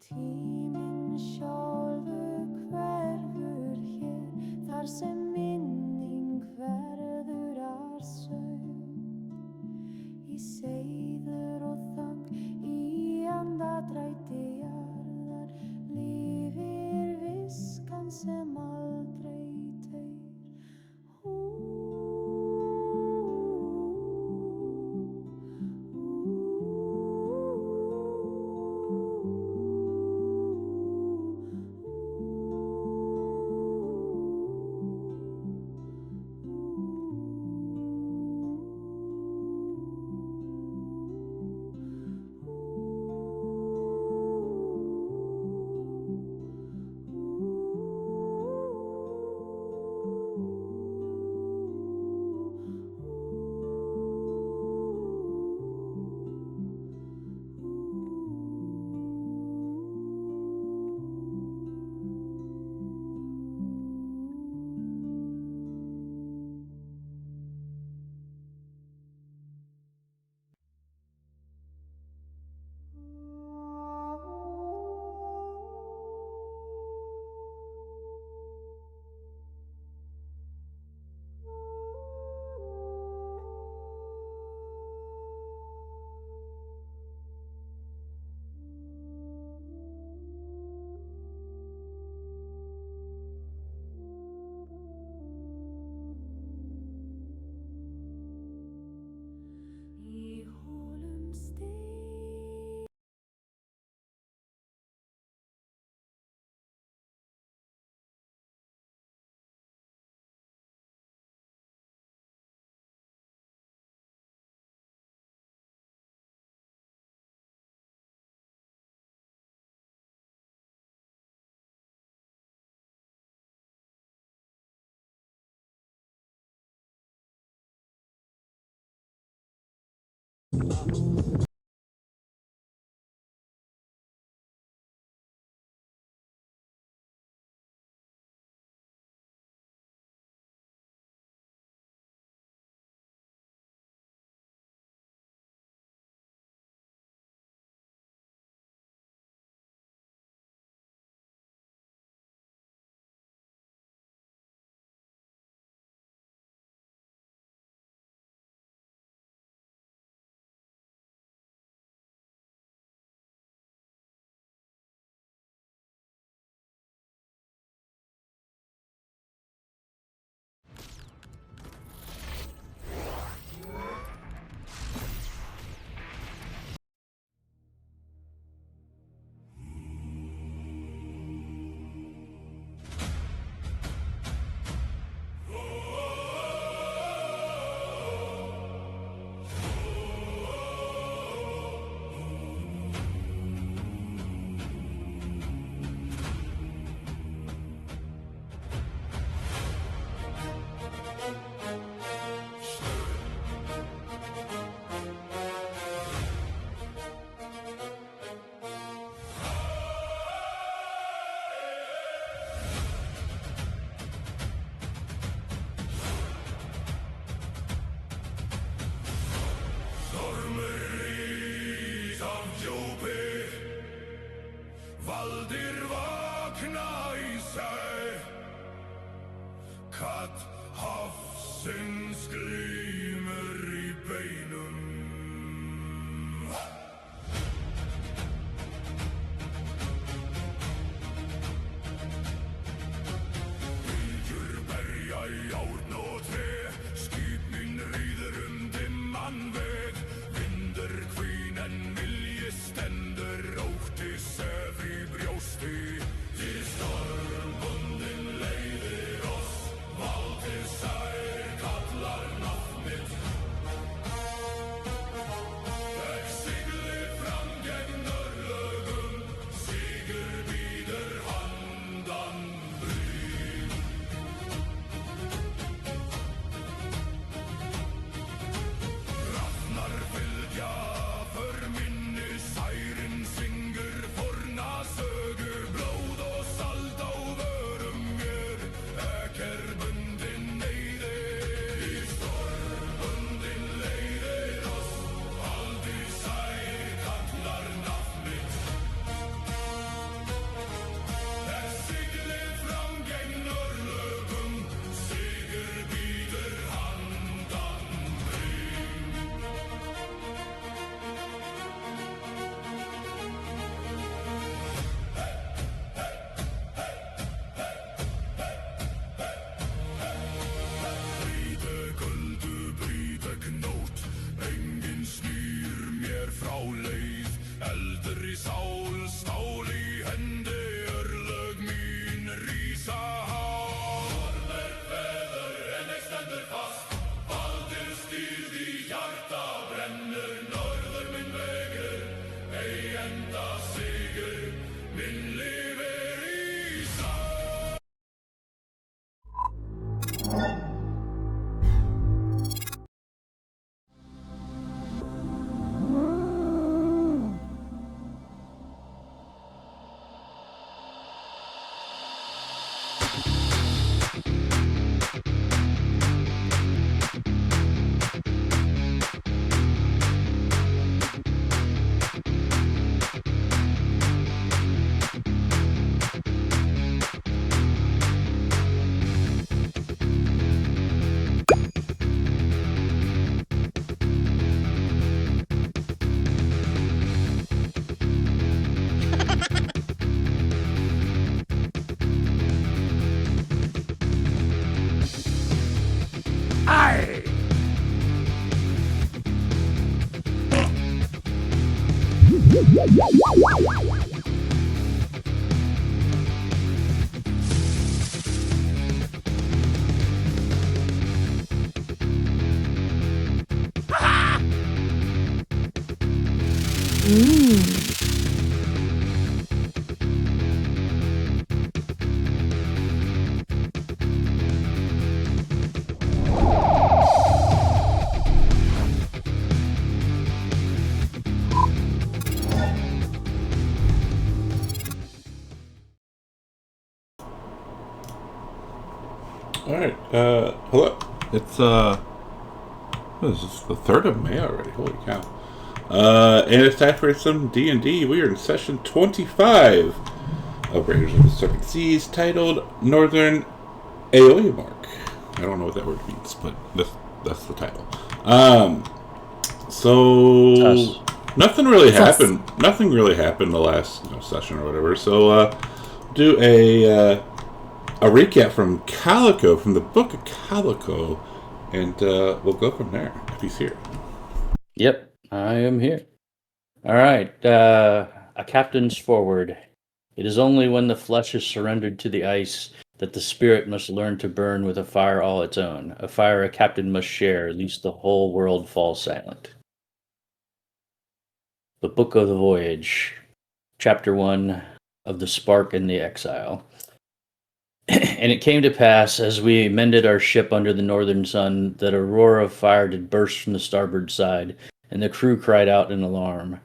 Tíminn sjálfur hverfur hér, þar sem minning verður að saum. Í seiður og þang, í andadrætti jarðar, lifir viskan sem aldrei Alright, hello. It's, this is the 3rd of May already, holy cow. And it's time for some D&D. We are in session 25 of Raiders of the Serpent Seas, titled Northern eyðimörk. I don't know what that word means, but that's the title. So nothing really happened. Nothing really happened the last session or whatever. So do a recap from Calico, from the Book of Calico, and we'll go from there if he's here. Yep, I am here. All right, a captain's forward. It is only when the flesh is surrendered to the ice that the spirit must learn to burn with a fire all its own, a fire a captain must share, lest the whole world fall silent. The Book of the Voyage, Chapter 1 of the Spark and the Exile. And it came to pass, as we mended our ship under the northern sun, that a roar of fire did burst from the starboard side, and the crew cried out in alarm.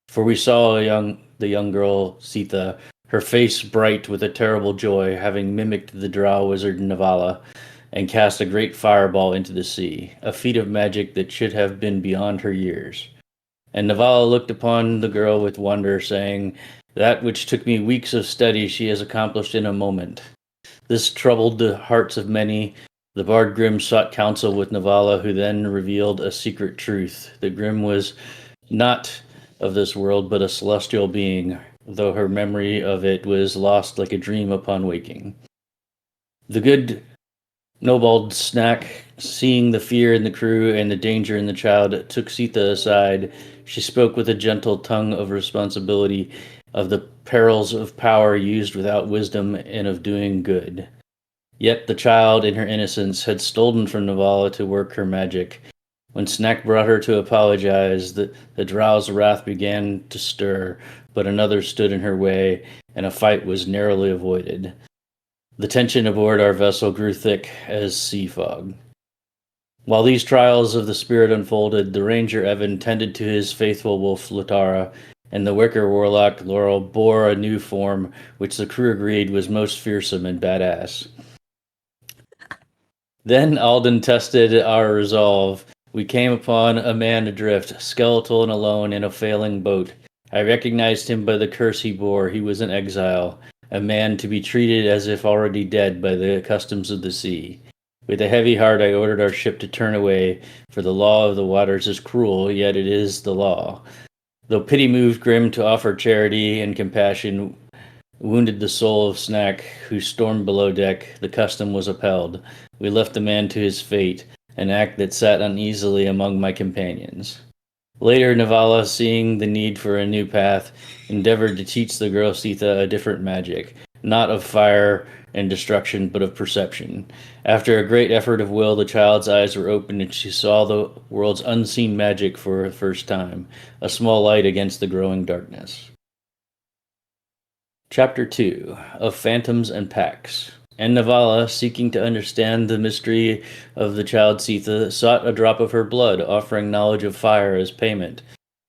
For we saw the young girl, Sitha, her face bright with a terrible joy, having mimicked the drow wizard Navala, and cast a great fireball into the sea, a feat of magic that should have been beyond her years. And Navala looked upon the girl with wonder, saying, "That which took me weeks of study she has accomplished in a moment." This troubled the hearts of many. The bard Grim sought counsel with Navala, who then revealed a secret truth. That Grim was not of this world, but a celestial being, though her memory of it was lost like a dream upon waking. The good Nobald Snack, seeing the fear in the crew and the danger in the child, took Sitha aside. She spoke with a gentle tongue of responsibility, of the perils of power used without wisdom and of doing good. Yet the child, in her innocence, had stolen from Navala to work her magic. When Snack brought her to apologize, the drow's wrath began to stir, but another stood in her way, and a fight was narrowly avoided. The tension aboard our vessel grew thick as sea fog. While these trials of the spirit unfolded, the ranger Evan tended to his faithful wolf Latara, and the wicker warlock Laurel bore a new form, which the crew agreed was most fearsome and badass. Then Alden tested our resolve. We came upon a man adrift, skeletal and alone in a failing boat. I recognized him by the curse he bore. He was an exile, a man to be treated as if already dead by the customs of the sea. With a heavy heart I ordered our ship to turn away, for the law of the waters is cruel, yet it is the law. Though pity moved Grim to offer charity and compassion, wounded the soul of Snack, who stormed below deck, the custom was upheld. We left the man to his fate, an act that sat uneasily among my companions. Later, Navala, seeing the need for a new path, endeavored to teach the girl Sitha a different magic, not of fire and destruction, but of perception. After a great effort of will, the child's eyes were opened and she saw the world's unseen magic for the first time, a small light against the growing darkness. Chapter 2 of Phantoms and Pacts. And Navala, seeking to understand the mystery of the child Sitha, sought a drop of her blood, offering knowledge of fire as payment.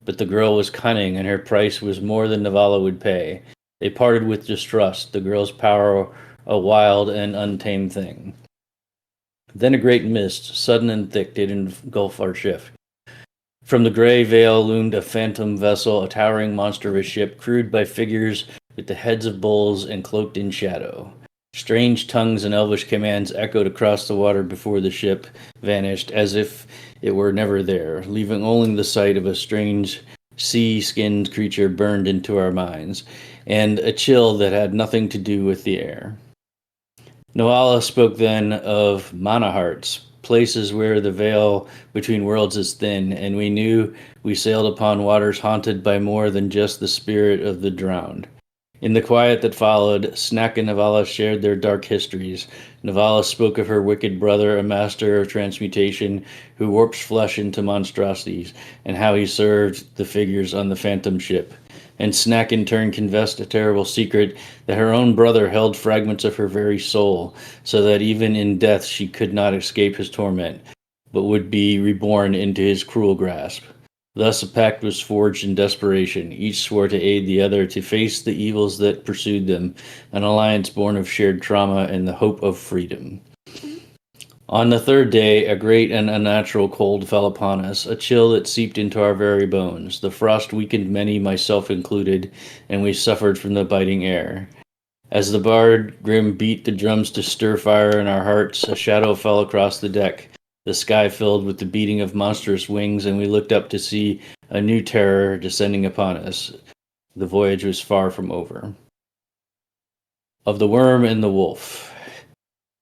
But the girl was cunning, and her price was more than Navala would pay. They parted with distrust, the girl's power a wild and untamed thing. Then a great mist, sudden and thick, did engulf our ship. From the gray veil loomed a phantom vessel, a towering monster of a ship, crewed by figures with the heads of bulls and cloaked in shadow. Strange tongues and elvish commands echoed across the water before the ship vanished, as if it were never there, leaving only the sight of a strange sea-skinned creature burned into our minds, and a chill that had nothing to do with the air. Noala spoke then of mana hearts, places where the veil between worlds is thin, and we knew we sailed upon waters haunted by more than just the spirit of the drowned. In the quiet that followed, Snack and Navala shared their dark histories. Navala spoke of her wicked brother, a master of transmutation, who warps flesh into monstrosities, and how he served the figures on the Phantom ship. And Snack in turn confessed a terrible secret that her own brother held fragments of her very soul, so that even in death she could not escape his torment, but would be reborn into his cruel grasp. Thus a pact was forged in desperation. Each swore to aid the other to face the evils that pursued them, an alliance born of shared trauma and the hope of freedom. On the third day, a great and unnatural cold fell upon us, a chill that seeped into our very bones. The frost weakened many, myself included, and we suffered from the biting air. As the bard Grim beat the drums to stir fire in our hearts, a shadow fell across the deck. The sky filled with the beating of monstrous wings, and we looked up to see a new terror descending upon us. The voyage was far from over. Of the Worm and the Wolf.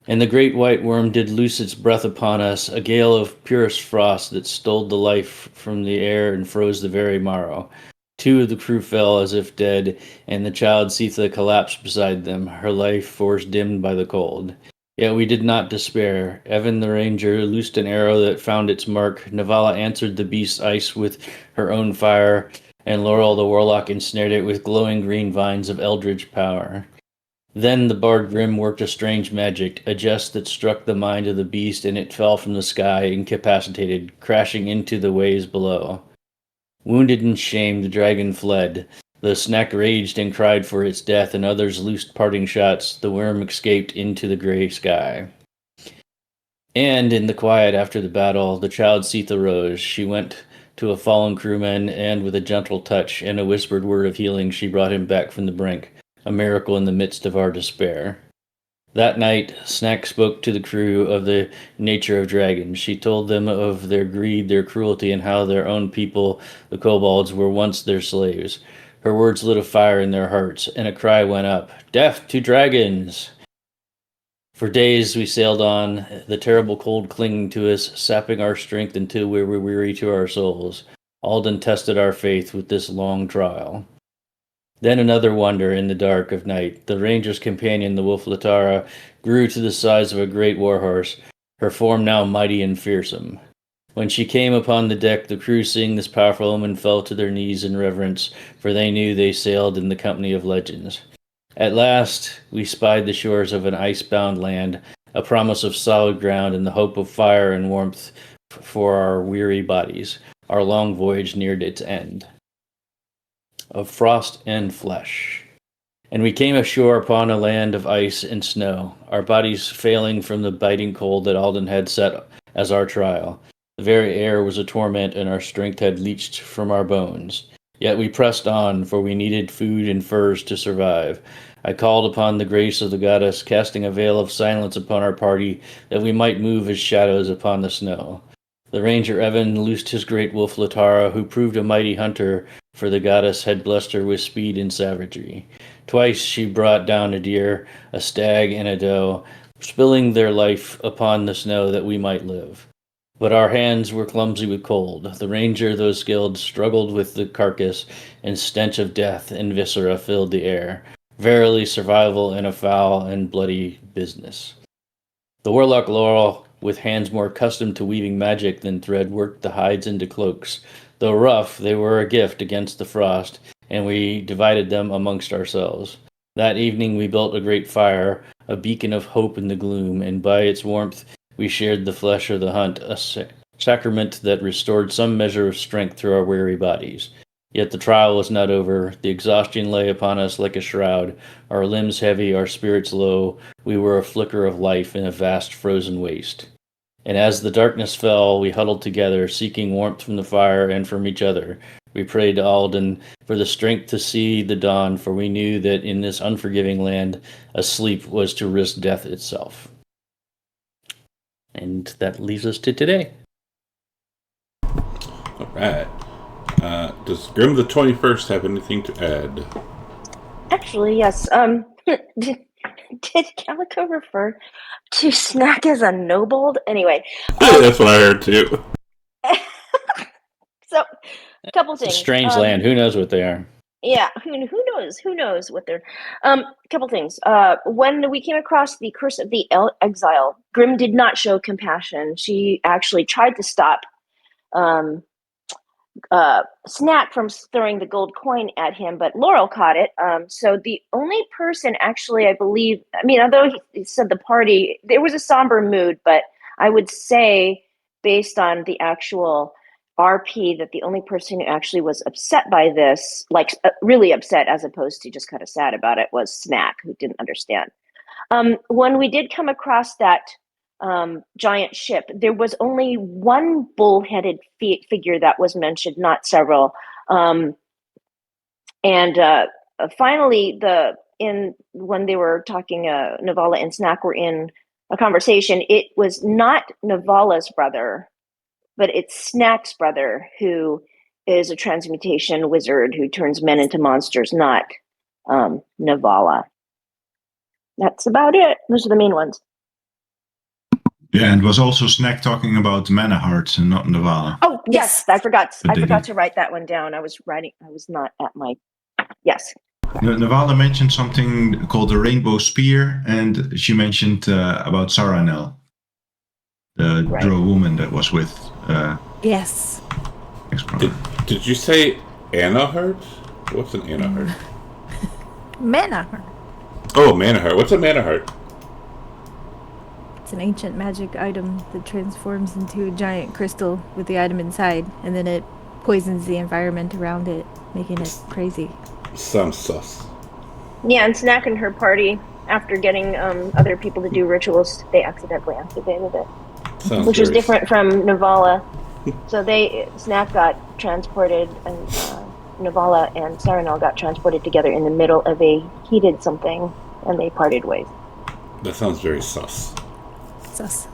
And the great white worm did loose its breath upon us, a gale of purest frost that stole the life from the air and froze the very marrow. 2 of the crew fell as if dead, and the child Sitha collapsed beside them, her life force dimmed by the cold. Yet we did not despair. Evan the ranger loosed an arrow that found its mark. Navala answered the beast's ice with her own fire, and Laurel the warlock ensnared it with glowing green vines of eldritch power. Then the bard Grim worked a strange magic, a jest that struck the mind of the beast, and it fell from the sky, incapacitated, crashing into the waves below. Wounded and shamed, the dragon fled. The snack raged and cried for its death, and others loosed parting shots. The worm escaped into the gray sky. And in the quiet after the battle, the child Sitha rose. She went to a fallen crewman, and with a gentle touch and a whispered word of healing, she brought him back from the brink, a miracle in the midst of our despair. That night, Snack spoke to the crew of the nature of dragons. She told them of their greed, their cruelty, and how their own people, the kobolds, were once their slaves. Her words lit a fire in their hearts, and a cry went up, "Death to dragons!" For days we sailed on, the terrible cold clinging to us, sapping our strength until we were weary to our souls. Alden tested our faith with this long trial. Then another wonder in the dark of night. The ranger's companion, the wolf Latara, grew to the size of a great warhorse, her form now mighty and fearsome. When she came upon the deck, the crew, seeing this powerful woman, fell to their knees in reverence, for they knew they sailed in the company of legends. At last, we spied the shores of an ice-bound land, a promise of solid ground and the hope of fire and warmth for our weary bodies. Our long voyage neared its end. Of frost and flesh. And we came ashore upon a land of ice and snow, our bodies failing from the biting cold that Alden had set as our trial. The very air was a torment, and our strength had leached from our bones. Yet we pressed on, for we needed food and furs to survive. I called upon the grace of the goddess, casting a veil of silence upon our party, that we might move as shadows upon the snow. The ranger Evan loosed his great wolf Latara, who proved a mighty hunter, for the goddess had blessed her with speed and savagery. Twice she brought down a deer, a stag, and a doe, spilling their life upon the snow that we might live. But our hands were clumsy with cold. The ranger, though skilled, struggled with the carcass, and stench of death and viscera filled the air. Verily, survival in a foul and bloody business. The warlock Laurel, with hands more accustomed to weaving magic than thread, worked the hides into cloaks. Though rough, they were a gift against the frost, and we divided them amongst ourselves. That evening we built a great fire, a beacon of hope in the gloom, and by its warmth we shared the flesh of the hunt, a sacrament that restored some measure of strength to our weary bodies. Yet the trial was not over. The exhaustion lay upon us like a shroud, our limbs heavy, our spirits low. We were a flicker of life in a vast frozen waste. And as the darkness fell, we huddled together, seeking warmth from the fire and from each other. We prayed to Alden for the strength to see the dawn, for we knew that in this unforgiving land, a sleep was to risk death itself. And that leads us to today. All right. Does Grim the 21st have anything to add? Actually, yes. Did Calico refer to Snack as a noble? Anyway, That's what I heard too. so a couple It's a things. strange land. Who knows what they are? Yeah, who knows? Who knows what they're? Couple things. When we came across the curse of the exile, Grim did not show compassion. She actually tried to stop Snack from throwing the gold coin at him, but Laurel caught it. So the only person, actually, I believe, I mean, although he said the party, there was a somber mood, but I would say, based on the actual RP, that the only person who actually was upset by this, like really upset as opposed to just kind of sad about it, was Snack, who didn't understand. When we did come across that giant ship, there was only one bull-headed figure that was mentioned, not several. And finally, when they were talking, Navala and Snack were in a conversation. It was not Navala's brother, but it's Snack's brother, who is a transmutation wizard who turns men into monsters, not Navala. That's about it. Those are the main ones. Yeah, and was also Snack talking about mana hearts and not Navala. Oh, yes. I forgot But to write that one down. I was not at my... Yes. Navala mentioned something called the Rainbow Spear, and she mentioned about Saranel, the Right. drow woman that was with Yes. Explorer. Did you say Anna heart? What's an Anna heart? Mana heart. Oh, mana heart. What's a mana heart? It's an ancient magic item that transforms into a giant crystal with the item inside, and then it poisons the environment around it, making it crazy. Sounds sus. Yeah, and Snack and her party, after getting other people to do rituals, they accidentally activated it. Sounds Which is very- different from Navala. So Snack got transported, and Navala and Saranel got transported together in the middle of a heated something, and they parted ways. That sounds very sus. Sus.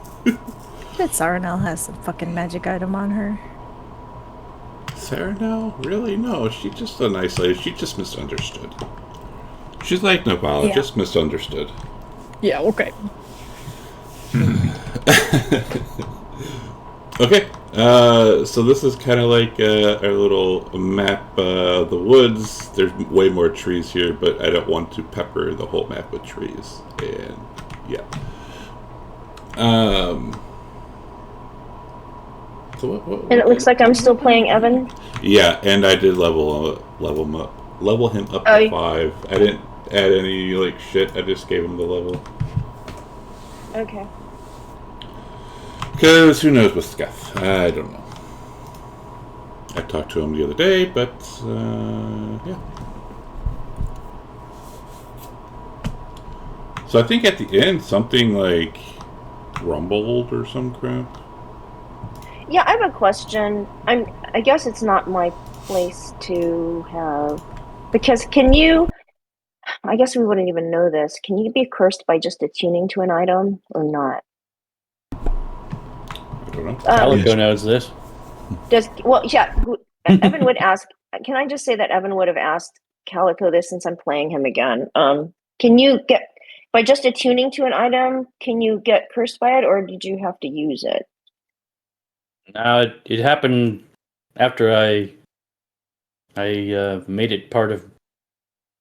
Bet Saranel has some fucking magic item on her. Sarah, no? Really? No, she's just a nice lady. She just misunderstood. She's like Navala, Yeah. just misunderstood. Yeah, okay. Okay, so this is kind of like our little map of the woods. There's way more trees here, but I don't want to pepper the whole map with trees. And, yeah. So what And it looks like I'm still playing Evan. Yeah, and I did level him up Oh, to 5. I didn't add any like shit. I just gave him the level. Okay. Because who knows with Scath? I don't know. I talked to him the other day, but yeah. So I think at the end something like rumbled or some crap. Yeah, I have a question. I guess it's not my place to have, because can you? I guess we wouldn't even know this. Can you be cursed by just attuning to an item or not? I don't know. Calico knows this. Evan would ask. Can I just say that Evan would have asked Calico this, since I'm playing him again? Can you get, by just attuning to an item, can you get cursed by it, or did you have to use it? No, it happened after I made it part of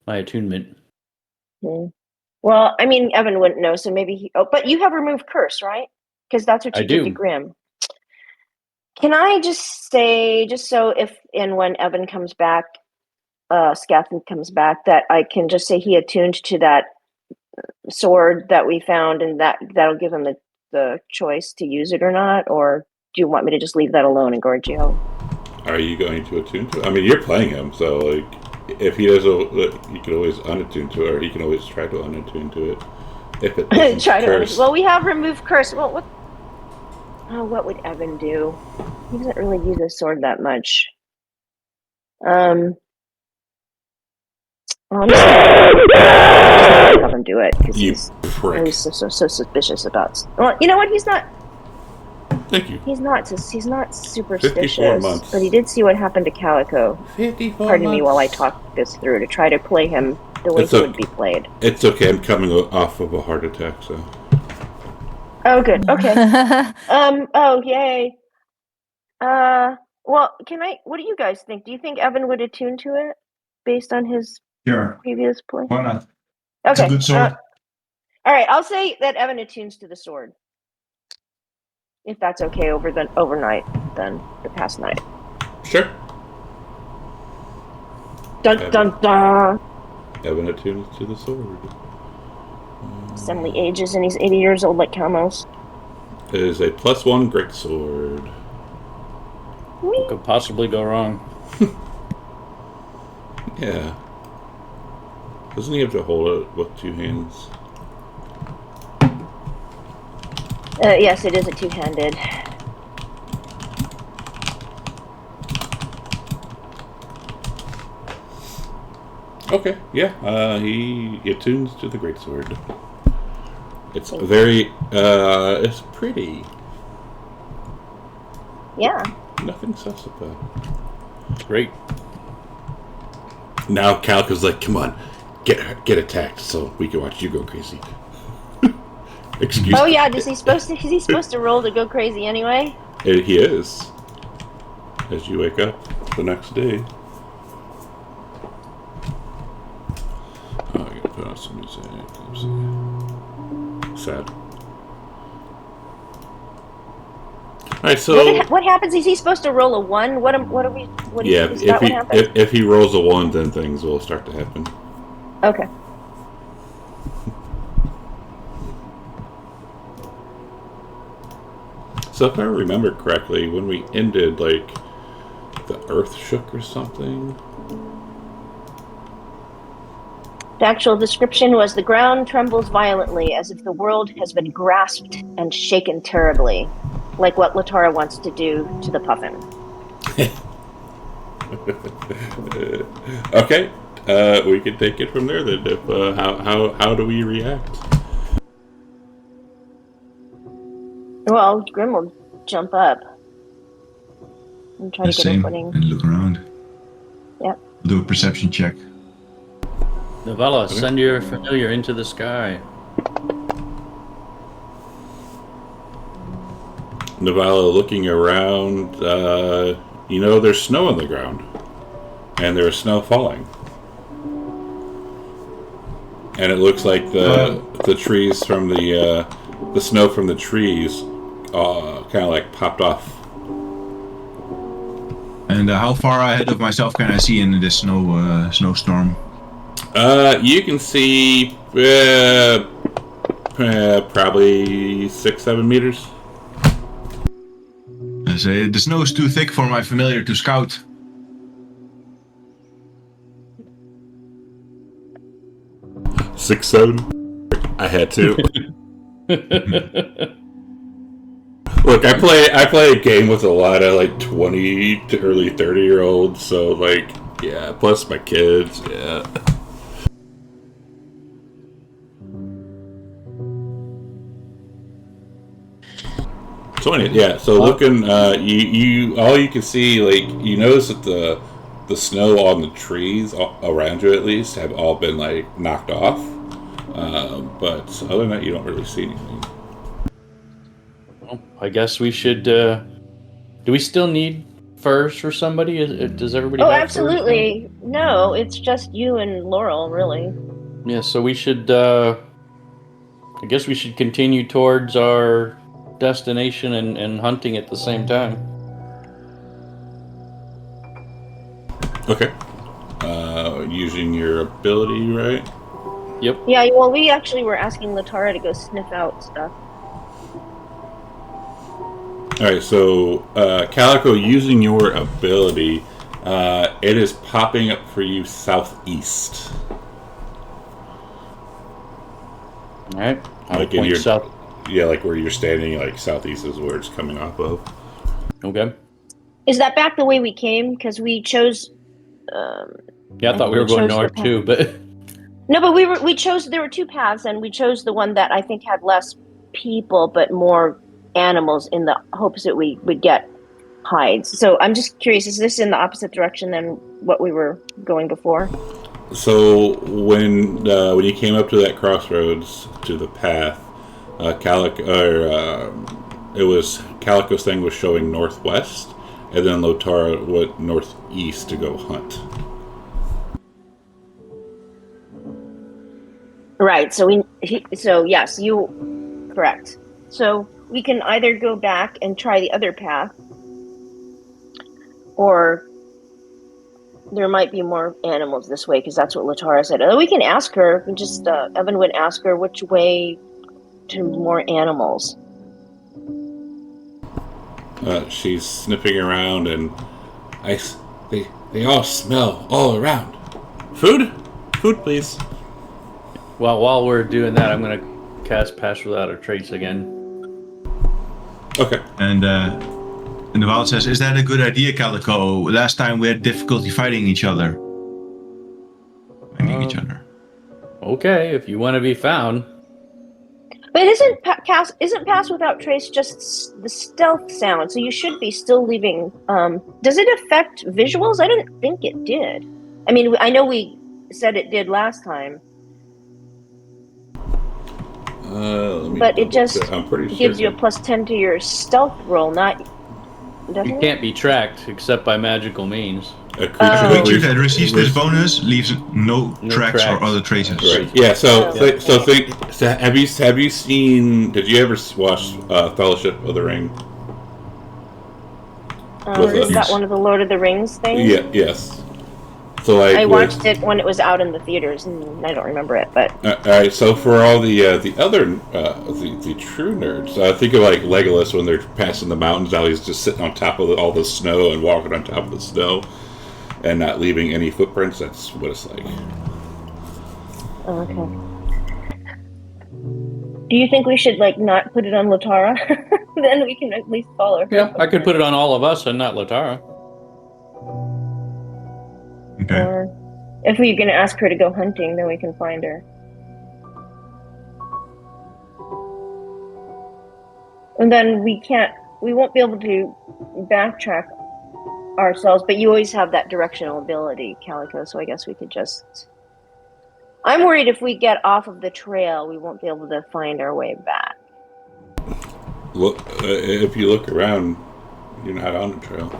my attunement. Well, I mean, Evan wouldn't know, so maybe he. Oh, but you have removed curse, right? Because that's what you I did to do. Grim. Can I just say, just so if and when Evan comes back, Scathan comes back, that I can just say he attuned to that sword that we found, and that'll give him the choice to use it or not? Or do you want me to just leave that alone and Gorgio? Are you going to attune to it? I mean, you're playing him, so like, if he doesn't, you can always unattune to it, or he can always try to unattune to it. If it doesn't curse. Well, we have removed curse. Well, what would Evan do? He doesn't really use his sword that much. I'm just gonna have him do it, because You he's prick. always so suspicious about. Well, you know what? He's not. Thank you. He's not superstitious. 54 months. But he did see what happened to Calico. 54 Pardon me months. while I talk this through to try to play him the way It's he okay. would be played. It's okay. I'm coming off of a heart attack, so. Oh, good. Okay. Oh, yay. Well, what do you guys think? Do you think Evan would attune to it based on his Sure. previous play? Why not? It's Okay. a good sword. All right. I'll say that Evan attunes to the sword. If that's okay overnight, then the past night. Sure. Dun dun dun. Evan attunes to the sword. Suddenly ages and he's 80 years old like Kamos. It is a +1 greatsword. What could possibly go wrong? Yeah. Doesn't he have to hold it with 2 hands? Yes, it is a two-handed. Okay, yeah. He attunes to the greatsword. It's very, it's pretty. Yeah. Nothing sus about it. Great. Now Calico's like, come on, get attacked so we can watch you go crazy. Excuse Oh me. yeah, is he supposed to roll to go crazy anyway? He is. As you wake up the next day. Oh, I gotta put on some music. Let's see. Sad. Alright, so What happens? Is he supposed to roll a 1? What are we? What yeah, is that what happens? if he rolls a 1, then things will start to happen. Okay. So if I remember correctly, when we ended, like, the earth shook or something. The actual description was the ground trembles violently as if the world has been grasped and shaken terribly, like what Latara wants to do to the puffin. Okay, we can take it from there then. If, how do we react? Well, Grim will jump up and try to get Same. a footing. And look around. Yep. Do a perception check. Novella, send your familiar into the sky. Navala looking around, there's snow on the ground. And there's snow falling. And it looks like the trees from the snow from the trees kind of like popped off. And how far ahead of myself can I see in this snowstorm? You can see probably 6-7 meters. I say the snow is too thick for my familiar to scout. 6-7. I had to. Look, I play a game with a lot of like 20 to early 30-year-olds, so like, yeah, plus my kids, yeah. So anyway, yeah, so looking, you all you can see, like, you notice that the snow on the trees around you at least have all been like knocked off, but other than that, you don't really see anything. Well, I guess we should. Do we still need furs for somebody? Does everybody? Oh, have absolutely. No, it's just you and Laurel, really. Furs? Yeah, so we should. I guess we should continue towards our destination and hunting at the same time. Okay. Using your ability, right? Yep. Yeah, well, we actually were asking Latara to go sniff out stuff. Alright, so Calico, using your ability, it is popping up for you southeast. Alright. I'll Like in point your south. Yeah, like where you're standing, like southeast is where it's coming off of. Okay. Is that back the way we came? Because we chose. Yeah, I thought we were going chose the north path. too, but No, but we chose. There were two paths, and we chose the one that I think had less people but more animals, in the hopes that we would get hides. So I'm just curious: is this in the opposite direction than what we were going before? So when you came up to that crossroads to the path, it was Calico's thing was showing northwest, and then Lotara went northeast to go hunt. Right. So yes, you correct. So we can either go back and try the other path, or there might be more animals this way because that's what Latara said. We can ask her. Evan would ask her which way to more animals. She's sniffing around, and they all smell all around. Food, please. Well, while we're doing that, I'm going to cast Pass Without a Trace again. Okay. And the Wild says, "Is that a good idea, Calico? Last time we had difficulty fighting each other. Finding each other." Okay, if you want to be found. But isn't Pass Without Trace just the stealth sound? So you should be still leaving. Does it affect visuals? I didn't think it did. I mean, I know we said it did last time. But it just gives you a +10 to your stealth roll, not. You can't be tracked except by magical means. A creature that receives this bonus leaves no tracks or other traces. Right. Yeah. So have you seen? Did you ever watch Fellowship of the Ring? Is that one of the Lord of the Rings things? Yeah. Yes. So like I watched it when it was out in the theaters, and I don't remember it. But all right. So for all the other the true nerds, think of like Legolas when they're passing the mountains. Now he's just sitting on top of all the snow and walking on top of the snow, and not leaving any footprints. That's what it's like. Oh, okay. Do you think we should not put it on Latara? Then we can at least follow her. Yeah, I could put it on all of us and not Latara. Okay. Or if we're going to ask her to go hunting, then we can find her. And then we won't be able to backtrack ourselves, but you always have that directional ability, Calico, so I guess we could just... I'm worried if we get off of the trail, we won't be able to find our way back. Look, if you look around, you're not on the trail.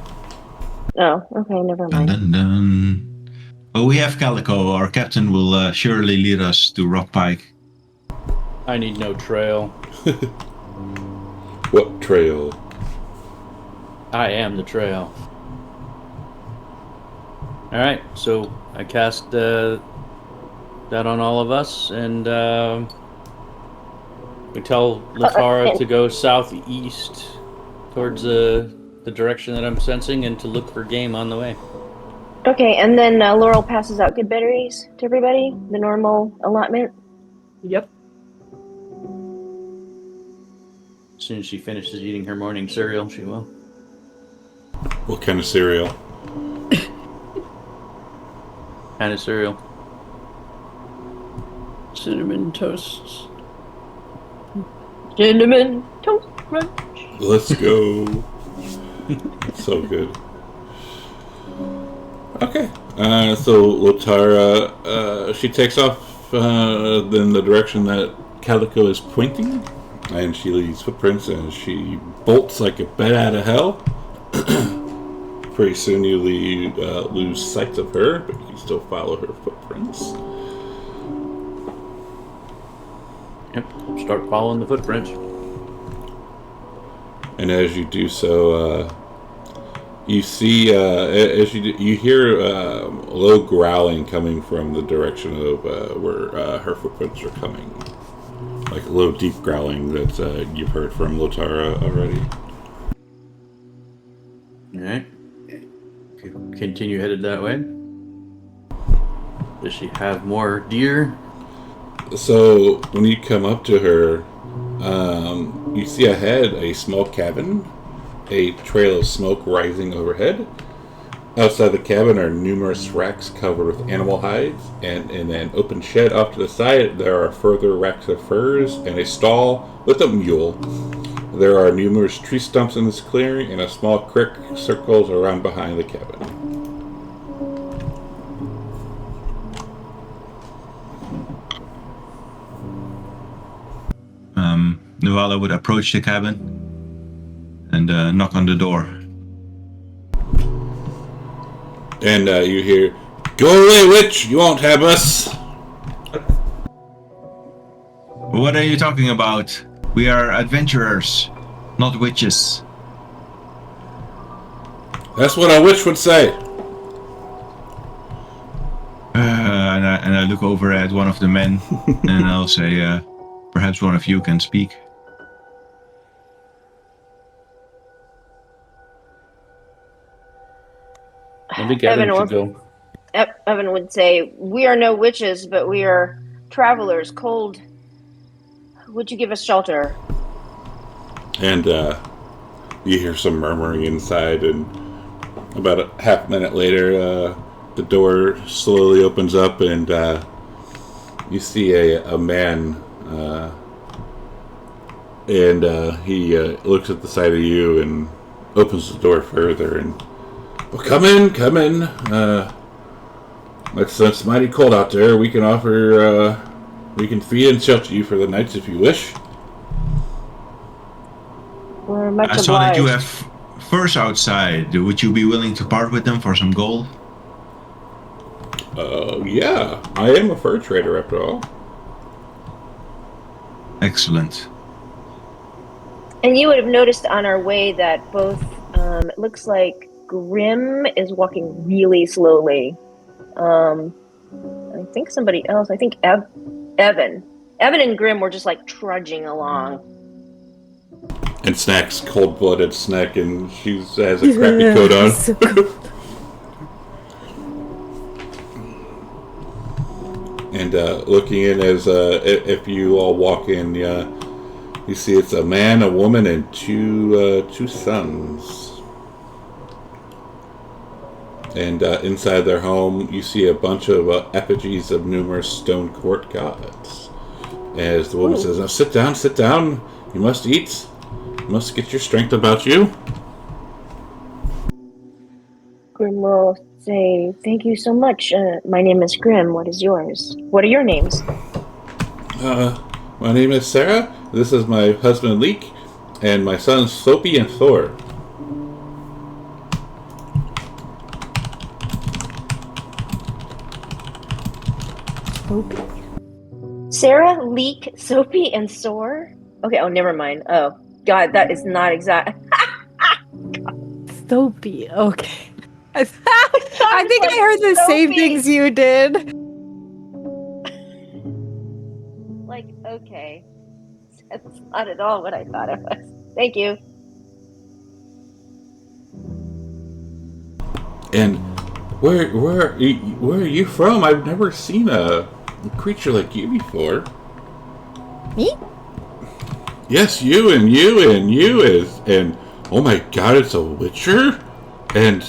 Oh, okay, never mind. Dun, dun, dun. Oh, we have Calico. Our captain will surely lead us to Rock Pike. I need no trail. What trail? I am the trail. Alright, so I cast that on all of us, and we tell Latara to go southeast towards the direction that I'm sensing and to look for game on the way. Okay, and then Laurel passes out good berries to everybody, the normal allotment. Yep. As soon as she finishes eating her morning cereal, she will. What kind of cereal? Kind of cereal. Cinnamon toasts. Cinnamon toast crunch. Let's go. So good. Okay. So Lotara, she takes off in the direction that Calico is pointing, and she leaves footprints, and she bolts like a bat out of hell. Pretty soon you lose sight of her, but you still follow her footprints. Yep, start following the footprints. And as you do so, you see, you hear low growling coming from the direction of where her footprints are coming. Like low, deep growling that you've heard from Lotara already. Alright. Continue headed that way. Does she have more deer? So when you come up to her, you see ahead a small cabin, a trail of smoke rising overhead. Outside the cabin are numerous racks covered with animal hides, and in an open shed off to the side there are further racks of furs and a stall with a mule. There are numerous tree stumps in this clearing, and a small creek circles around behind the cabin. Nuala would approach the cabin and knock on the door. And you hear, "Go away, witch! You won't have us!" What are you talking about? We are adventurers, not witches. That's what a witch would say. And I look over at one of the men, and I'll say, perhaps one of you can speak. I think Evan should go. Evan would say, "We are no witches, but we are travelers, cold. Would you give us shelter?" And you hear some murmuring inside, and about a half minute later, the door slowly opens up, and you see a man, and he looks at the side of you and opens the door further, and, "Well, come in, come in. It's mighty cold out there. We can offer, we can feed and shelter you for the nights if you wish." We're much I saw that obliged. you have furs outside. Would you be willing to part with them for some gold? Yeah, I am a fur trader after all. Excellent. And you would have noticed on our way that both, it looks like Grim is walking really slowly. I think somebody else, I think Evan and Grim were just like trudging along. And Snack's cold-blooded Snack, and she has a crappy coat on. So cool. And looking in as if you all walk in, you see it's a man, a woman, and two sons. And inside their home, you see a bunch of effigies of numerous stone court gods. As the woman says, "Now sit down, sit down. You must eat. You must get your strength about you." Grim will say, "Thank you so much. My name is Grim. What is yours? What are your names?" My name is Sarah. This is my husband Leek, and my sons Soapy and Thor. Sarah, Leek, Soapy, and Soar? Okay, oh, never mind. Oh, God, that is not exact. Soapy. Okay. I think I heard the same Soapy. things you did. Like, okay. That's not at all what I thought it was. Thank you. And where are you from? I've never seen a creature like you before. Me? Yes, you and you and you is, and oh my God, it's a witcher, and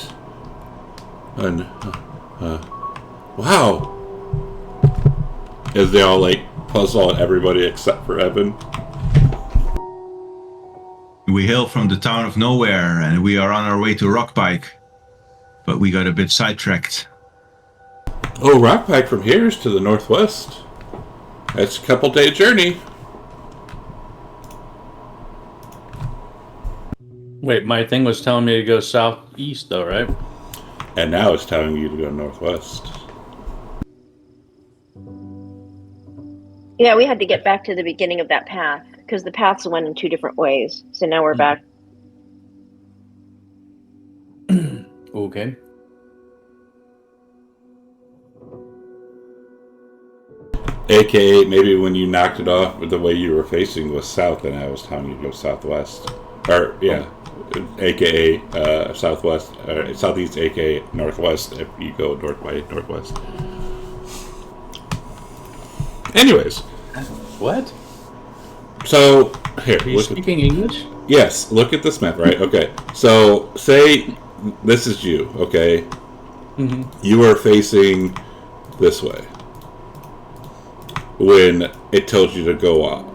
wow. As they all like puzzle at everybody except for Evan. We hail from the town of nowhere, and we are on our way to Rockpike. But we got a bit sidetracked. Oh, Rockpike from here is to the northwest. That's a couple-day journey. Wait, my thing was telling me to go southeast, though, right? And now it's telling you to go northwest. Yeah, we had to get back to the beginning of that path because the paths went in two different ways. So now we're back. Okay. AKA, maybe when you knocked it off, the way you were facing was south, and I was telling you to go southwest. Or, yeah. AKA southwest, southeast, AKA northwest, if you go north by northwest. Anyways. What? So, here. Are you speaking English? Yes, look at this map, right? Okay. So, say this is you, okay? Mm-hmm. You are facing this way when it tells you to go,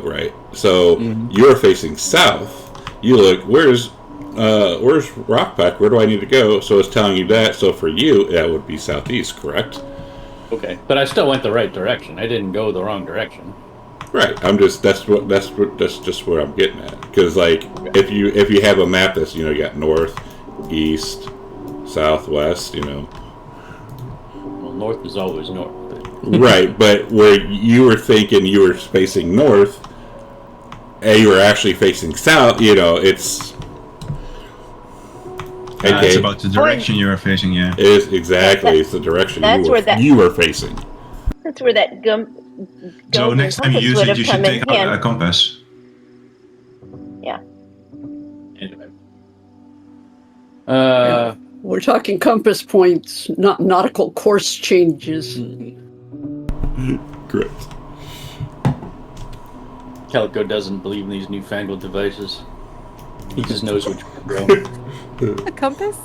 right? So, you're facing south. You look, where's Rockpack? Where do I need to go? So it's telling you that. So for you, that would be southeast, correct? Okay, but I still went the right direction. I didn't go the wrong direction. Right. That's just what I'm getting at. Because like if you have a map that's you got north, east, southwest, Well, north is always north. But right. But where you were thinking you were facing north, and you were actually facing south, it's. It's about the direction you are facing, yeah. It is exactly. It's the direction you were facing. That's where that So next time you use it, you should take out a hand. compass. Yeah. anyway. We're talking compass points, not nautical course changes. Correct. Calico doesn't believe in these newfangled devices. He just knows which way to go. A compass?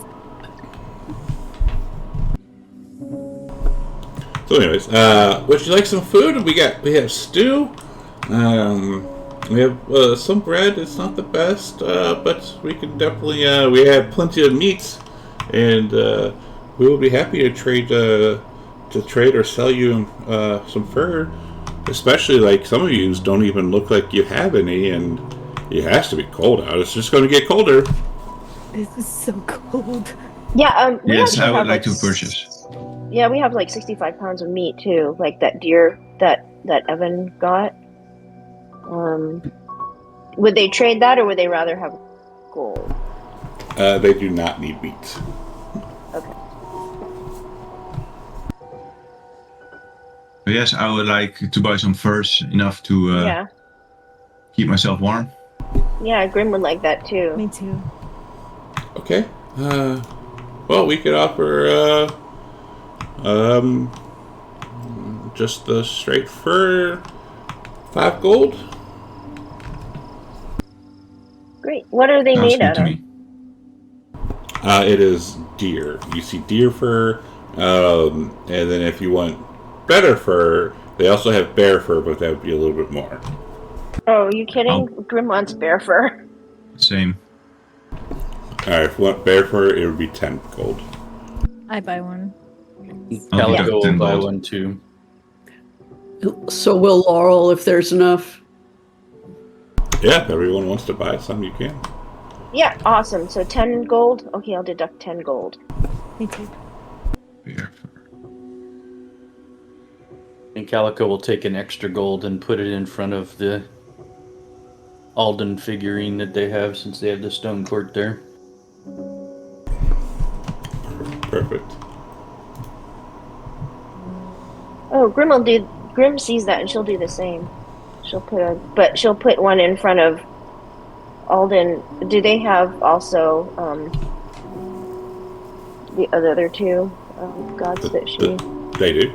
So, anyways, would you like some food? We have stew. We have some bread. It's not the best, but we can definitely. We have plenty of meats, and we will be happy to trade or sell you some fur. Especially like some of you don't even look like you have any, and it has to be cold out. It's just going to get colder. This is so cold. Yeah. Yes, I would like to purchase. Yeah, we have like 65 pounds of meat too, like that deer that Evan got. Would they trade that, or would they rather have gold? They do not need meat. Okay. But yes, I would like to buy some furs, enough to keep myself warm. Yeah, Grim would like that too. Me too. Okay. Well, we could offer just the straight fur, 5 gold. Great. What are they Sounds made good out to of? me. It is deer. You see deer fur, and then if you want better fur, they also have bear fur, but that would be a little bit more. Oh, are you kidding? Grim wants bear fur. Same. Alright, if you want bear fur, it would be 10 gold. I buy one. Calico will 10 buy gold. one too. So will Laurel if there's enough. Yeah, if everyone wants to buy some, you can. Yeah, awesome. So 10 gold. Okay, I'll deduct 10 gold. Me too. Bear fur. And Calico will take an extra gold and put it in front of the Alden figurine that they have, since they have the stone court there. Perfect. Oh, Grim sees that and she'll do the same. She'll put one in front of Alden. Do they have also the other two gods that she? They do.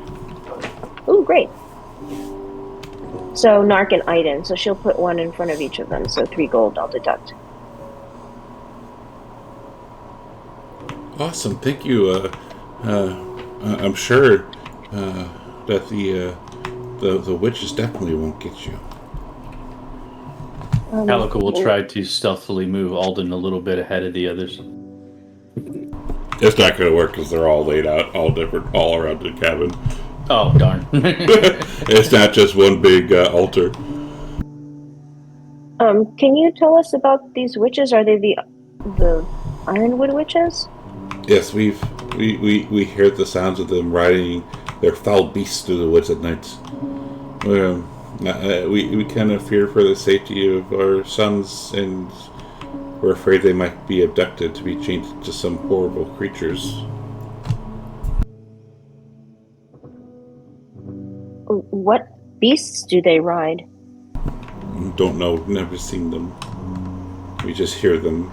Oh, great. So Nark and Iden. So she'll put one in front of each of them. So 3 gold I'll deduct. Awesome, thank you. I'm sure that the witches definitely won't get you. Calico will try to stealthily move Alden a little bit ahead of the others. It's not going to work because they're all laid out, all around the cabin. Oh, darn. It's not just one big altar. Can you tell us about these witches? Are they the Ironwood witches? Yes, we hear the sounds of them riding their foul beasts through the woods at night. We kind of fear for the safety of our sons, and we're afraid they might be abducted to be changed into some horrible creatures. What beasts do they ride? Don't know, never seen them. We just hear them.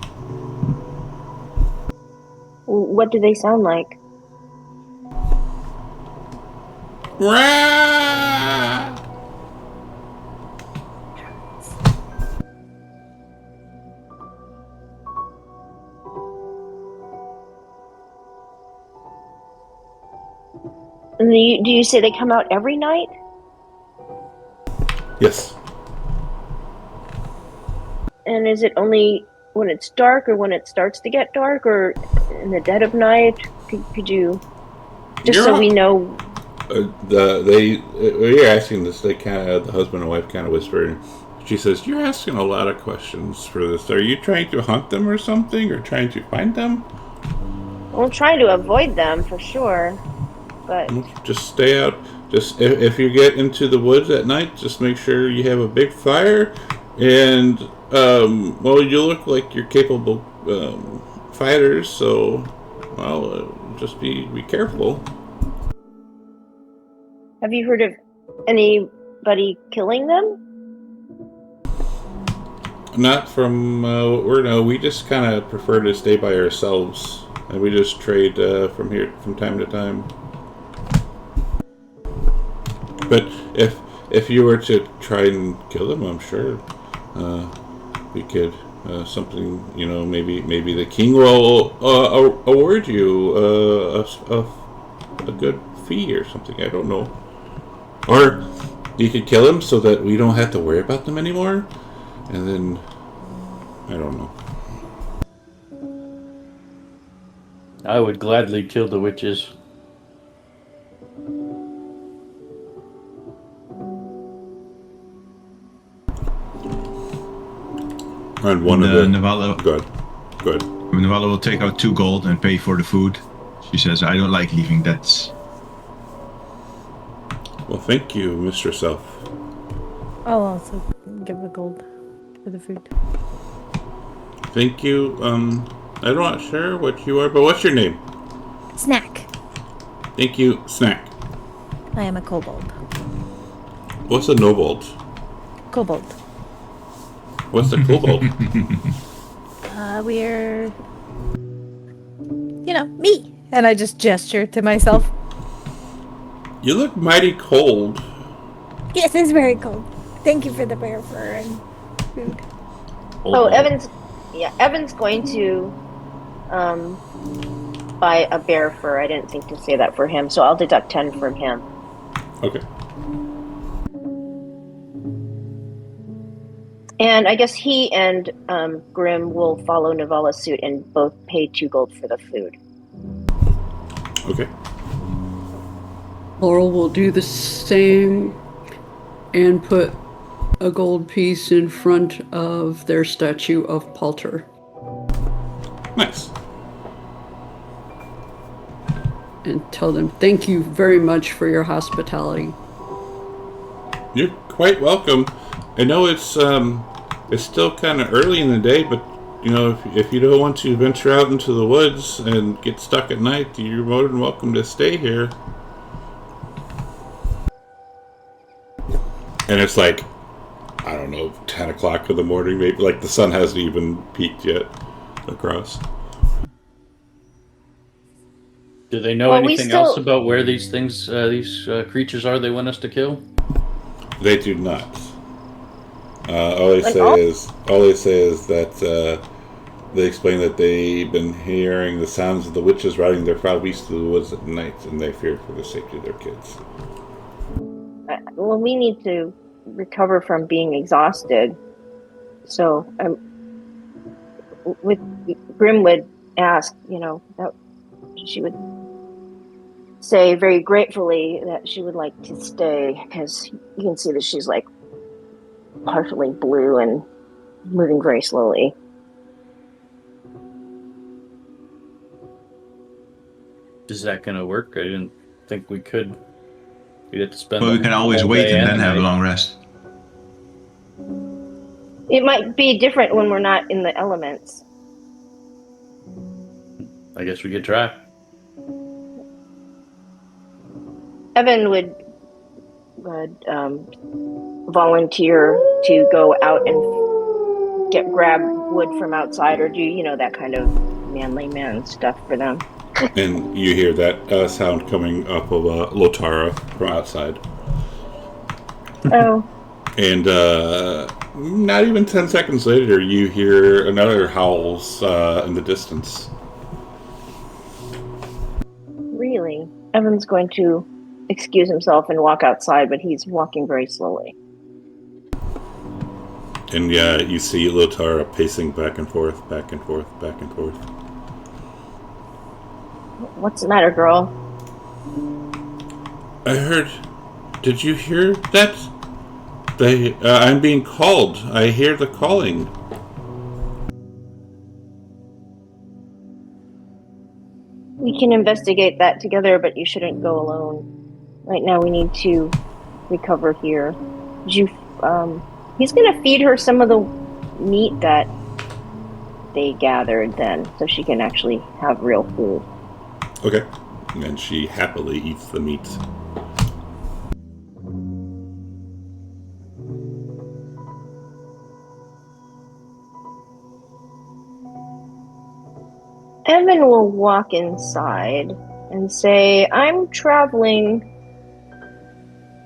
What do they sound like? And do you say they come out every night? Yes. And is it only when it's dark, or when it starts to get dark, or in the dead of night? Could you, just so we know? You're asking this. They kind of, the husband and wife kind of whisper. She says, "You're asking a lot of questions for this. Are you trying to hunt them or something, or trying to find them?" We'll try to avoid them for sure, but Just stay out. Just if you get into the woods at night, just make sure you have a big fire, and well, you look like you're capable fighters. So, well, just be careful. have you heard of anybody killing them? Not from what we're no. We just kind of prefer to stay by ourselves, and we just trade from here from time to time. But if you were to try and kill them, I'm sure we could something. You know, maybe the king will award you a good fee or something. I don't know. Or you could kill them so that we don't have to worry about them anymore. And then, I don't know. I would gladly kill the witches. And one of the... Navala, Good. Navala will take out 2 gold and pay for the food. She says, I don't like leaving debts. Well, thank you, Mr. Self. I'll also give a gold for the food. Thank you. I'm not sure what you are, but what's your name? Snack. Thank you, Snack. I am a kobold. What's a nobold? Kobold. What's a kobold? We're... me. And I just gesture to myself. You look mighty cold. Yes, it's very cold. Thank you for the bear fur and food. Oh, Evan's going to buy a bear fur. I didn't think to say that for him, so I'll deduct 10 from him. Okay. And I guess he and Grim will follow Navala's suit and both pay 2 gold for the food. Okay. Laurel will do the same and put a gold piece in front of their statue of Palter. Nice. And tell them thank you very much for your hospitality. You're quite welcome. I know it's still kind of early in the day, but if you don't want to venture out into the woods and get stuck at night, you're more than welcome to stay here. And it's like, I don't know, 10 o'clock in the morning, maybe. Like the sun hasn't even peaked yet across. Do they know anything else about where these things, these creatures are they want us to kill? They do not. All they say is that they explain that they've been hearing the sounds of the witches riding their foul beasts through the woods at night, and they fear for the safety of their kids. Well, we need to recover from being exhausted. So, with Grim would ask, that she would say very gratefully that she would like to stay, because you can see that she's like partially blue and moving very slowly. Is that gonna work? I didn't think we could. We'd have to spend. Well, we can always wait and then have a long rest. It might be different when we're not in the elements. I guess we could try. Evan would volunteer to go out and grab wood from outside, or do that kind of manly man stuff for them. And you hear that sound coming up of Lotara from outside. Oh. And not even 10 seconds later, you hear another howls in the distance. Really? Evan's going to excuse himself and walk outside, but he's walking very slowly. And yeah, you see Lotara pacing back and forth, back and forth, back and forth. What's the matter, girl? I heard. Did you hear that? I'm being called. I hear the calling. We can investigate that together, but you shouldn't go alone. Right now, we need to recover here. He's gonna feed her some of the meat that they gathered then, so she can actually have real food. Okay. And she happily eats the meat. Evan will walk inside and say, I'm traveling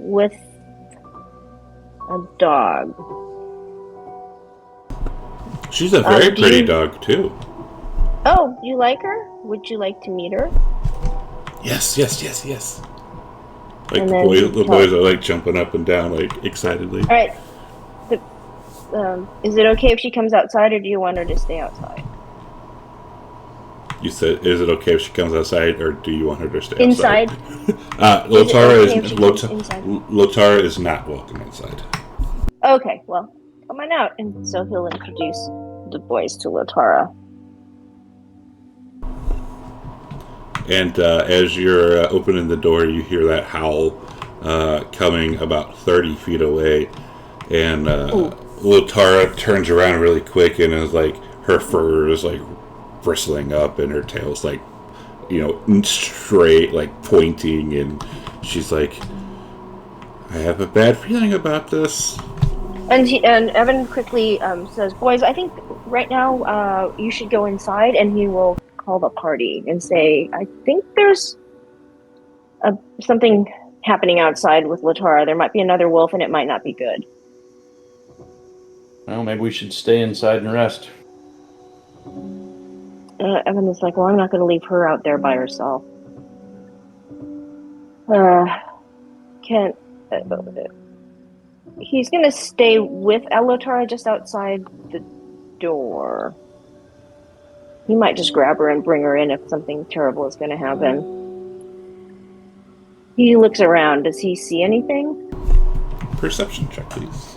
with a dog. She's a very pretty dog, too. Oh, you like her? Would you like to meet her? Yes. Like, And the boys are, like, jumping up and down, like, excitedly. All right. Is it okay if she comes outside, or do you want her to stay outside? You said, is it okay if she comes outside, or do you want her to stay inside? Lotara is not welcome inside. Okay, well, come on out. And so he'll introduce the boys to Lotara. And as you're opening the door, you hear that howl coming about 30 feet away. And Lotara turns around really quick and is like, her fur is like bristling up and her tail's like, straight, like pointing. And she's like, I have a bad feeling about this. And Evan quickly says, boys, I think right now you should go inside, and he will call the party and say, I think there's something happening outside with Lotara. There might be another wolf, and it might not be good. Well, maybe we should stay inside and rest. Evan is like, well, I'm not going to leave her out there by herself. He's going to stay with Lotara just outside the door. He might just grab her and bring her in if something terrible is going to happen. He looks around. Does he see anything? Perception check, please.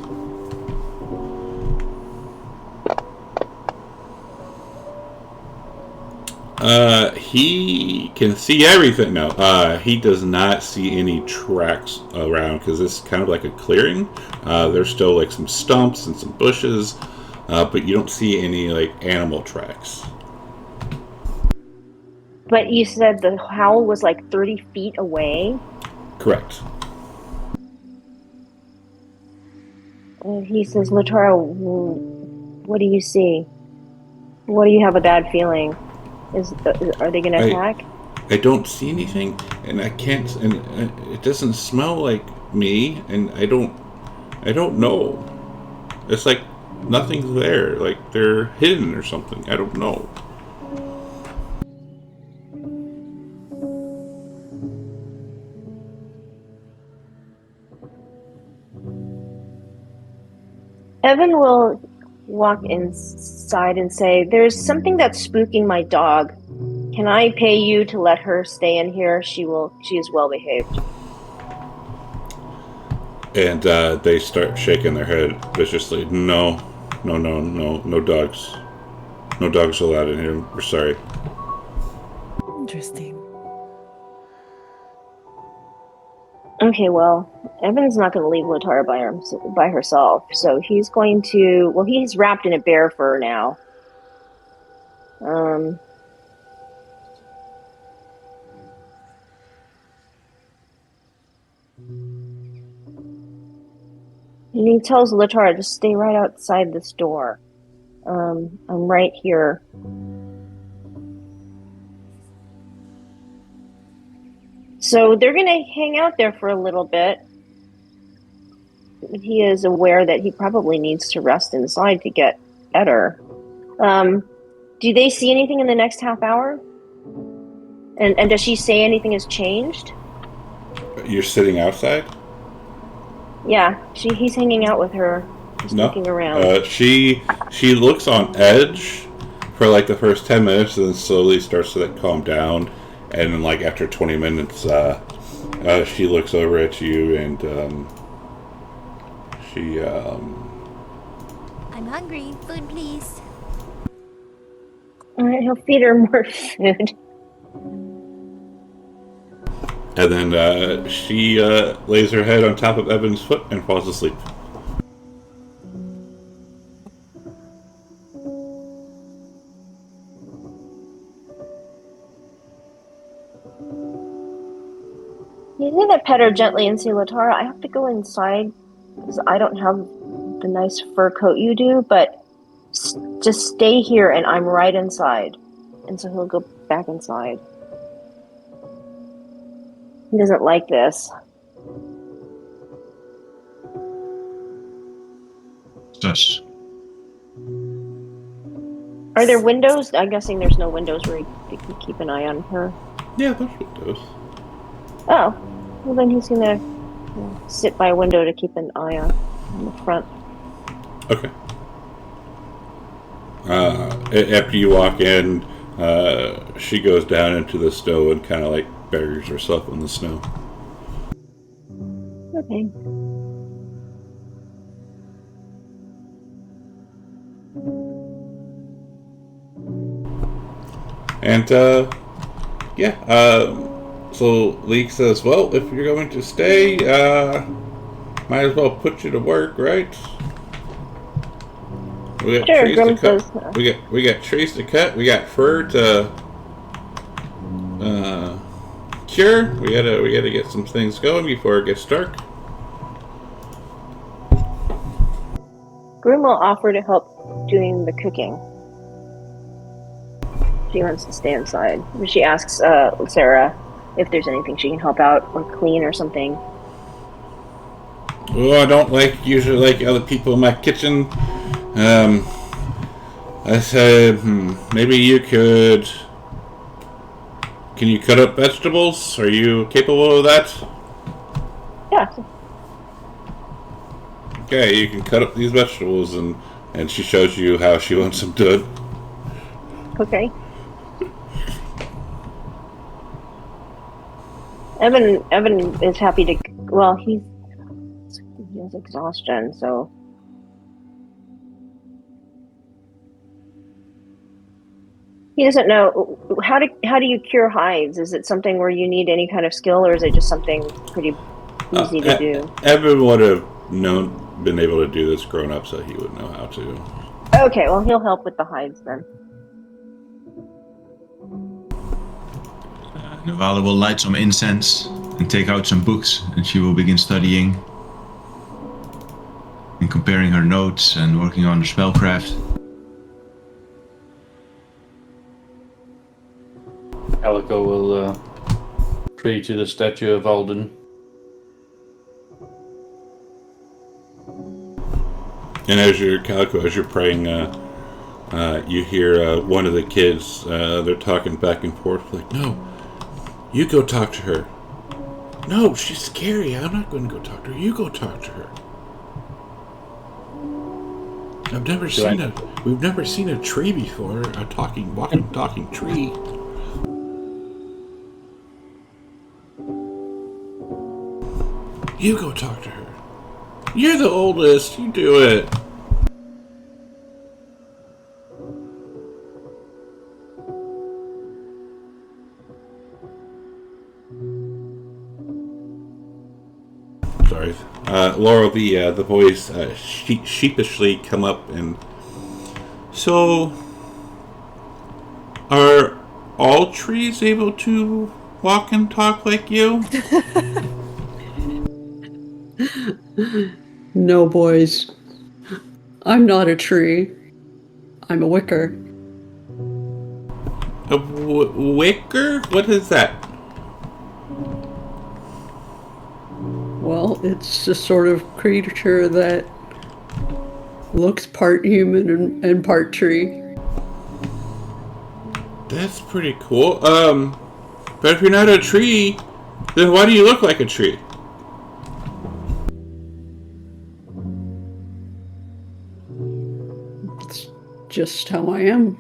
He can see everything now. He does not see any tracks around because it's kind of like a clearing. There's still like some stumps and some bushes, but you don't see any like animal tracks. But you said the howl was like 30 feet away? Correct. He says, Lotara, what do you see? What do you have a bad feeng? Are they going to attack? I don't see anything, and I can't, and it doesn't smell like me, and I don't know. It's like nothing's there, like they're hidden or something. I don't know. Evan will walk inside and say, there's something that's spooking my dog. Can I pay you to let her stay in here? She is well behaved. And they start shaking their head viciously. No dogs. No dogs allowed in here. We're sorry. Interesting. Okay, well, Evan's not going to leave Lotara by herself, so he's going to... Well, he's wrapped in a bear fur now. And he tells Lotara to stay right outside this door. I'm right here. So they're going to hang out there for a little bit. He is aware that he probably needs to rest inside to get better. Do they see anything in the next half hour? And does she say anything has changed? You're sitting outside? Yeah, he's hanging out with her, just looking around. She looks on edge for like the first 10 minutes, and then slowly starts to like calm down. And then, like after 20 minutes, She looks over at you and she I'm hungry. Food, please. All right, he'll feed her more food. and then she lays her head on top of Evan's foot and falls asleep. You say that pet her gently and say, Latara, I have to go inside because I don't have the nice fur coat you do, but just stay here and I'm right inside. And so he'll go back inside. He doesn't like this. Sus. Are there windows? I'm guessing there's no windows where he can keep an eye on her. Yeah, there's windows. Oh, well then he's gonna sit by a window to keep an eye on the front. Okay. After you walk in, she goes down into the snow and kind of like buries herself in the snow. Okay. And so Leek says, well, if you're going to stay, might as well put you to work, right? We got Sure, trees to Grim cut. says, We got trees to cut. We got fur to cure. We gotta get some things going before it gets dark. Grim will offer to help doing the cooking. She wants to stay inside. She asks Sarah if there's anything she can help out or clean or something. Oh, I don't usually like other people in my kitchen. I said, maybe you could. Can you cut up vegetables? Are you capable of that? Yeah. Okay, you can cut up these vegetables, and she shows you how she wants them done. Okay. Evan is happy to. Well, he has exhaustion, so he doesn't know how do you cure hives? Is it something where you need any kind of skill, or is it just something pretty easy to do? Evan would have been able to do this grown up, so he would know how to. Okay, well he'll help with the hives then. Navala will light some incense and take out some books, and she will begin studying and comparing her notes and working on her spellcraft. Calico will pray to the statue of Alden. And as you're praying, you hear one of the kids. They're talking back and forth, like, "No, you go talk to her. No, she's scary. I'm not going to go talk to her. You go talk to her." We've never seen a tree before. A walking tree. You go talk to her. You're the oldest. You do it. Sorry. Laurel, the boys sheepishly come up and... So, are all trees able to walk and talk like you? No, boys. I'm not a tree. I'm a wicker. A wicker? What is that? Well, it's a sort of creature that looks part human and part tree. That's pretty cool. But if you're not a tree, then why do you look like a tree? It's just how I am.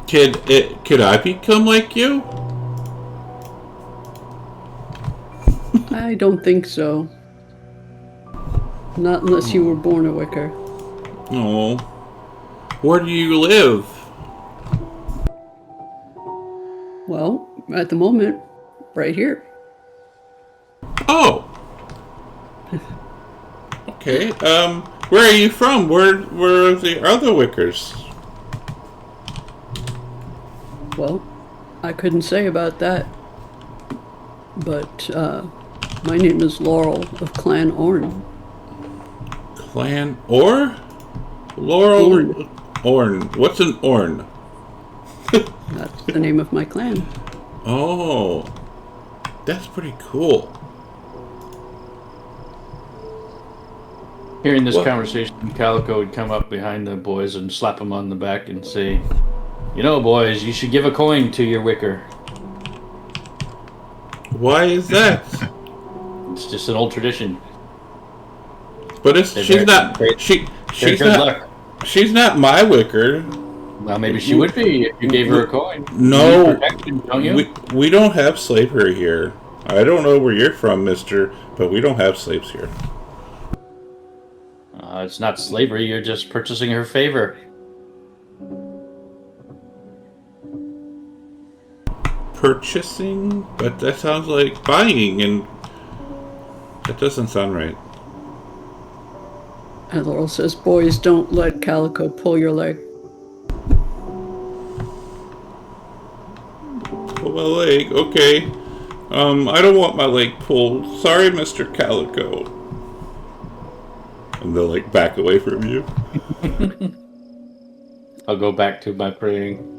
Could I become like you? I don't think so. Not unless you were born a Wicker. Oh. Where do you live? Well, at the moment, right here. Oh. Okay. Where are you from? Where are the other Wickers? Well, I couldn't say about that. But, my name is Laurel of Clan Orn. Clan Or? Laurel Orn. What's an Orn? That's the name of my clan. Oh. That's pretty cool. Hearing this What? conversation, Calico would come up behind the boys and slap them on the back and say, "You know, boys, you should give a coin to your Wicker. Why is that? It's just an old tradition. But They're she's very- not. very- She's good not. luck. She's not my Wicker. Well, maybe she would be if you gave her a coin. No, You need protection, don't you? we don't have slavery here. I don't know where you're from, Mister, but we don't have slaves here. It's not slavery. You're just purchasing her favor. Purchasing, but that sounds like buying, and that doesn't sound right. And Laurel says, boys, don't let Calico pull your leg. Pull my leg, okay. I don't want my leg pulled. Sorry, Mr. Calico. And they'll like back away from you. I'll go back to my praying.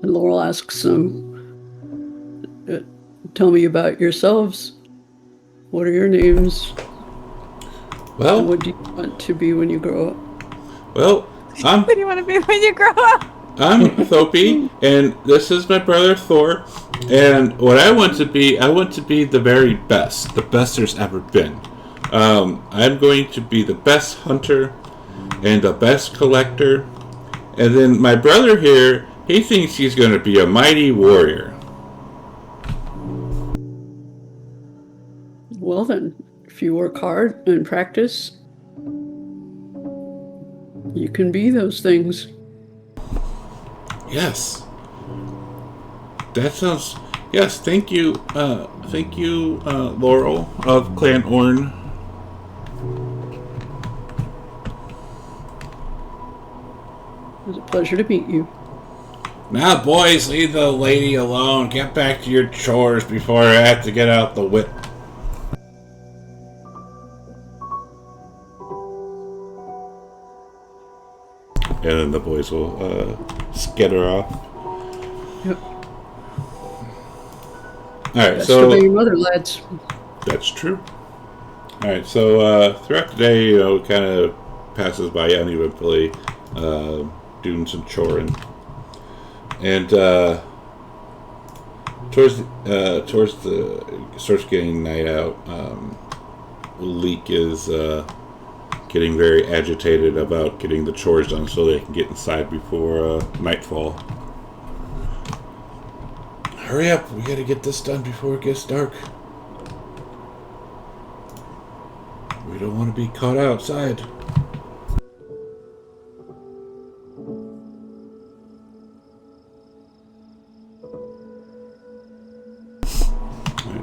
And Laurel asks them, tell me about yourselves. What are your names? Well, What do you want to be when you grow up? well, What do you want to be when you grow up? I'm Thopi, and this is my brother Thor. And what I want to be the very best there's ever been. I'm going to be the best hunter and the best collector. And then my brother here, he thinks he's going to be a mighty warrior. Well then, if you work hard and practice, you can be those things. Yes. That sounds... Yes, thank you, Laurel of Clan Orn. It was a pleasure to meet you. Now, boys, leave the lady alone. Get back to your chores before I have to get out the whip. And then the boys will skitter off. Yep. Alright, Best so... obey your mother, lads. That's true. Alright, so throughout the day, it kind of passes by uneventfully, doing some choring. And towards the starts getting night out, Leek is getting very agitated about getting the chores done so they can get inside before nightfall. Hurry up, we gotta get this done before it gets dark. We don't want to be caught outside.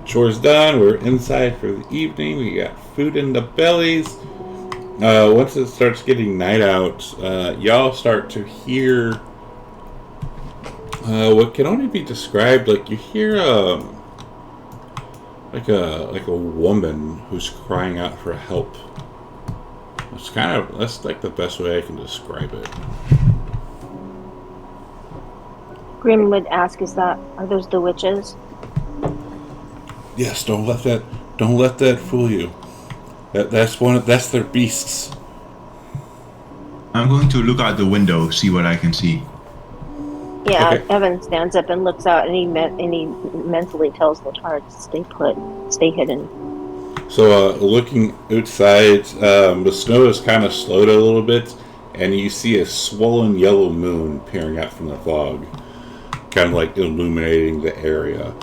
Chores done. We're inside for the evening. We got food in the bellies. Once it starts getting night out, y'all start to hear what can only be described like you hear like a woman who's crying out for help. That's like the best way I can describe it. Grim would ask, are those the witches? Yes, don't let that fool you. That's their beasts. I'm going to look out the window, see what I can see. Yeah, Okay. Evan stands up and looks out, and he mentally tells Lotar to stay put, stay hidden. So, looking outside, the snow has kind of slowed a little bit, and you see a swollen yellow moon peering out from the fog. kind of like illuminating the area.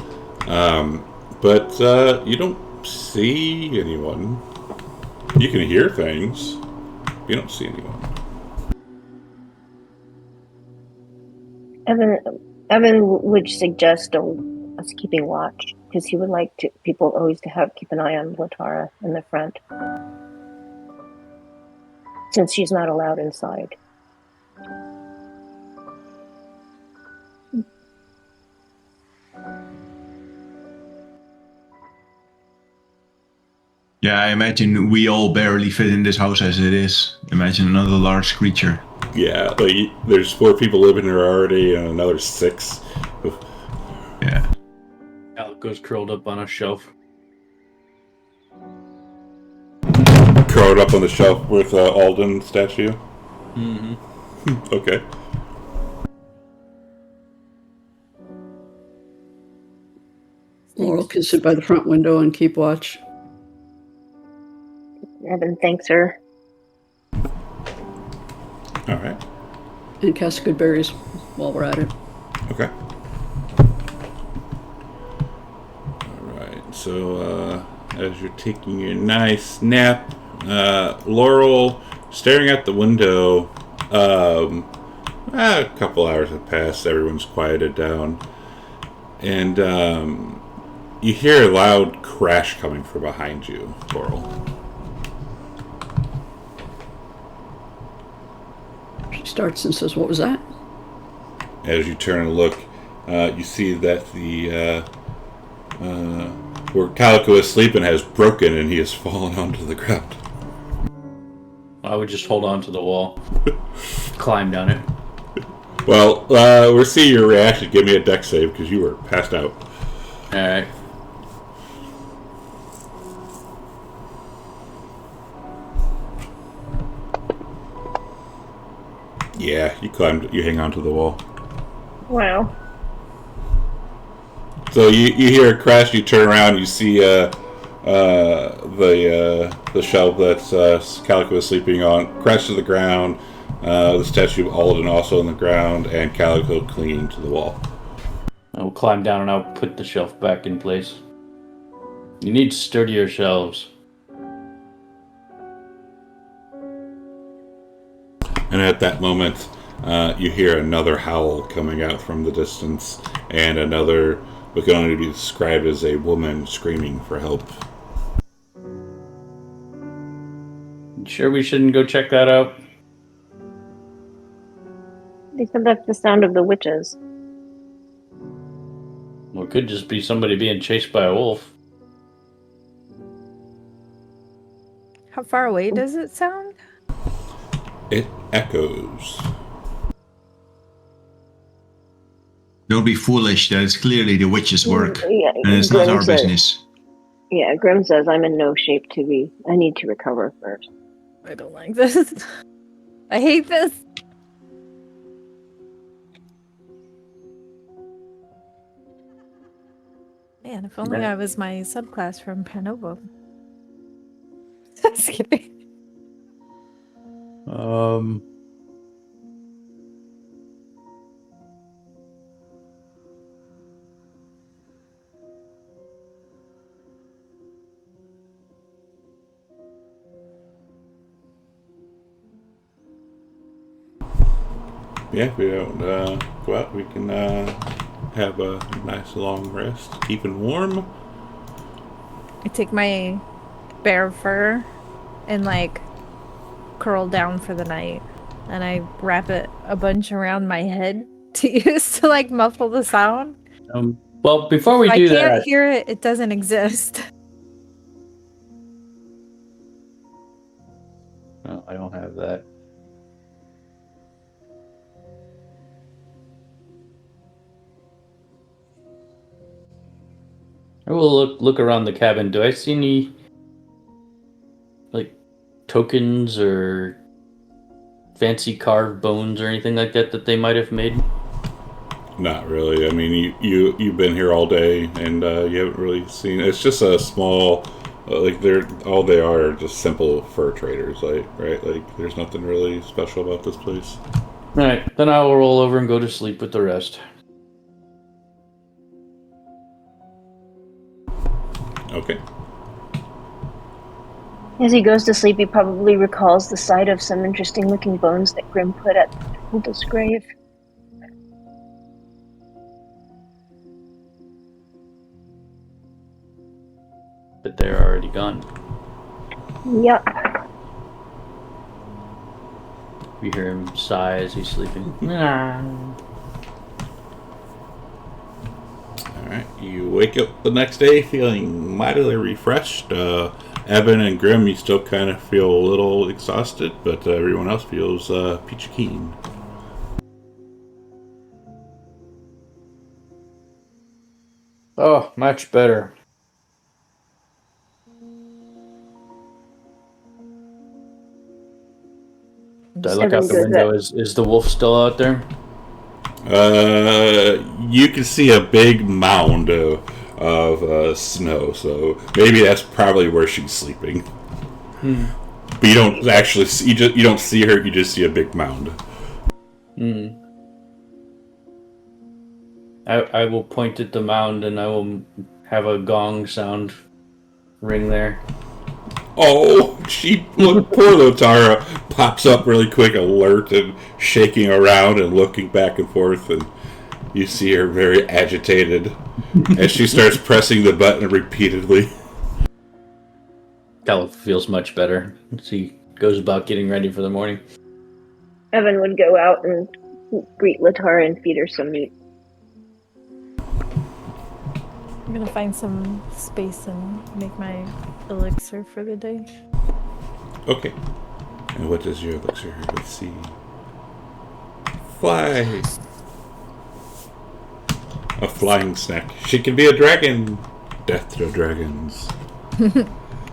But you don't see anyone. You can hear things. You don't see anyone. Evan would suggest us keeping watch because he would like people always to keep an eye on Latara in the front, since she's not allowed inside. Yeah, I imagine we all barely fit in this house as it is. Imagine another large creature. Yeah, like there's 4 people living here already, and another 6. Yeah. Calico's curled up on a shelf. Curled up on the shelf with Alden's statue. Mm-hmm. Okay. Laurel can sit by the front window and keep watch. Evan thanks her. All right. And cast good berries while we're at it. Okay. All right. So as you're taking your nice nap, Laurel, staring at the window, a couple hours have passed. Everyone's quieted down, and you hear a loud crash coming from behind you, Laurel. She starts and says, "What was that?" As you turn and look, you see that the where Calico is sleeping has broken and he has fallen onto the ground. I would just hold on to the wall, climb down it. Well, we'll see your reaction. Give me a dex save because you were passed out. All right. Yeah, you hang onto the wall. Wow. So you hear a crash, you turn around, you see the shelf that Calico is sleeping on crash to the ground, the statue of Alden also on the ground, and Calico clinging to the wall. I will climb down and I'll put the shelf back in place. You need sturdier shelves. And at that moment, you hear another howl coming out from the distance, and another, what can only be described as a woman screaming for help. Sure we shouldn't go check that out? They said that's the sound of the witches. Well, it could just be somebody being chased by a wolf. How far away does it sound? It echoes. Don't be foolish. That is clearly the witch's work. Yeah, And it's not Grim our says- business. Yeah, Grim says I'm in no shape to be. I need to recover first. I don't like this. I hate this. Man, if only I was my subclass from Panova. Just kidding. Yeah, if we don't go out, we can have a nice long rest, keeping warm. I take my bear fur and like curl down for the night, and I wrap it a bunch around my head to use to like muffle the sound. Well, before we If do I can't that, hear it, it doesn't exist. no, I don't have that. I will look around the cabin. Do I see any like tokens or fancy carved bones or anything like that they might have made? Not really. I mean, you've been here all day, and you haven't really seen. It's just a small, all they are just simple fur traders, right? Like, there's nothing really special about this place. All right, then I will roll over and go to sleep with the rest. Okay. As he goes to sleep, he probably recalls the sight of some interesting-looking bones that Grim put at Hilda's grave. But they're already gone. Yep. We hear him sigh as he's sleeping. Alright, you wake up the next day feeling mightily refreshed. Evan and Grim, you still kind of feel a little exhausted, but everyone else feels peachy keen. Oh, much better. I look out the window. Is the wolf still out there? You can see a big mound of snow, so maybe that's probably where she's sleeping. But you don't actually see, you don't see her. You just see a big mound. I will point at the mound and I will have a gong sound ring there. Oh, poor Lotara pops up really quick, alert and shaking around and looking back and forth, and you see her very agitated as she starts pressing the button repeatedly. Cal feels much better as he goes about getting ready for the morning. Evan would go out and greet Latara and feed her some meat. I'm gonna find some space and make my elixir for the day. Okay. And what is your elixir? Let's see. Fly! A flying snack. She can be a dragon. Death to dragons.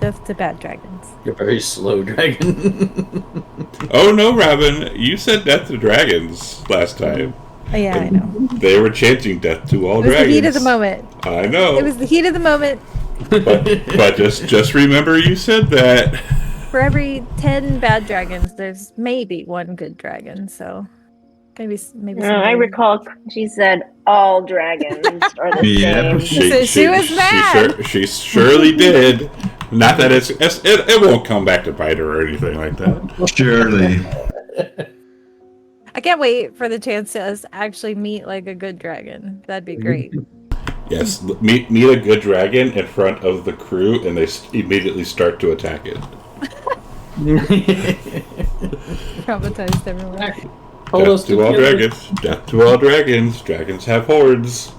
Death to bad dragons. You're a very slow dragon. Oh no, Robin. You said death to dragons last time. Oh, yeah, I know. They were chanting death to all It was dragons. the heat of the moment. I know. It was the heat of the moment. But just remember you said that. For every 10 bad dragons, there's maybe one good dragon. So maybe. I recall she said all dragons are the Yeah, same. She was mad. She surely did. Not that it won't come back to bite her or anything like that. Surely. I can't wait for the chance to us actually meet like a good dragon. That'd be great. Yes, meet a good dragon in front of the crew, and they immediately start to attack it. Traumatized everyone. Death to all dragons. Death to all dragons. Dragons have hordes.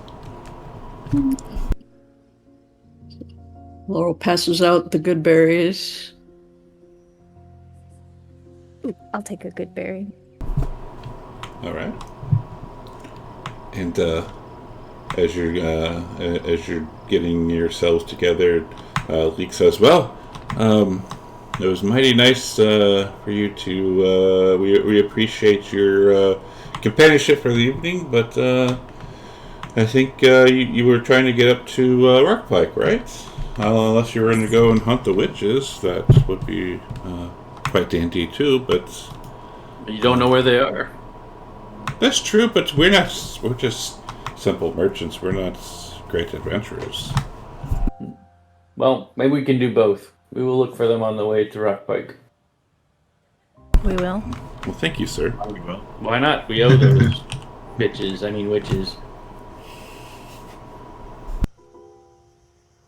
Laurel passes out the good berries. Ooh, I'll take a good berry. All right. And as you're getting yourselves together, Leek says, "Well, it was mighty nice for you to. We appreciate your companionship for the evening, but I think you were trying to get up to Rockpike, right? Unless you were going to go and hunt the witches, that would be quite dandy too. But You don't know where they are. that's true. But we're just simple merchants. We're not great adventurers. Well, maybe we can do both. We will look for them on the way to Rockpike. We will. Well, thank you, sir. Why not? We owe those witches.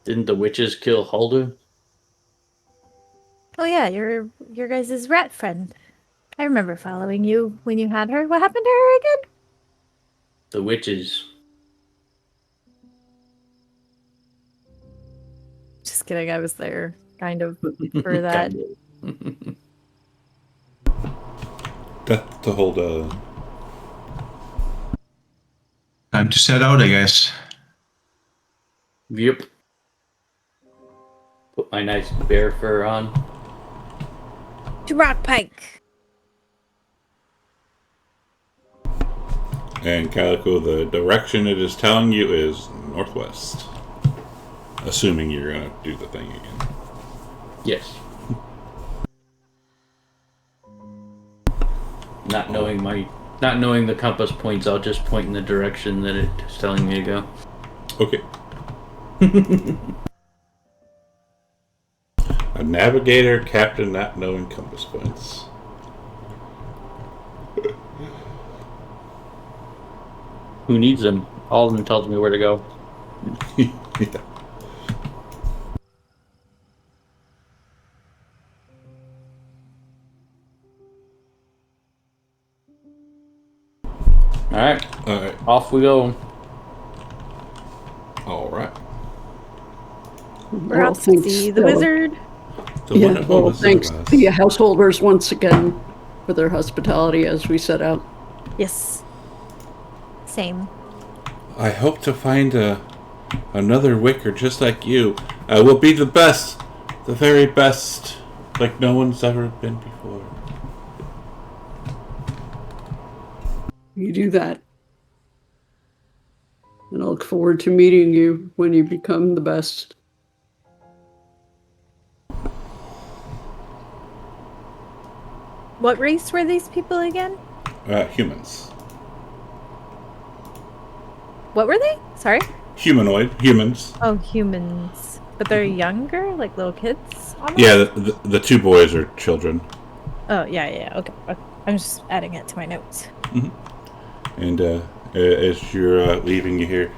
Didn't the witches kill Hulda? Oh yeah, your guys' rat friend. I remember following you when you had her. What happened to her again? The witches. Just kidding. I was there, kind of, for that. Death to hold a. Time to set out, I guess. Yep. Put my nice bear fur on. To Rockpike. And Calico, the direction it is telling you is northwest. Assuming you're gonna do the thing again. Yes. Not knowing the compass points, I'll just point in the direction that it's telling me to go. Okay. A navigator, captain not knowing compass points. Who needs them? All of them tells me where to go. Yeah. Alright, Alright. off we go. Alright. We're out to see the wizard. The Yeah, wonderful well, Wizard thanks of Oz. to the householders once again for their hospitality as we set out. Yes. Same. I hope to find another Wicker just like you. I will be the best. The very best. Like no one's ever been before. You do that. And I look forward to meeting you when you become the best. What race were these people again? Humans. What were they? Sorry? Humanoid. Humans. Oh, humans. But they're younger? Like little kids? Almost? Yeah, the two boys are children. Oh, yeah. Okay. I'm just adding it to my notes. And as you're leaving, you hear,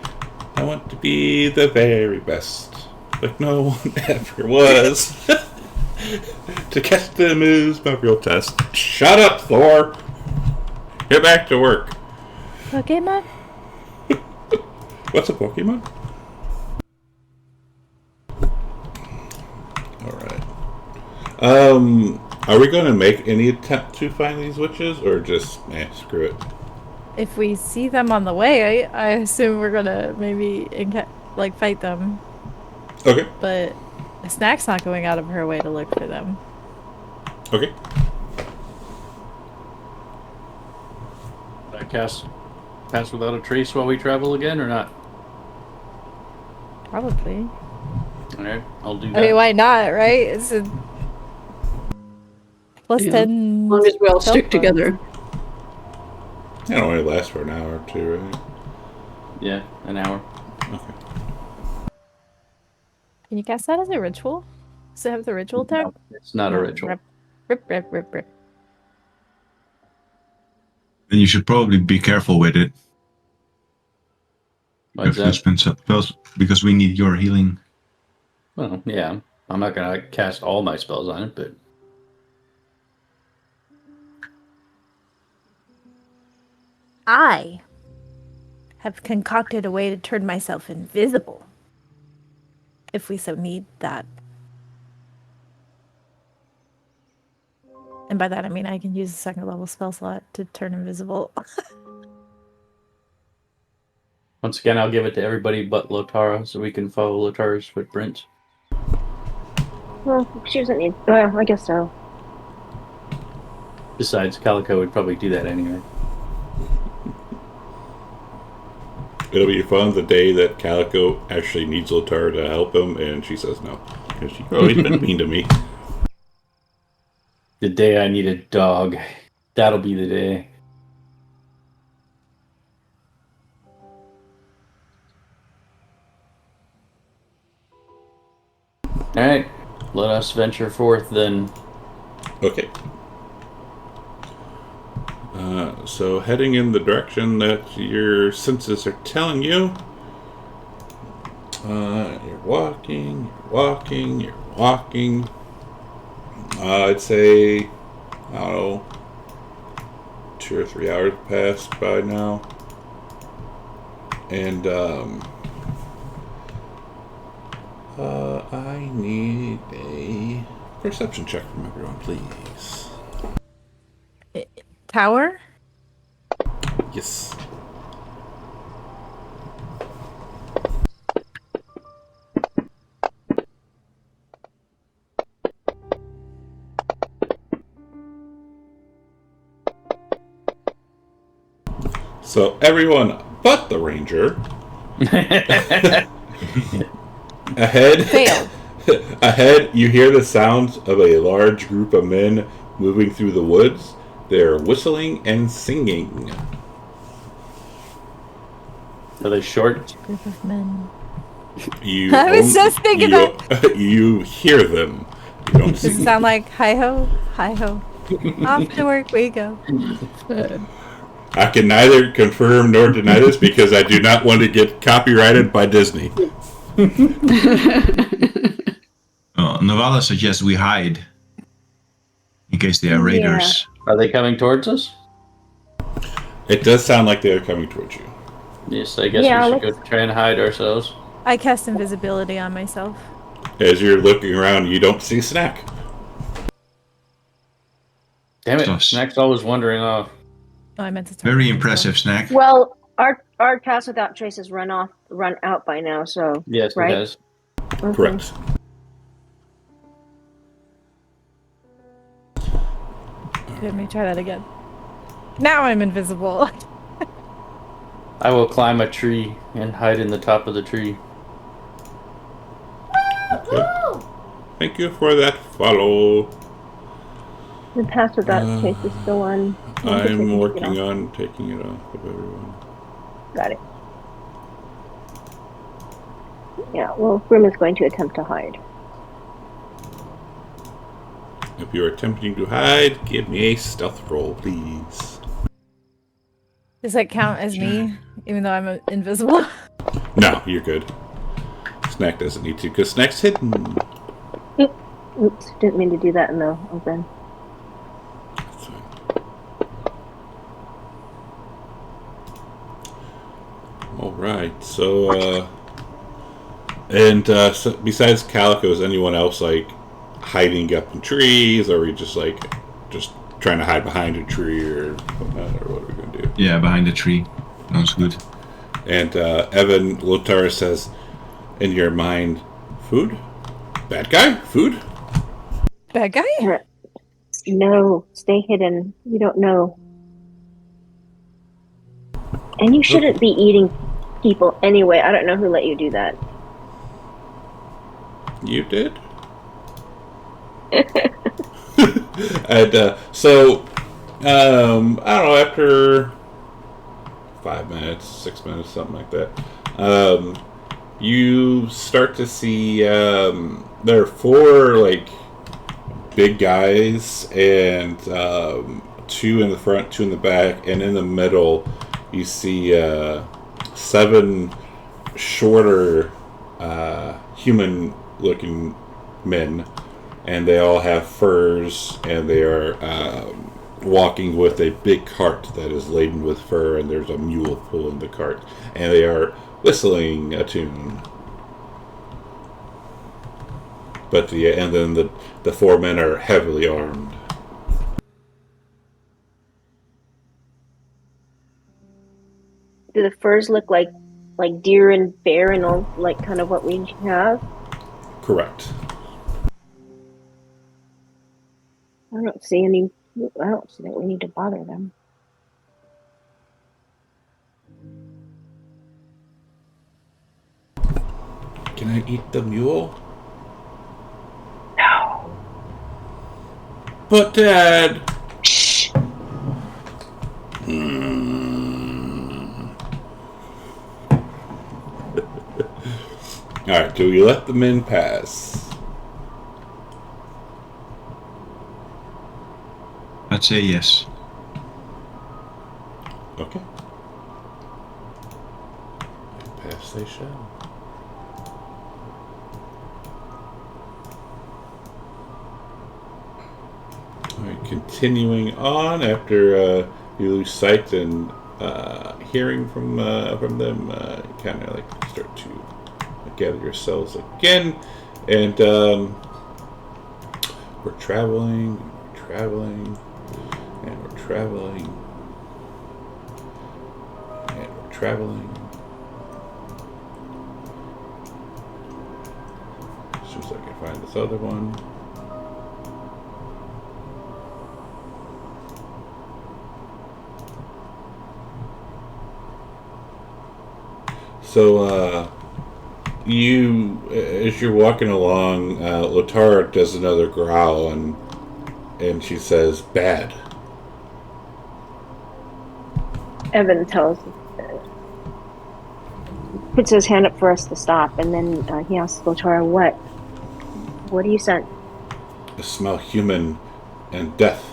I want to be the very best. Like no one ever was. To catch them is my real test. Shut up, Thor! Get back to work. Pokemon? What's a Pokemon? Alright. Are we going to make any attempt to find these witches, or just, screw it? If we see them on the way, I assume we're gonna maybe fight them. Okay. But Snack's not going out of her way to look for them. Okay. Did I cast Pass Without a Trace while we travel again, or not? Probably. Alright, I'll do that. I mean, why not, right? It's a plus Yeah. 10. As long as we all stick spell together. It only lasts for an hour or two, right? Yeah, an hour. Okay. Can you cast that as a ritual? Does it have the ritual tag? No, it's not a ritual. Rip. Then you should probably be careful with it. Why's If you that? spend spells, because we need your healing. Well, yeah. I'm not gonna cast all my spells on it, but I have concocted a way to turn myself invisible. If we so need that. And by that I mean I can use a second level spell slot to turn invisible. once again, I'll give it to everybody but Lotara so we can follow Lotara's footprints. Well, she doesn't need. Well, I guess so. Besides, Calico would probably do that anyway. It'll be fun the day that Calico actually needs Lotar to help him, and she says no. Because she's always been mean to me. The day I need a dog. That'll be the day. Alright, let us venture forth then. Okay. So heading in the direction that your senses are telling you. You're walking. I'd say, I don't know, 2 or 3 hours passed by now. And, I need a perception check from everyone, please. Tower? Yes. So everyone but the ranger ahead. Failed. Ahead, you hear the sounds of a large group of men moving through the woods. They're whistling and singing. Are they short? Group of men. You I was just thinking you hear them. You don't Does it see. sound like hi ho, hi ho? Off to work we go. I can neither confirm nor deny this because I do not want to get copyrighted by Disney. Navala suggests we hide in case they are raiders. Are they coming towards us? It does sound like they are coming towards you. Yes, I guess Yeah, we should go try and hide ourselves. I cast invisibility on myself. As you're looking around, you don't see Snack. Damn it, Sus. Snack's always wandering off. Oh, I meant to. Very impressive, Snack. Well, our pass without trace has run out by now. So Yes, right? it has. Okay. Correct. Let me try that again. Now I'm invisible. I will climb a tree and hide in the top of the tree. Okay. Thank you for that follow. The pass without trace is still on. I'm working on taking it off of everyone. Got it. Yeah, well, Grim is going to attempt to hide. If you're attempting to hide, give me a stealth roll, please. Does that count as me, even though I'm invisible? No, you're good. Snack doesn't need to, because Snack's hidden. Oops, didn't mean to do that in the open. That's fine. Alright, so, so besides Calico, is anyone else, like, hiding up in trees, or are we just trying to hide behind a tree or whatnot, or what are we going to do? Yeah, behind the tree. Sounds good. And Evan Lotar says, in your mind, food? Bad guy? Food? Bad guy? No, stay hidden. You don't know. And you shouldn't be eating people anyway. I don't know who let you do that. You did? And so, I don't know, after 5 minutes, 6 minutes, something like that, you start to see there are 4 like big guys, and 2 in the front, 2 in the back, and in the middle you see 7 shorter human looking men, and they all have furs, and they are walking with a big cart that is laden with fur, and there's a mule pulling the cart, and they are whistling a tune. But and then the 4 men are heavily armed. Do the furs look like deer and bear and all, like kind of what we have? Correct. I don't see that we need to bother them. Can I eat the mule? No. But Dad. Shh. Alright, do we let the men pass? I'd say yes. Okay. Pass they shall. Alright, continuing on after you lose sight and hearing from them, kind of like start to gather yourselves again, and we're traveling, and we're traveling, and we're traveling. As soon as I can find this other one. So, as you're walking along, Lotar does another growl, and she says, "Bad." Evan puts his hand up for us to stop, and then he asks Lotar, "What do you sense?" smell human and death.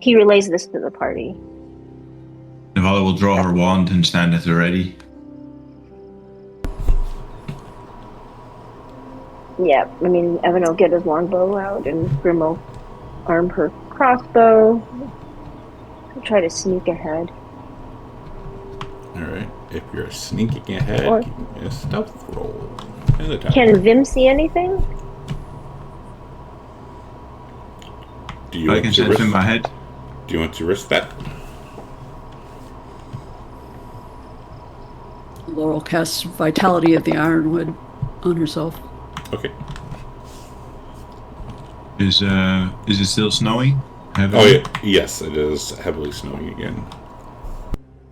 He relays this to the party. Navala will draw her wand and stand at the ready. Yeah, I mean, Evan will get his longbow out, and Grim will arm her crossbow. He'll try to sneak ahead. Alright, if you're sneaking ahead, Or- give me a stealth roll. And the time. Can Vim see anything? Do you I want can to send risk? him ahead. Do you want to risk that? Laurel casts Vitality of the Ironwood on herself. Okay. Is it still snowing? Oh yeah, yes, it is heavily snowing again.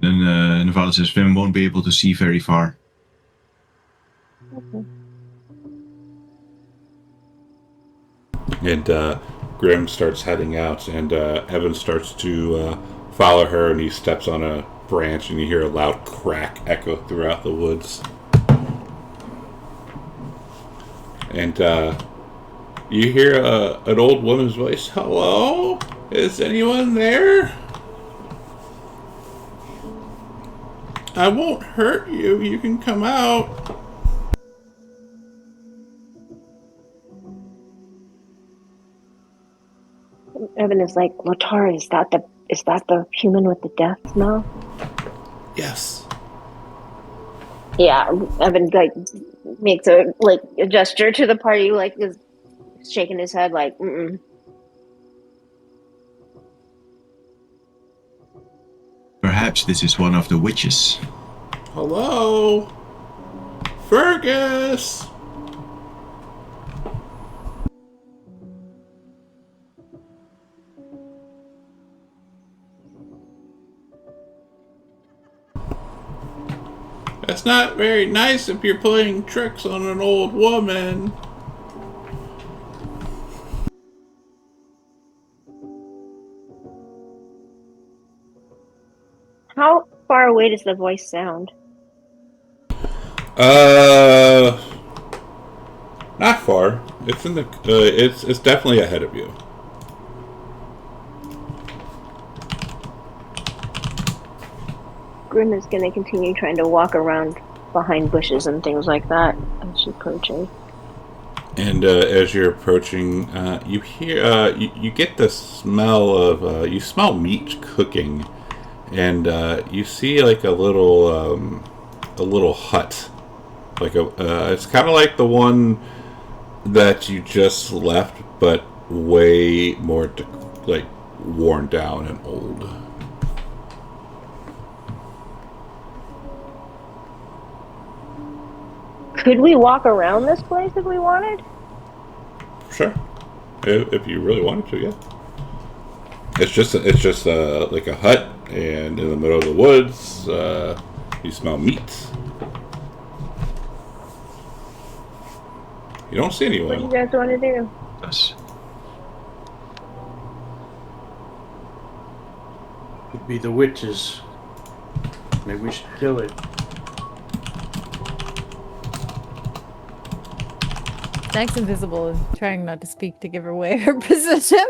Then Navala says Vim won't be able to see very far. And Grim starts heading out, and Evan starts to follow her, and he steps on a branch, and you hear a loud crack echo throughout the woods. And you hear an old woman's voice. Hello? Is anyone there? I won't hurt you. You can come out. Evan is like, Latara, is that the human with the death smell? Yes. Yeah, Evan like makes a gesture to the party, like is shaking his head, like, mm-mm. Perhaps this is one of the witches. Hello? Fergus! That's not very nice if you're playing tricks on an old woman. How far away does the voice sound? Not far. It's in the. It's definitely ahead of you. Grim is going to continue trying to walk around behind bushes and things like that as she approaches. And as you're approaching, you hear. You get the smell of. You smell meat cooking, and you see like a little hut. Like it's kind of like the one that you just left, but way more worn down and old. Could we walk around this place if we wanted? Sure, if you really wanted to, yeah. It's just like a hut, and in the middle of the woods, you smell meat. You don't see What do you anyone. guys want to do? Yes. Could be the witches. Maybe we should kill it. Jack's invisible and trying not to speak to give away her position.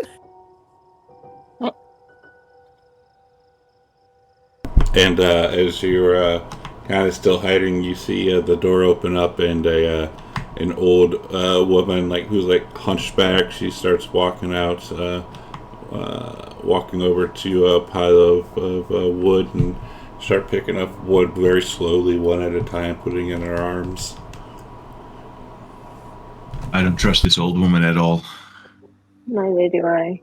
And as you're kind of still hiding, you see the door open up, and an old woman who's hunchback. She starts walking out, walking over to a pile of wood, and start picking up wood very slowly, one at a time, putting in her arms. I don't trust this old woman at all. Neither do I.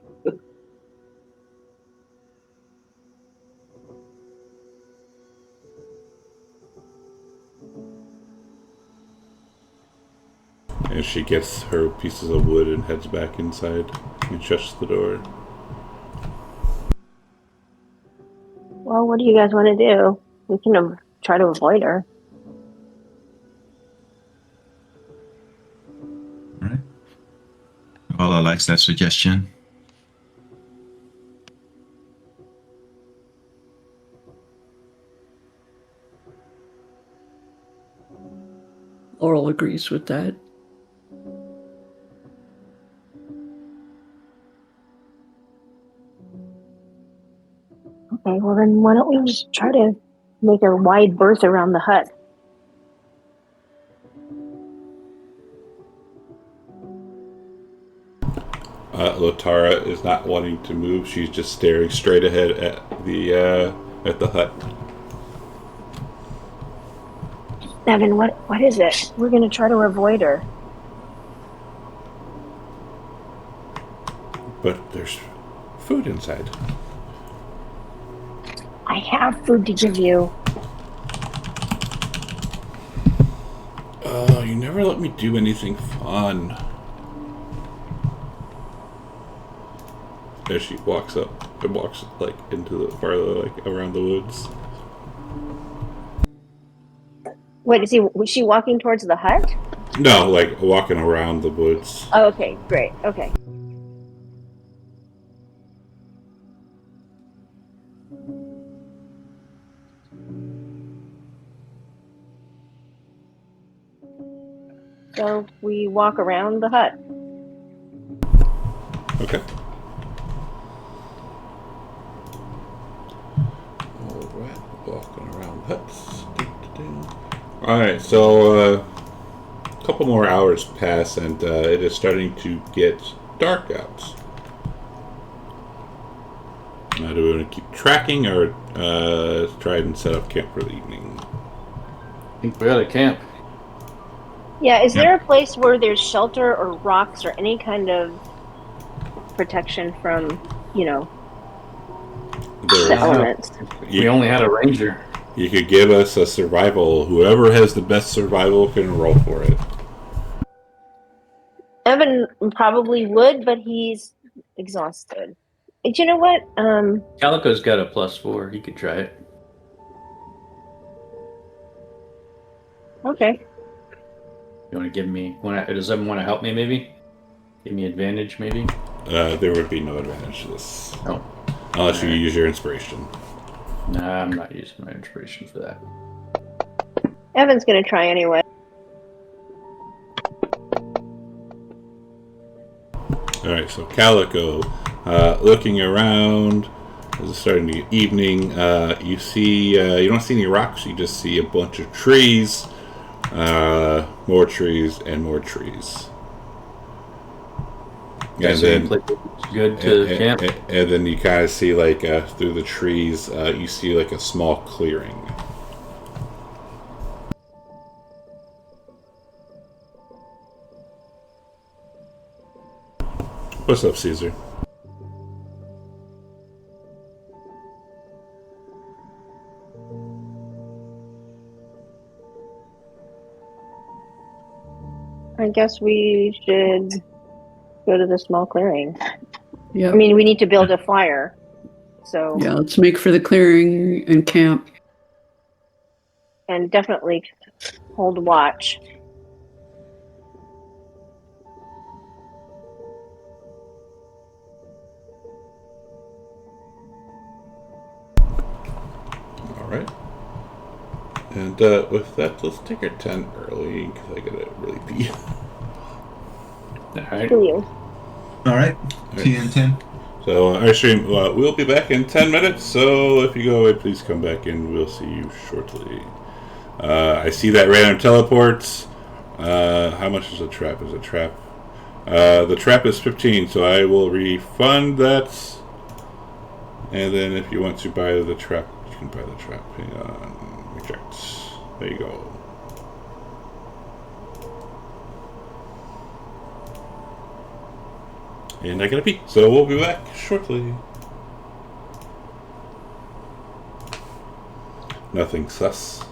And she gets her pieces of wood and heads back inside and shuts the door. Well, what do you guys want to do? We can try to avoid her. Alright. Navala likes that suggestion. Laurel agrees with that. Well, then why don't we just try to make a wide berth around the hut? Lotara is not wanting to move. She's just staring straight ahead at the hut. Evan, what is it? We're gonna try to avoid her. But there's food inside. I have food to give you. You never let me do anything fun. As she walks up and walks like into the farther like around the woods. Wait, was she walking towards the hut? No, like walking around the woods. Oh, okay, great. Okay. So we walk around the hut. Okay. Alright, walking around huts. Alright, so a couple more hours pass and it is starting to get dark out. Now, do we want to keep tracking or try and set up camp for the evening? I think we got to camp. Yeah, is there a place where there's shelter or rocks or any kind of protection from, the elements? We only had a ranger. You could give us a survival. Whoever has the best survival can roll for it. Evan probably would, but he's exhausted. Do you know what? Calico's got a +4. He could try it. Okay. You want to give me? Does everyone want to help me? Maybe give me advantage. Maybe. There would be no advantage to this. Oh. Unless you use your inspiration. Nah, I'm not using my inspiration for that. Evan's gonna try anyway. Alright, so Calico, looking around, as it's starting to get evening, you see, you don't see any rocks, you just see a bunch of trees, more trees, and more trees. And then, good to camp. And then you kind of see, like, through the trees, you see, like, a small clearing. What's up, Caesar? I guess we should go to the small clearing. Yeah. I mean, we need to build a fire. So Yeah, let's make for the clearing and camp. and definitely hold watch. Alright. And with that, let's take our 10 early, because I gotta really pee. Alright. Alright. See you in 10. So, our stream, we'll be back in 10 minutes, so if you go away, please come back and we'll see you shortly. I see that random teleports. How much is a trap? Is a trap? The trap is 15, so I will refund that. And then if you want to buy the trap, you can buy the trap. Hang on. Reject. There you go. And I gotta pee, so we'll be back shortly. Nothing sus.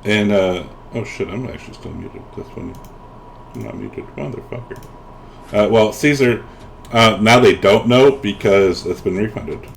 And, oh shit, I'm actually still muted. This one, I'm not muted. Motherfucker. Well, Caesar, now they don't know because it's been refunded.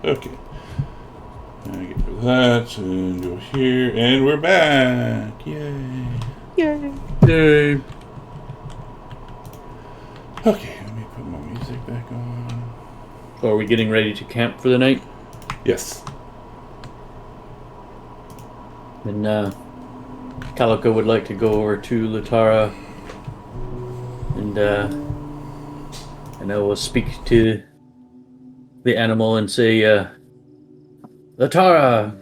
Okay. I get rid of that, and go here, and we're back! Yay! Yay. Yay. Okay, let me put my music back on. So are we getting ready to camp for the night? Yes. And Calico would like to go over to Latara and I will speak to the animal and say, Latara,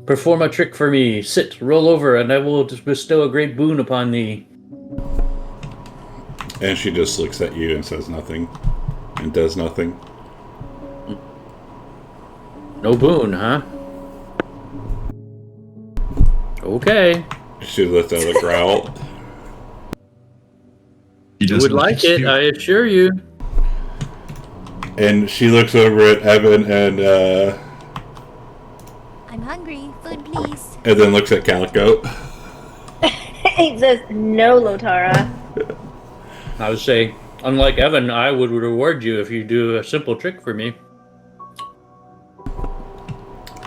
perform a trick for me. Sit, roll over, and I will bestow a great boon upon thee. And she just looks at you and says nothing. And does nothing. No boon, huh? Okay. She lets out a growl. You would like it, I assure you. And she looks over at Evan and I'm hungry. Food, please. and then looks at Calico. He says, no, Lotara. I would say, unlike Evan, I would reward you if you do a simple trick for me.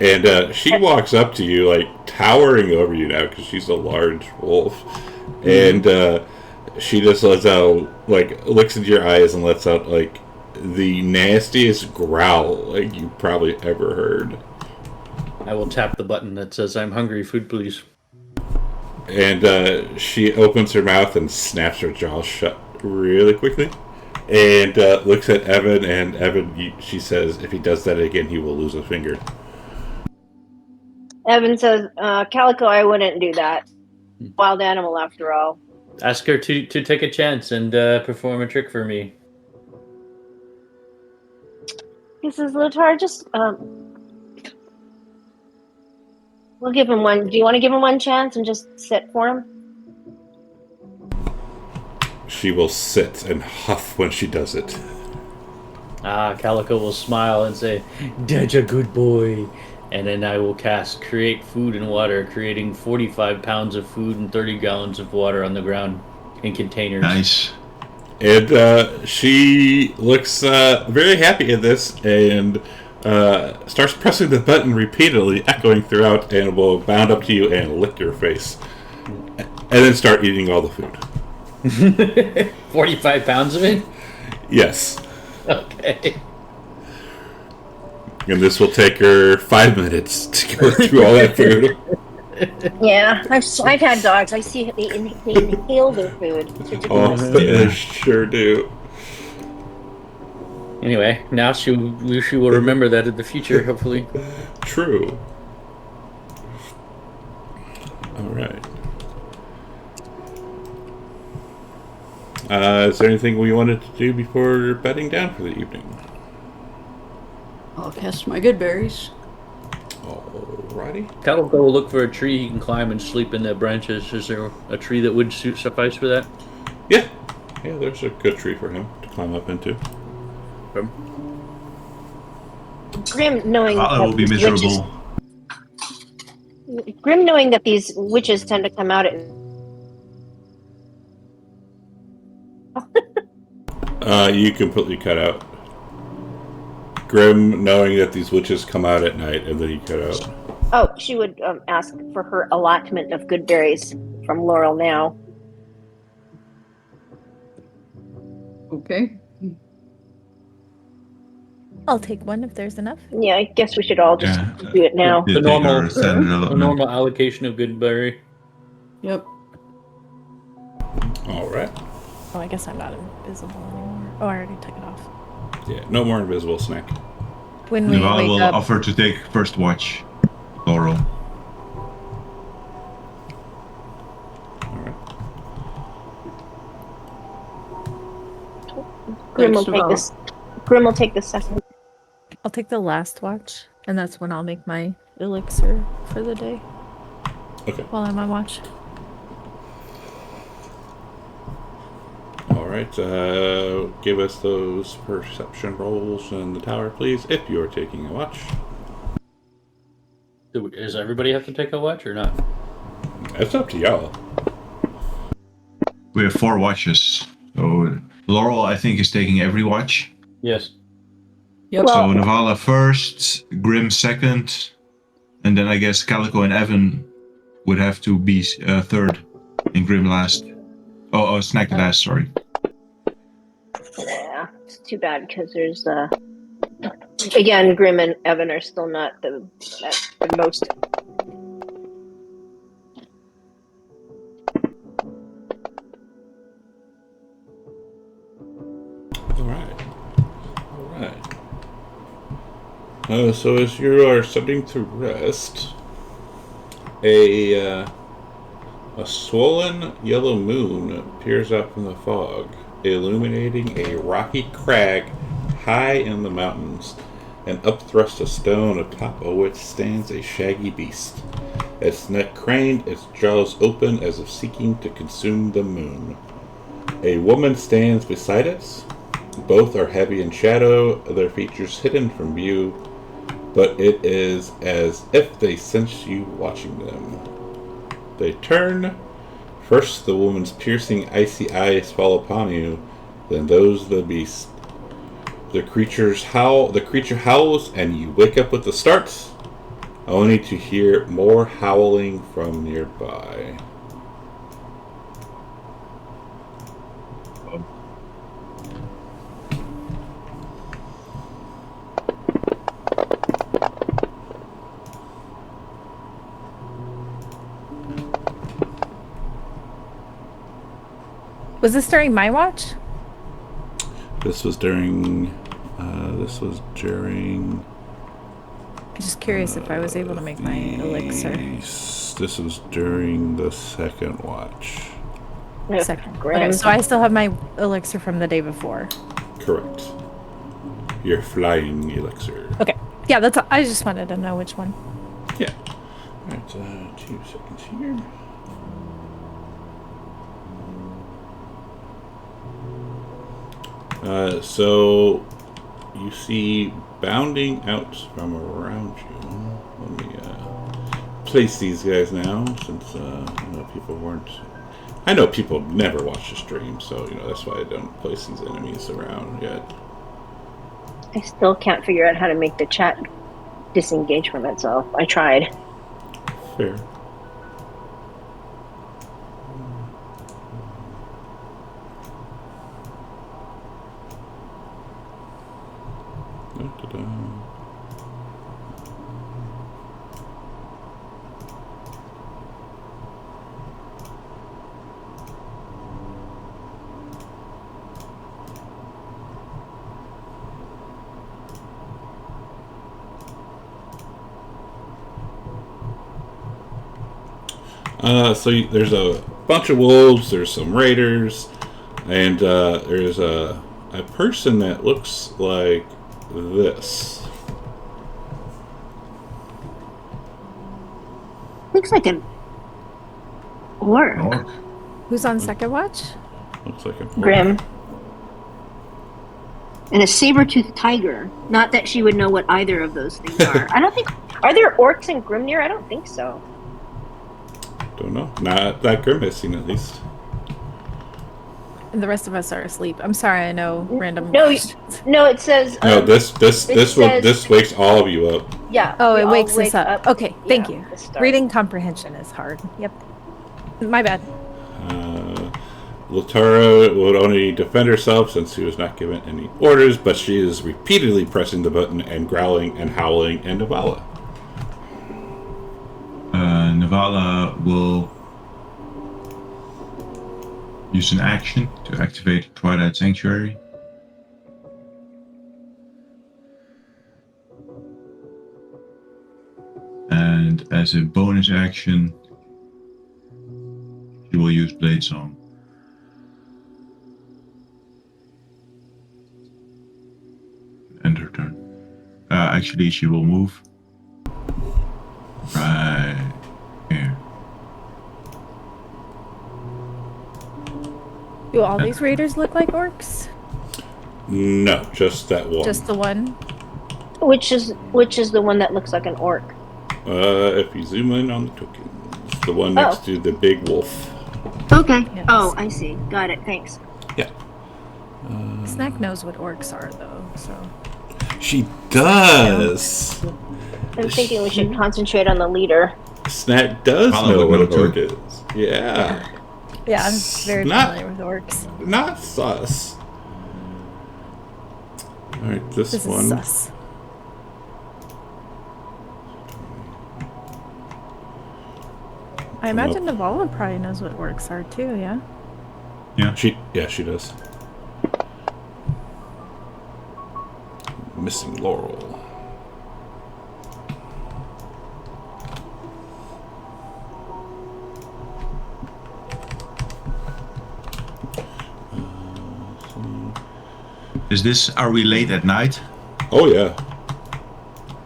And she walks up to you, like, towering over you now, because she's a large wolf. And she just lets out, like, looks into your eyes and lets out, like, the nastiest growl, like, you probably ever heard. I will tap the button that says, I'm hungry, food please. And she opens her mouth and snaps her jaw shut really quickly. And looks at Evan, and Evan, she says, if he does that again, he will lose a finger. Evan says, Calico, I wouldn't do that. Wild animal, after all. Ask her to take a chance and perform a trick for me. He says, Lotar, just, we'll give him one. Do you want to give him one chance and just sit for him? She will sit and huff when she does it. Calico will smile and say, "That's a good boy." And then I will cast Create Food and Water, creating 45 pounds of food and 30 gallons of water on the ground in containers. Nice. And she looks very happy at this and starts pressing the button repeatedly, echoing throughout, and will bound up to you and lick your face. And then start eating all the food. 45 pounds of it? Yes. Okay. And this will take her 5 minutes to go through all that food. Yeah, I've had dogs. I see they inhale their food. It's ridiculous. Oh, they sure do. Anyway, now she will remember that in the future, hopefully. True. Alright. Is there anything we wanted to do before bedding down for the evening? I'll cast my good berries. Alrighty. Calico will look for a tree he can climb and sleep in the branches. Is there a tree that would suffice for that? Yeah. Yeah, there's a good tree for him to climb up into. Grim knowing Vala will be these miserable. Grim knowing that these witches tend to come out at You completely cut out. Grim, knowing that these witches come out at night, and then you cut out. Oh, she would ask for her allotment of good berries from Laurel now. Okay. I'll take one if there's enough. Yeah, I guess we should all just Yeah. do it now. You The take normal- our standard A allotment. normal allocation of good berry. Yep. Alright. Oh, I guess I'm not invisible anymore. Oh, I already took it off. Yeah, no more invisible snack. When we Vala wake will up, offer to take first watch. Laurel. Alright. Grim will Thanks, take Vala. this. Grim will take the second. I'll take the last watch, and that's when I'll make my elixir for the day Okay. while I'm on watch. Alright, give us those perception rolls in the tower, please, if you're taking a watch. Does everybody have to take a watch or not? It's up to y'all. We have 4 watches. So Laurel, I think, is taking every watch. Yes. Yep. Well- So Navala first, Grim second, and then I guess Calico and Evan would have to be third, and Grim last. Oh, Snack last. Sorry. Yeah, it's too bad because there's again, Grim and Evan are still not the most. Alright. Alright. So as you are starting to rest, a swollen yellow moon appears up from the fog, illuminating a rocky crag high in the mountains, and up thrusts a stone atop of which stands a shaggy beast. Its neck craned, its jaws open as if seeking to consume the moon. A woman stands beside it. Both are heavy in shadow, their features hidden from view, but it is as if they sense you watching them. They turn. First, the woman's piercing, icy eyes fall upon you, then those of the beast. The creature howls, and you wake up with a start, only to hear more howling from nearby. Was this during my watch? This was during. I'm just curious if I was able to make my elixir. This was during the second watch. Second. Grim. Okay, so I still have my elixir from the day before. Correct. Your flying elixir. Okay. Yeah, that's. I just wanted to know which one. Yeah. Alright, 2 seconds here. So you see bounding out from around you. Let me place these guys now, since I know people weren't. I know people never watch the stream, so that's why I don't place these enemies around yet. I still can't figure out how to make the chat disengage from itself. I tried. Fair. Da-da-da. There's a bunch of wolves, there's some raiders, and there's a person that looks like this. Looks like an orc. Orc. Who's on second watch? Looks like a Grim. And a saber-toothed tiger. Not that she would know what either of those things are. I don't think... Are there orcs in Grimnir? I don't think so. Don't know. Not that Grim has seen, at least. And the rest of us are asleep. I'm sorry, I know random. No, it says... No, this wakes all of you up. Yeah. Oh, we it all wakes wake us up. Okay, thank yeah, you. the start. Reading comprehension is hard. Yep. My bad. Latara would only defend herself since she was not given any orders, but she is repeatedly pressing the button and growling and howling, and Navala. Navala will use an action to activate Twilight Sanctuary. And as a bonus action, she will use Blade Song. End her turn. Actually, she will move right here. Do all these raiders look like orcs? No, just that one. Just the one? Which is the one that looks like an orc? If you zoom in on the token, it's the one next to the big wolf. Okay. Yes. Oh, I see. Got it. Thanks. Yeah. Snack knows what orcs are, though, so... She does. I'm thinking we should concentrate on the leader. Snack does Follow know the what an go-to. orc is. Yeah. Yeah, I'm very Not- familiar with orcs. Not sus. Alright, this This one. is sus. I imagine Navala probably knows what orcs are, too, yeah? She does. Missing Laurel. Are we late at night? Oh yeah.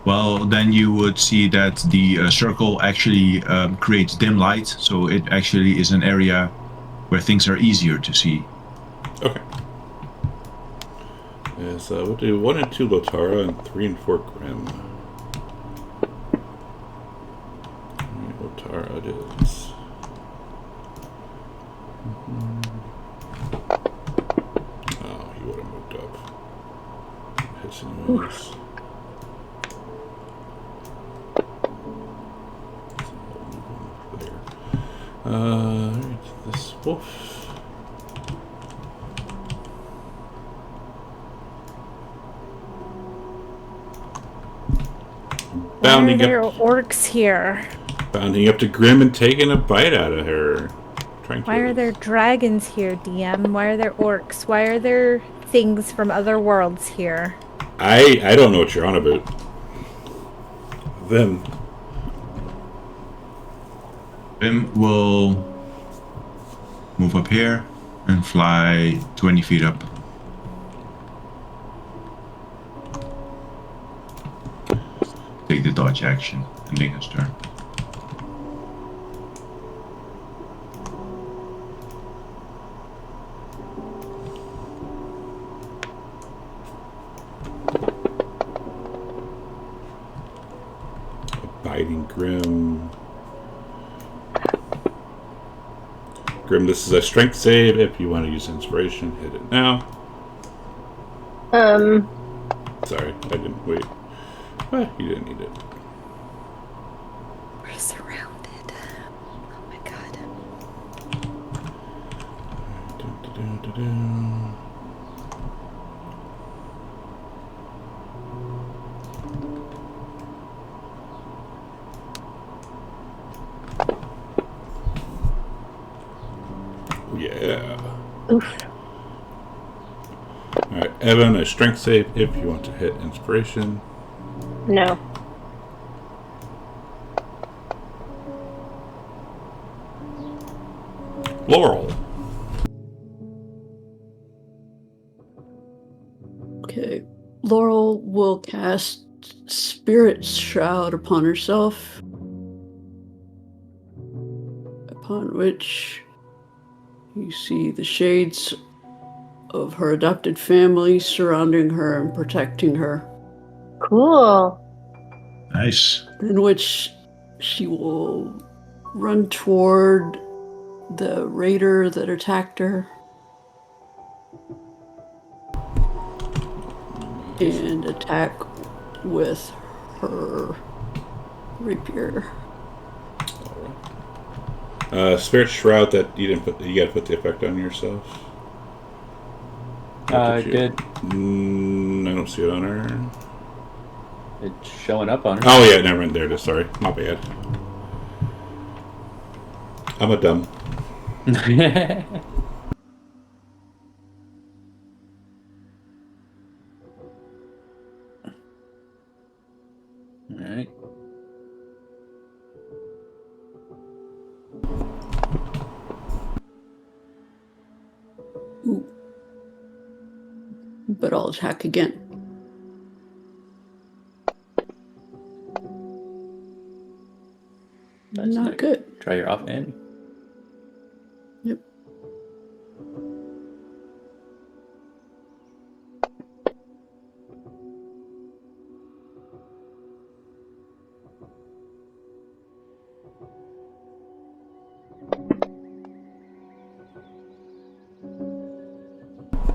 Well, then you would see that the circle actually creates dim light, so it actually is an area where things are easier to see. Okay. Yeah, so we'll do 1 and 2 Lotara and 3 and 4 Grim. Alright, Lotara it is. Oh, he would have moved up. Hits anyways. Alright, this wolf. Why are Bounding there up, orcs here? bounding up to Grim and taking a bite out of her. Trying to Why are there dragons here, DM? Why are there orcs? Why are there things from other worlds here? I don't know what you're on about. Then Vim will move up here and fly 20 feet up. Take the dodge action and make his turn. biting Grim. Grim, this is a strength save. If you want to use inspiration, hit it now. Sorry, I didn't wait. Well, you didn't need it. We're surrounded. Oh my god. Yeah. Oof. Alright, Evan, a strength save if you want to hit inspiration. No. Laurel. Okay. Laurel will cast Spirit Shroud upon herself, upon which you see the shades of her adopted family surrounding her and protecting her, Cool. Nice. in which she will run toward the raider that attacked her and attack with her rapier. Spirit Shroud that you didn't put. You got to put the effect on yourself. I did. I don't see it on her. It's showing up on her. Oh yeah, never mind. There it is. Sorry, my bad. I'm a dumb. Alright. Ooh. But I'll attack again. That's Not nice. good. Try your offhand. Yep.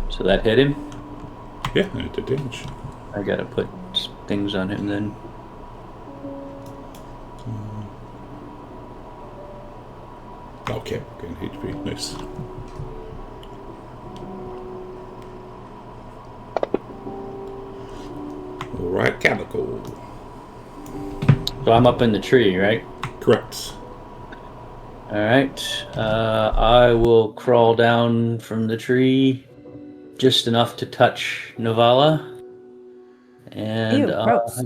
So that hit him. Yeah, it did damage. I gotta put things on him then. Okay, gain HP. Nice. Alright, Calico. So I'm up in the tree, right? Correct. Alright. I will crawl down from the tree just enough to touch Navala. And Ew, gross.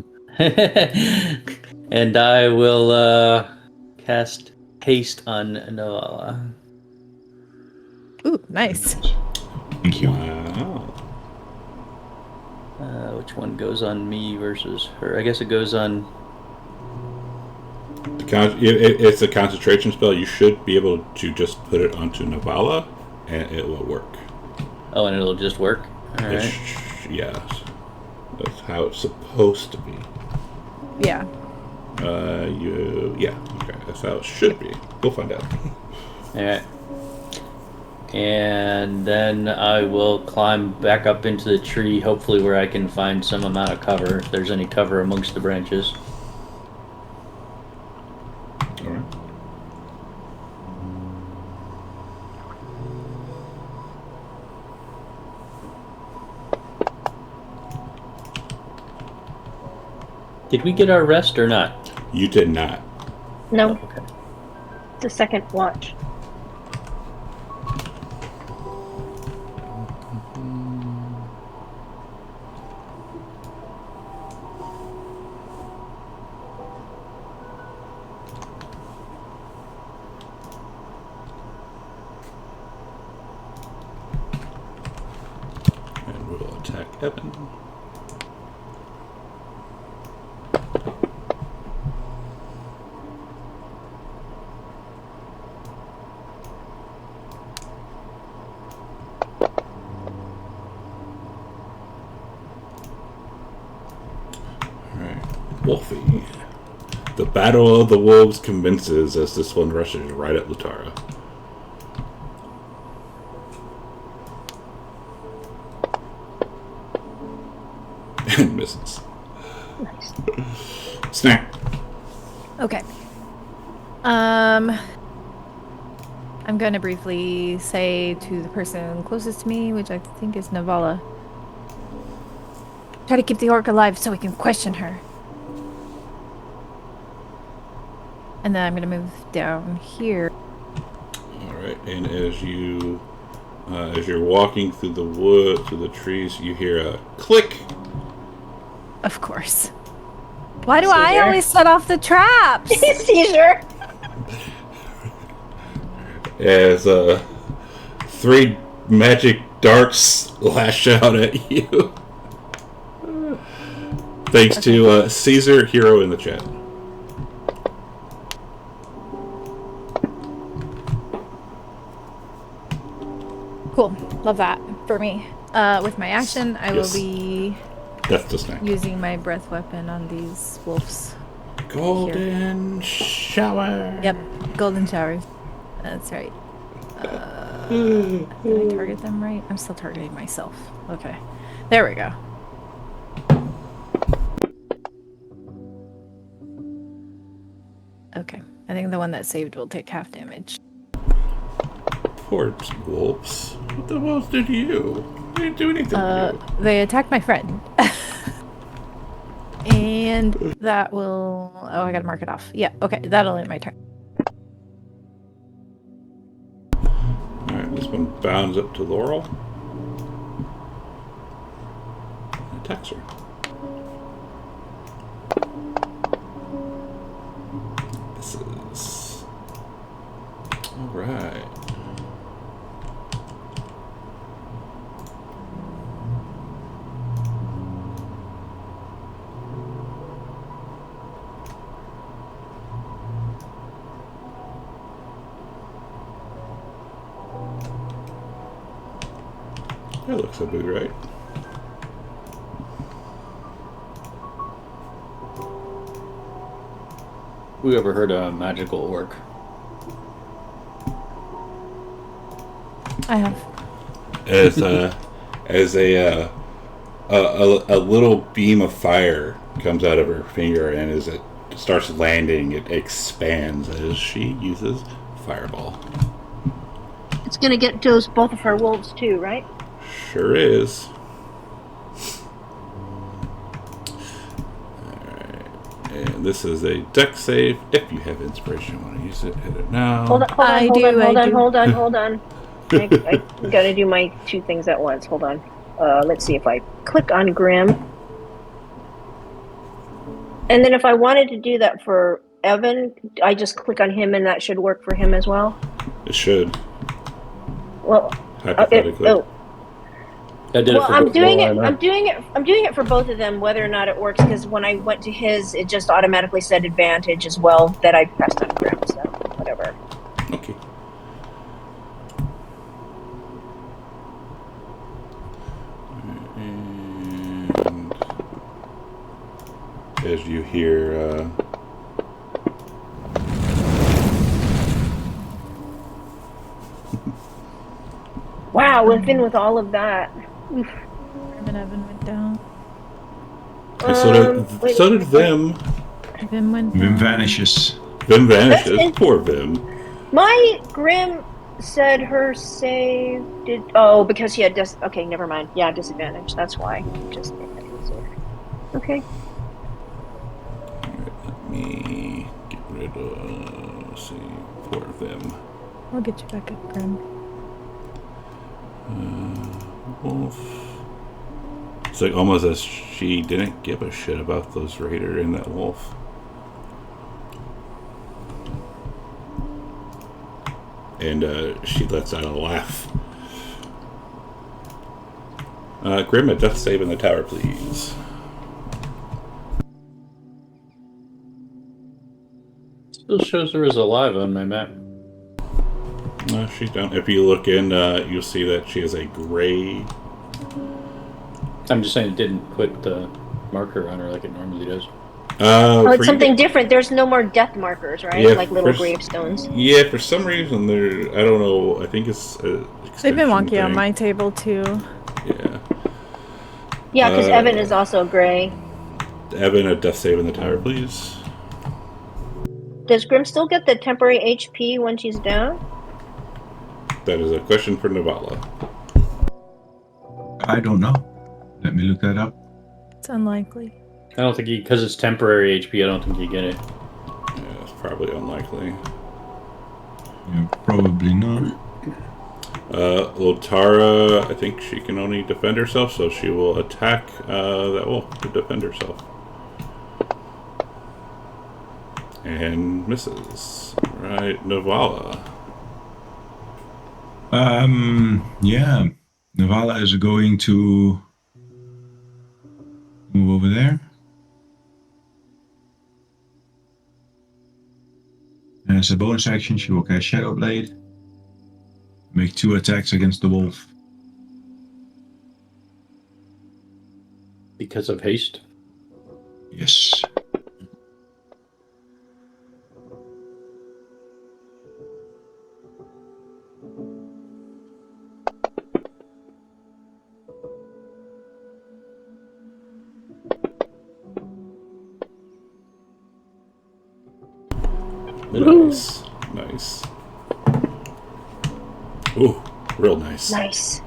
and I will cast haste on Navala. Ooh, nice. Thank you. Wow. Which one goes on me versus her? I guess it goes on. It's a concentration spell. You should be able to just put it onto Navala, and it will work. Oh, and it'll just work? Alright. Yes. That's how it's supposed to be. Yeah. Yeah. Okay. That's how it should be. We'll find out. Alright. And then I will climb back up into the tree, hopefully where I can find some amount of cover, if there's any cover amongst the branches. All right. Did we get our rest or not? You did not. No, Okay. it's a second watch. And we'll attack Evan. Wolfie. The battle of the wolves commences as this one rushes right at Lutara. And misses. Nice. Snap. Okay. I'm gonna briefly say to the person closest to me, which I think is Navala, try to keep the orc alive so we can question her. And then I'm gonna move down here. All right, and as you're walking through the wood, through the trees, you hear a click. Of course. Why do I Seizure. always set off the traps? Seizure. as 3 magic darts lash out at you. Thanks to Caesar Hero in the chat. Cool. Love that for me. With my action, I will be Death to snack. using my breath weapon on these wolves. Golden shower. Yep, golden showers. That's right. Did I target them right? I'm still targeting myself. Okay. There we go. Okay. I think the one that saved will take half damage. Poor wolves. What the hell did you? They didn't do anything to you. They attacked my friend. And that will... Oh, I gotta mark it off. Yeah, okay. That'll end my turn. Alright, this one bounds up to Laurel. Attacks her. This is... Alright. That looks a bit right. We ever heard of magical work? I have. As a little beam of fire comes out of her finger, and as it starts landing, it expands as she uses fireball. It's gonna get those both of her wolves too, right? Sure is. Alright. And this is a deck save. If you have inspiration, want to use it, hit it now. Hold on. I gotta do my 2 things at once. Hold on. Let's see if I click on Grim. And then if I wanted to do that for Evan, I just click on him and that should work for him as well? It should. Well, hypothetically. I'm doing it for both of them, whether or not it works. Because when I went to his, it just automatically said advantage as well that I pressed on Grim. So whatever. Okay. And as you hear, wow, within with all of that. Oof. And Evan went down. so did Vim. Vim went down. Vim vanishes. Vim vanishes. Poor Vim. My Grim said her save did. Oh, because he had okay, never mind. Yeah, disadvantage. That's why. Just make that easier. Okay. Alright, let me get rid of. Let's see. Poor Vim. I'll get you back up, Grim. Wolf. It's like almost as she didn't give a shit about those raider and that wolf. And she lets out a laugh. Grim, a death save in the tower, please. Still shows her as alive on my map. No, she's down. If you look in, you'll see that she has a gray. I'm just saying it didn't put the marker on her like it normally does. Oh, it's something different. There's no more death markers, right? Yeah, like little gravestones. Yeah, for some reason there. I don't know. I think it's. They've been wonky on my table too. Yeah. Yeah, because Evan is also gray. Evan, a death save in the tower, please. Does Grim still get the temporary HP when she's down? That is a question for Navala. I don't know. Let me look that up. It's unlikely. I don't think because it's temporary HP, I don't think you get it. Yeah, it's probably unlikely. Yeah, probably not. Lotara, I think she can only defend herself, so she will attack that wolf to defend herself. And misses. Right, Navala. Yeah. Navala is going to move over there. And as a bonus action, she will cast Shadow Blade. Make 2 attacks against the wolf. Because of haste. Yes. Nice. Nice. Ooh, real nice. Nice.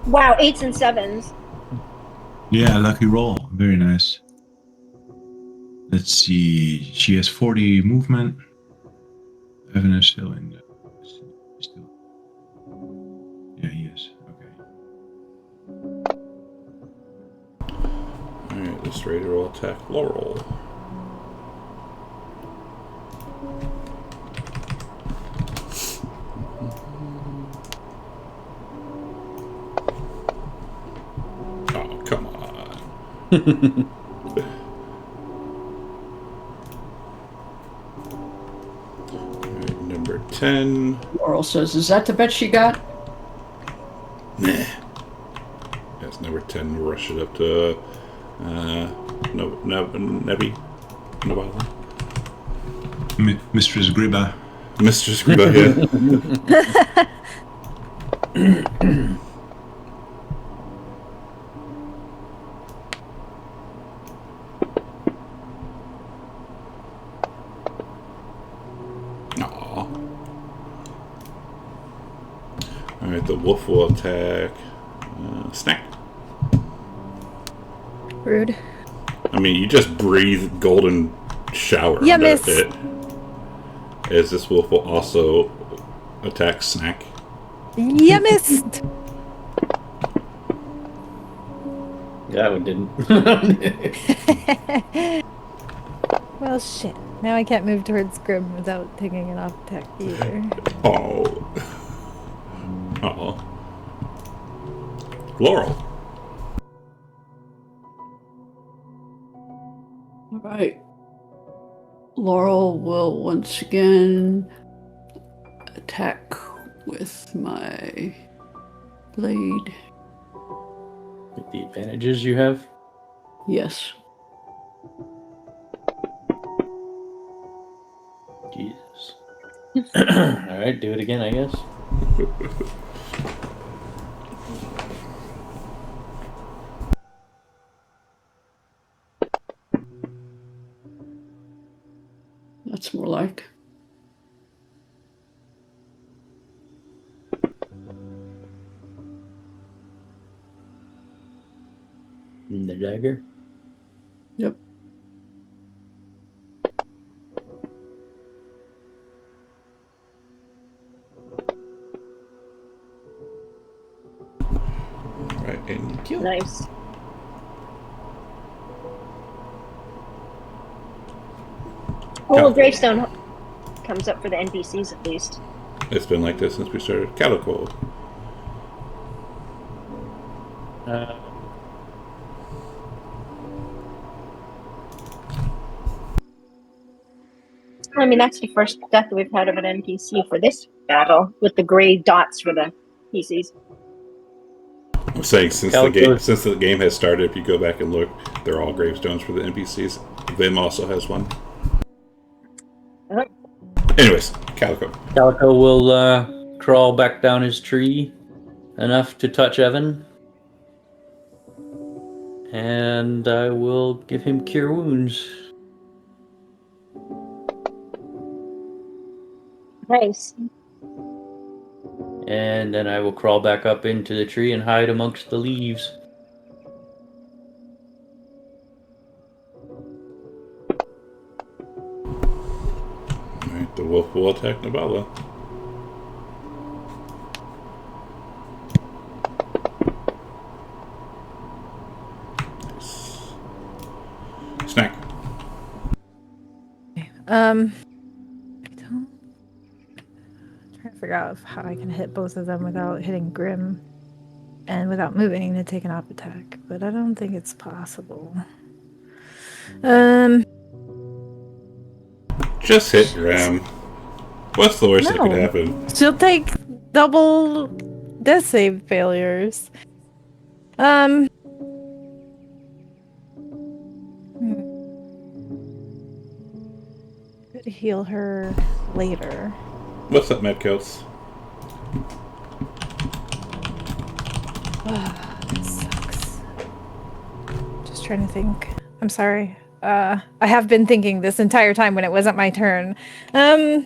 Wow, 8s and 7s. Yeah, lucky roll. Very nice. Let's see. She has 40 movement. Evan is still in the... Still. Yeah, he is. Okay. Alright, this raider will attack Laurel. Oh, come on. Alright, number 10. Laurel says, "Is that the bet she got?" Nah. That's number 10. Rush it up to Nebby. Navala. Mistress Griba. Mistress Griba, yeah. Aw. Alright, the wolf will attack Snack. Rude. I mean, you just breathe golden shower Yeah, onto miss. it. As this wolf will also attack Snack. You missed. That one didn't. Well, shit. Now I can't move towards Grim without taking an off attack either. Oh. Uh-oh. Laurel. All right. Laurel will once again attack with my blade. With the advantages you have. Yes. Jesus. Alright, do it again, I guess. That's more like. And the dagger. Yep. Right, and you kill. Nice. Well, Gravestone comes up for the NPCs at least. It's been like this since we started Calico. I mean, that's the first death we've had of an NPC for this battle, with the gray dots for the PCs. I'm saying since Calico. the game has started, if you go back and look, they're all gravestones for the NPCs. Vim also has one. Uh-huh. Anyways, Calico. Calico will crawl back down his tree enough to touch Evan. And I will give him Cure Wounds. Nice. And then I will crawl back up into the tree and hide amongst the leaves. Alright, the wolf will attack Navala. Nice. Snack. I don't. I'm trying to figure out how I can hit both of them without hitting Grim and without moving to take an op attack, but I don't think it's possible. Just hit Graham. What's the worst that could No. happen? She'll take double death save failures. Could heal her later. What's up, Medcoats? That sucks. Just trying to think. I'm sorry. I have been thinking this entire time when it wasn't my turn. Fuck.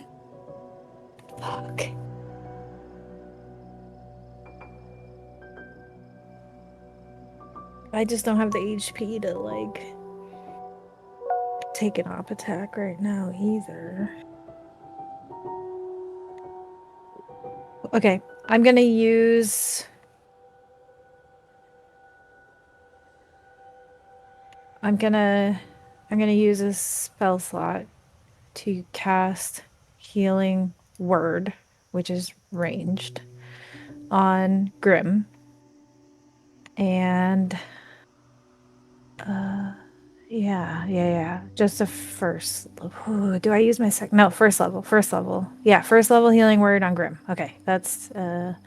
I just don't have the HP to, like, take an op attack right now either. Okay, I'm gonna use... I'm gonna use a spell slot to cast Healing Word, which is ranged, on Grim. And yeah. Just a first. Ooh, do I use my second? No, first level. Yeah, first level Healing Word on Grim. Okay, that's my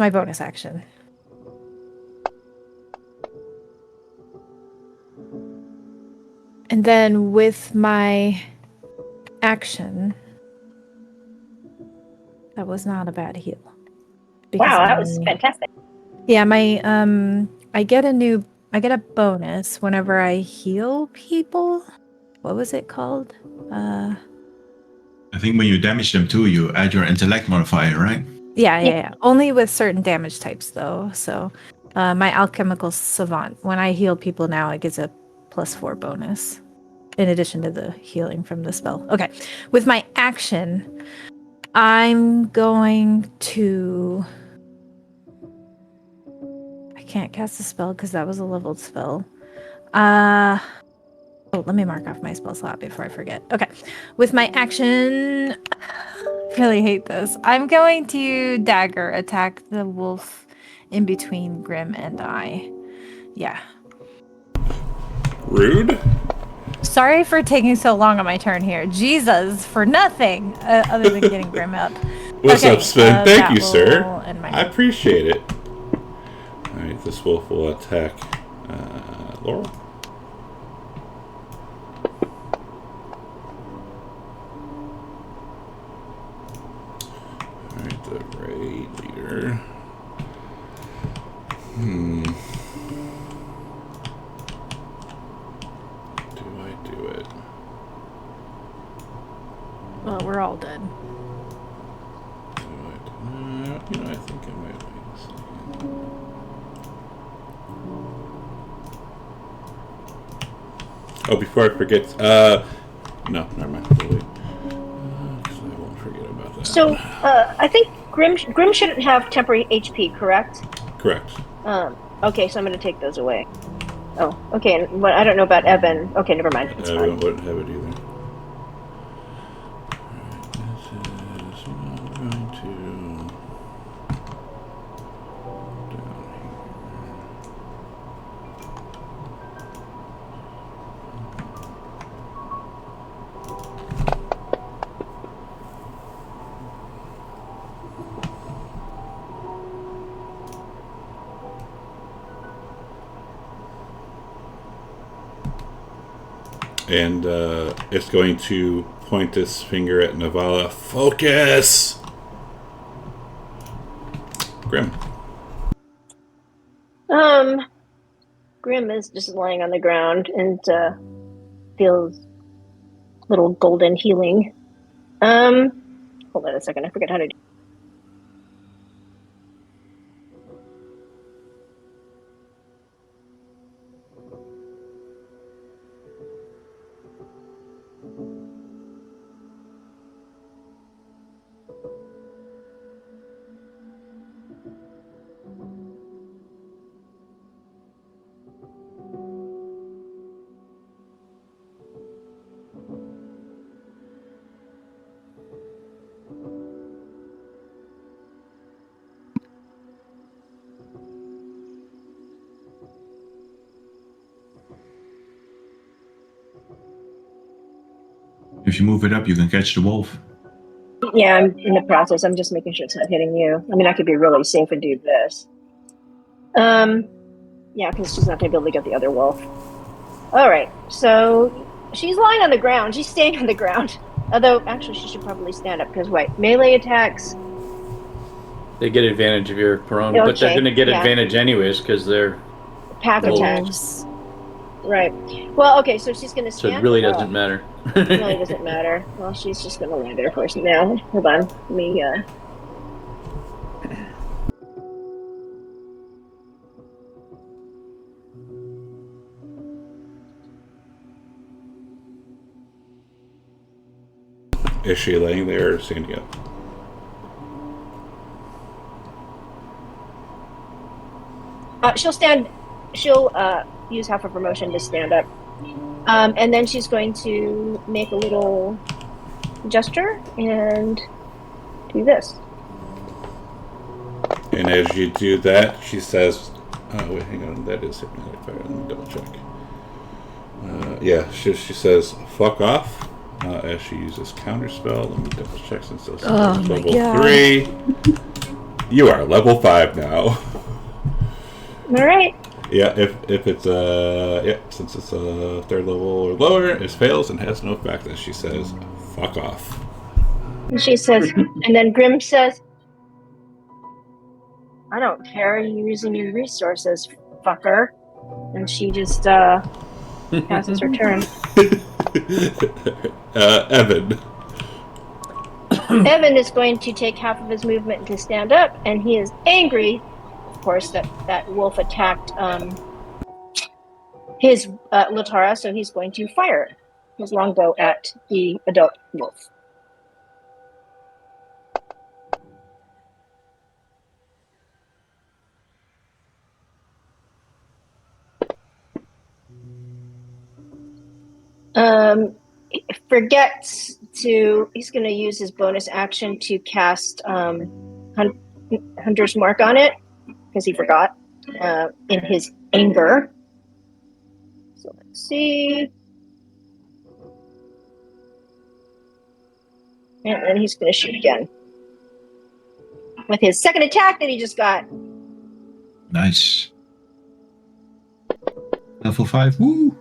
bonus action. And then with my action, that was not a bad heal. Wow, that was fantastic. Yeah, my I get a bonus whenever I heal people. What was it called? I think when you damage them too, you add your intellect modifier, right? Yeah. Only with certain damage types though. So my alchemical savant, when I heal people now, it gets a +4 bonus in addition to the healing from the spell. Okay. With my action, I'm going to... I can't cast a spell because that was a leveled spell. Oh, let me mark off my spell slot before I forget. Okay. With my action, I really hate this. I'm going to dagger attack the wolf in between Grim and I. Yeah. Rude? Sorry for taking so long on my turn here. Jesus, for nothing other than getting Grim up. What's up, Sven? Thank you, sir. My... I appreciate it. Alright, this wolf will attack Laurel. Alright, the raid leader. Do I do it? Well, we're all dead. Do I do that? You know, I think I might wait a second. Oh, before I forget, no, never mind. We'll wait. 'Cause I won't forget about that. So, I think Grim shouldn't have temporary HP, correct? Correct. Okay, so I'm going to take those away. Oh, okay, but I don't know about Evan. Okay, never mind. It's I fine. wouldn't have it either. Alright, this is not going to down here. And it's going to point this finger at Navala. Focus! Grim. Grim is just lying on the ground and feels a little golden healing. Hold on a second, I forget how to do. If you move it up, you can catch the wolf. Yeah, I'm in the process. I'm just making sure it's not hitting you. I mean, I could be really safe and do this. Yeah, because she's not going to be able to get the other wolf. All right, so she's lying on the ground. She's staying on the ground. Although, actually, she should probably stand up because, wait, melee attacks. They get advantage if you're prone, Okay, but they're going to get yeah. advantage anyways because they're Pack Wolves. attacks. Right. Well, okay, so she's going to so stand it really up. doesn't matter. It really doesn't matter. Well, she's just going to lie there for us now. Hold on. Let me, Is she laying there or standing up? she'll stand. She'll use half of her motion to stand up, and then she's going to make a little gesture and do this. And as you do that, she says, oh, wait, hang on, that is hypnotic fire. Let me double check. Yeah, she says, fuck off, as she uses counterspell. Let me double check since this is level 3. You are level 5 now. Alright. Yeah, if it's, since it's a 3rd level or lower, it fails and has no effect, as she says, fuck off. And she says, and then Grim says, I don't care, you're using your resources, fucker. And she just passes her turn. Evan. Evan is going to take half of his movement to stand up, and he is angry, of course, that wolf attacked his Latara, so he's going to fire his longbow at the adult wolf. He's going to use his bonus action to cast Hunter's Mark on it, because he forgot in his anger. So let's see. And then he's going to shoot again. With his second attack that he just got. Nice. Level 5, woo!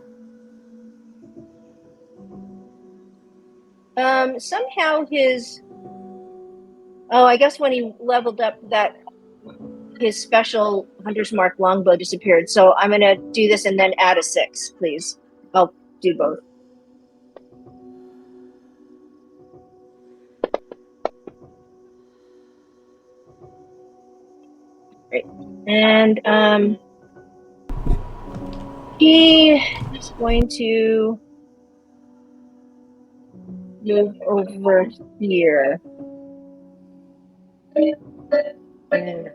Somehow his... Oh, I guess when he leveled up his special Hunter's Mark longbow disappeared. So I'm going to do this and then add a 6, please. I'll do both. Great. And he is going to move over here. And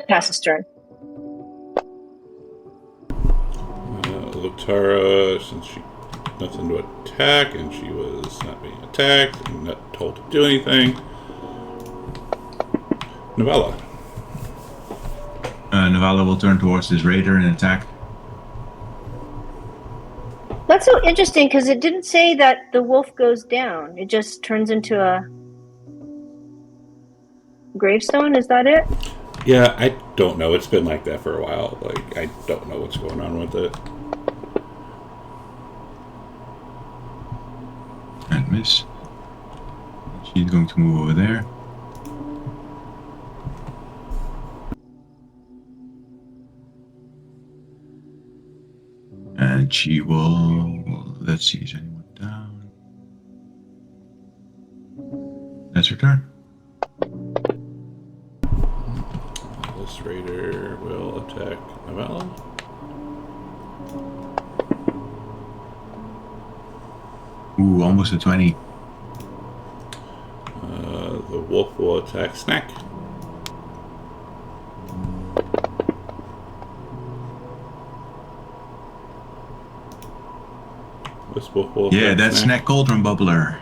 pass his turn. Latara, since she nothing to attack and she was not being attacked and not told to do anything. Novella. Novella will turn towards this raider and attack. That's so interesting because it didn't say that the wolf goes down. It just turns into a gravestone. Is that it? Yeah, I don't know. It's been like that for a while. Like, I don't know what's going on with it. And miss. She's going to move over there. And she will... Let's see, is anyone down? That's her turn. This raider will attack Novella. Ooh, almost a 20. The wolf will attack Snack. This wolf will Yeah, attack that's Snack Cauldron Bubbler.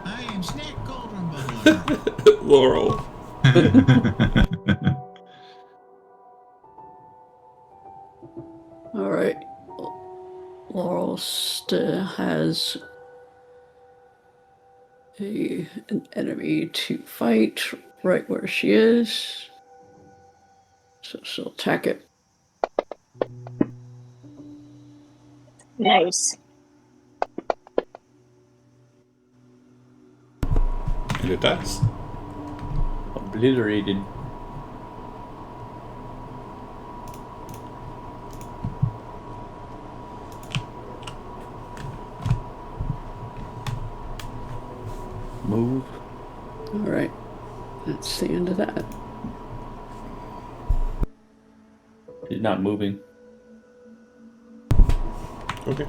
I am Snack Cauldron Bubbler. Laurel. All right. almost has an enemy to fight right where she is. So she'll attack it. Nice. And it does. Obliterated. Move. All right. That's the end of that. She's not moving. Okay.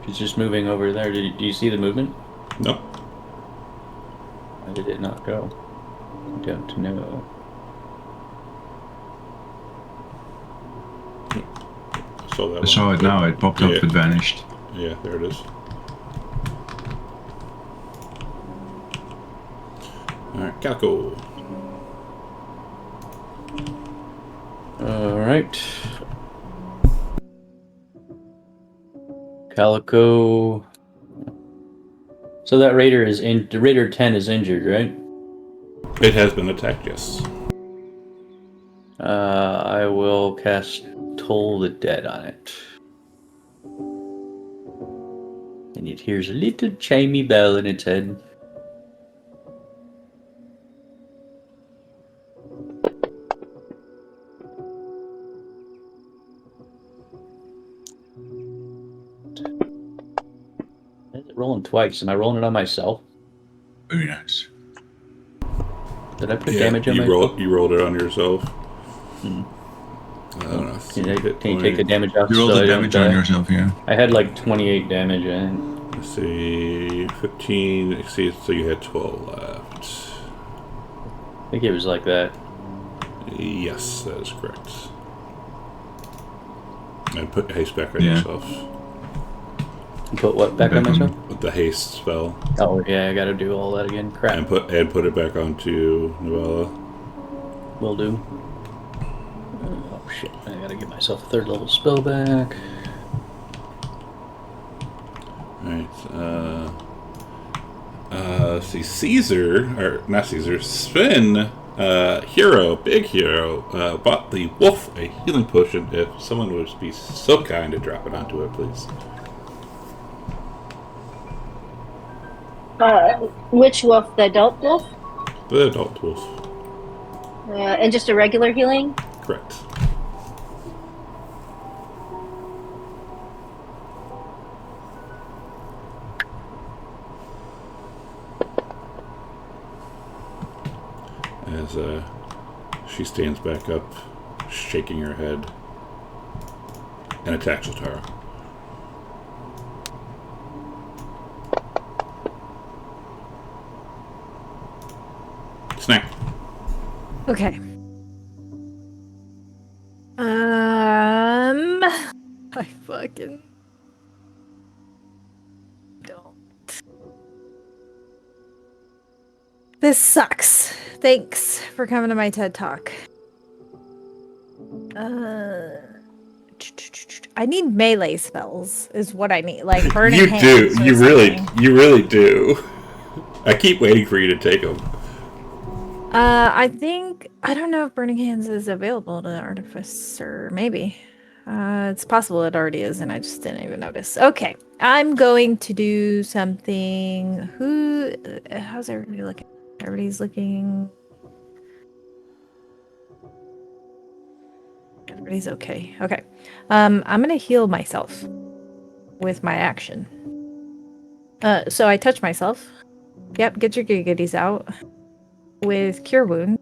She's just moving over there. Do you see the movement? No. Why did it not go? I don't know. Saw that I saw one. it now. It popped up. Yeah. It vanished. Yeah, there it is. Alright, Calico. Alright. Calico. So that raider is in. The raider 10 is injured, right? It has been attacked, yes. I will cast Toll the Dead on it. And it hears a little chimey bell in its head. Why is it rolling twice? Am I rolling it on myself? Very nice. Did I put damage on you myself? you rolled it on yourself. Hmm. I don't know. Can you take the damage off? You rolled so the I don't damage on die? yourself, yeah. I had like 28 damage, I think. Let's see, 15. Let's see, so you had 12 left. I think it was like that. Yes, that is correct. And put haste back on Yeah. yourself. Put what back on myself? With the haste spell. Oh yeah, I gotta do all that again. Crap. And put it back onto Novella. Will do. Oh shit, I gotta give myself a 3rd level spell back. Alright, let's see, Caesar, or not Caesar, Sven, big hero, bought the wolf a healing potion. If someone would be so kind to drop it onto it, please. Which wolf? The adult wolf? The adult wolf. And just a regular healing? Correct. As she stands back up, shaking her head, and attacks Otara. Snack. Okay. I fucking don't. This sucks. Thanks for coming to my TED Talk. I need melee spells, is what I need. Like burning You hands. do. or something. You really do. I keep waiting for you to take them. I think I don't know if Burning Hands is available to the Artificer. Maybe. It's possible it already is, and I just didn't even notice. Okay, I'm going to do something. How's everybody looking? Everybody's looking. Everybody's okay. Okay. I'm gonna heal myself with my action. So I touch myself. Yep, get your goodies out. With Cure Wound.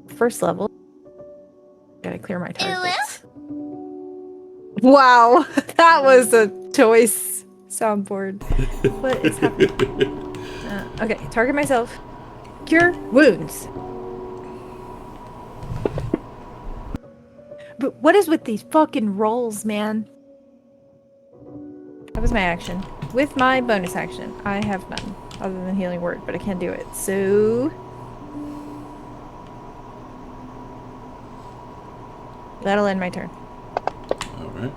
1st level. Gotta clear my targets. Wow, that was a choice soundboard. What is happening? Okay, target myself. Cure Wounds. But what is with these fucking rolls, man? That was my action. With my bonus action, I have none. Other than Healing Word, but I can't do it. So That'll end my turn. All right.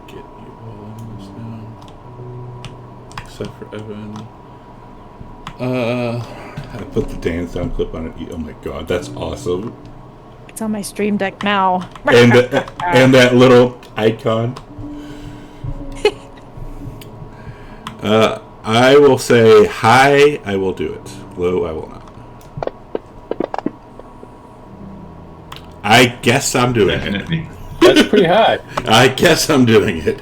Get you all on this now. Except for Evan. I put the dance down clip on it. Oh my god, that's awesome. It's on my stream deck now. And that little icon. I will say hi, I will do it. Low, I will not. I guess I'm doing it. Definitely. That's pretty high. I guess I'm doing it.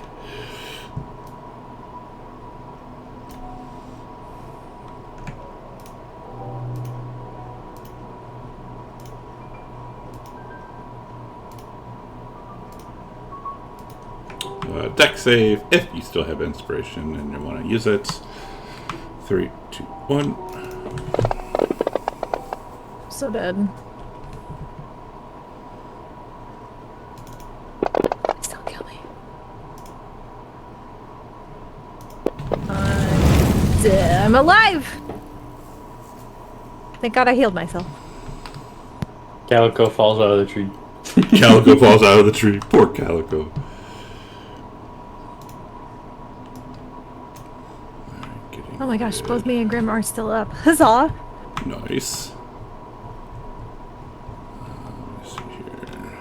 Deck save if you still have inspiration and you want to use it. 3, 2, 1. So dead. Still kill me. I'm alive! Thank God I healed myself. Calico falls out of the tree. Calico falls out of the tree. Poor Calico. Oh my gosh, both me and Grim are still up. Huzzah! Nice. Let's see here.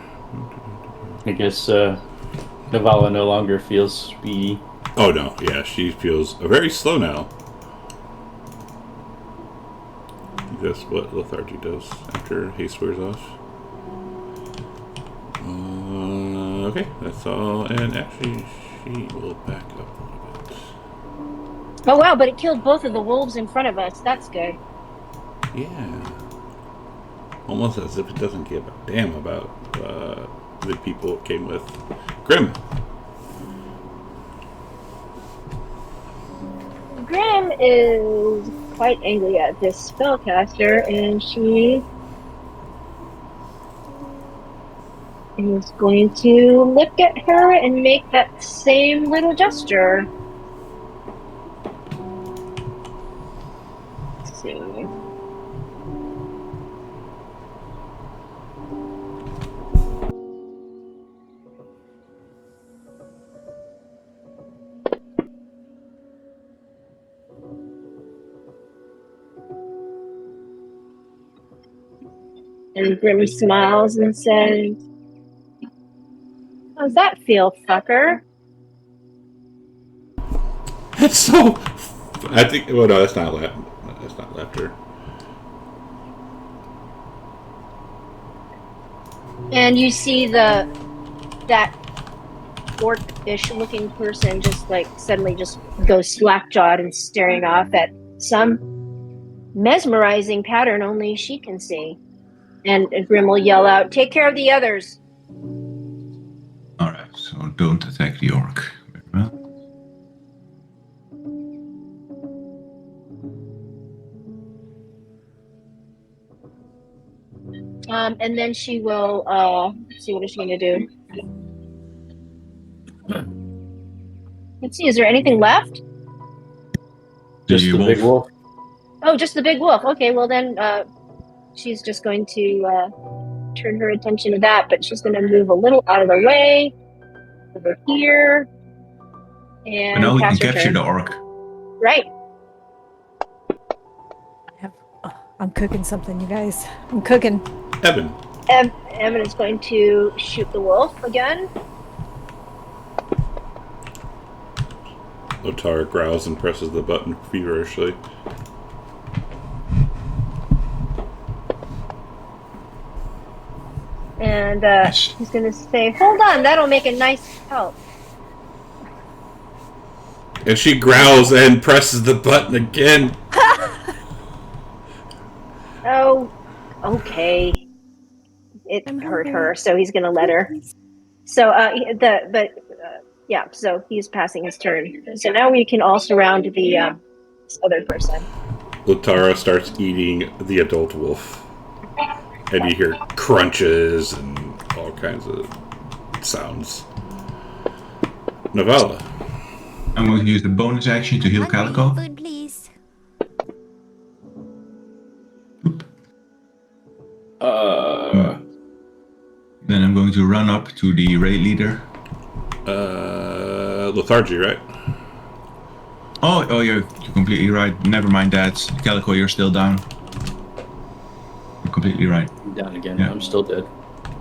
I guess Navala no longer feels speedy. Oh no, yeah, she feels very slow now. That's what lethargy does after haste wears off. Okay, that's all. And actually, she will back up a little bit. Oh wow, but it killed both of the wolves in front of us. That's good. Yeah. Almost as if it doesn't give a damn about the people it came with. Grim. Grim is quite angry at this spellcaster, and she is going to look at her and make that same little gesture. Let's see. And Grim smiles and says, "How's that feel, fucker?" That's so. I think. Well, no, that's not laughter. That's not laughter. And you see that orc-ish looking person just like suddenly just goes slack-jawed and staring off at some mesmerizing pattern only she can see. And Grim will yell out, "Take care of the others." Alright, so don't attack the orc. Very well. And then she will see what is she going to do. Let's see, is there anything left? Just the big wolf. Oh, just the big wolf. Okay, well then she's just going to turn her attention to that, but she's going to move a little out of the way over here. And But now we can pass her capture turn. the orc. Right. I'm cooking something, you guys. I'm cooking. Evan. Evan is going to shoot the wolf again. Lotar growls and presses the button feverishly. And Yes. he's going to say, "Hold on, that'll make a nice help." And she growls and presses the button again. Oh, okay. It I'm hurt hungry. her, so he's going to let her. So yeah, so he's passing his turn. So now we can all surround the this other person. Lotara starts eating the adult wolf. And you hear crunches and all kinds of great sounds. Novella. I'm going to use the bonus action to heal Hungry, Calico. food, please. Then I'm going to run up to the raid leader. Lethargy, right? Oh, you're completely right. Never mind that. Calico, you're still down. You're completely right. I'm down again. Yeah. I'm still dead.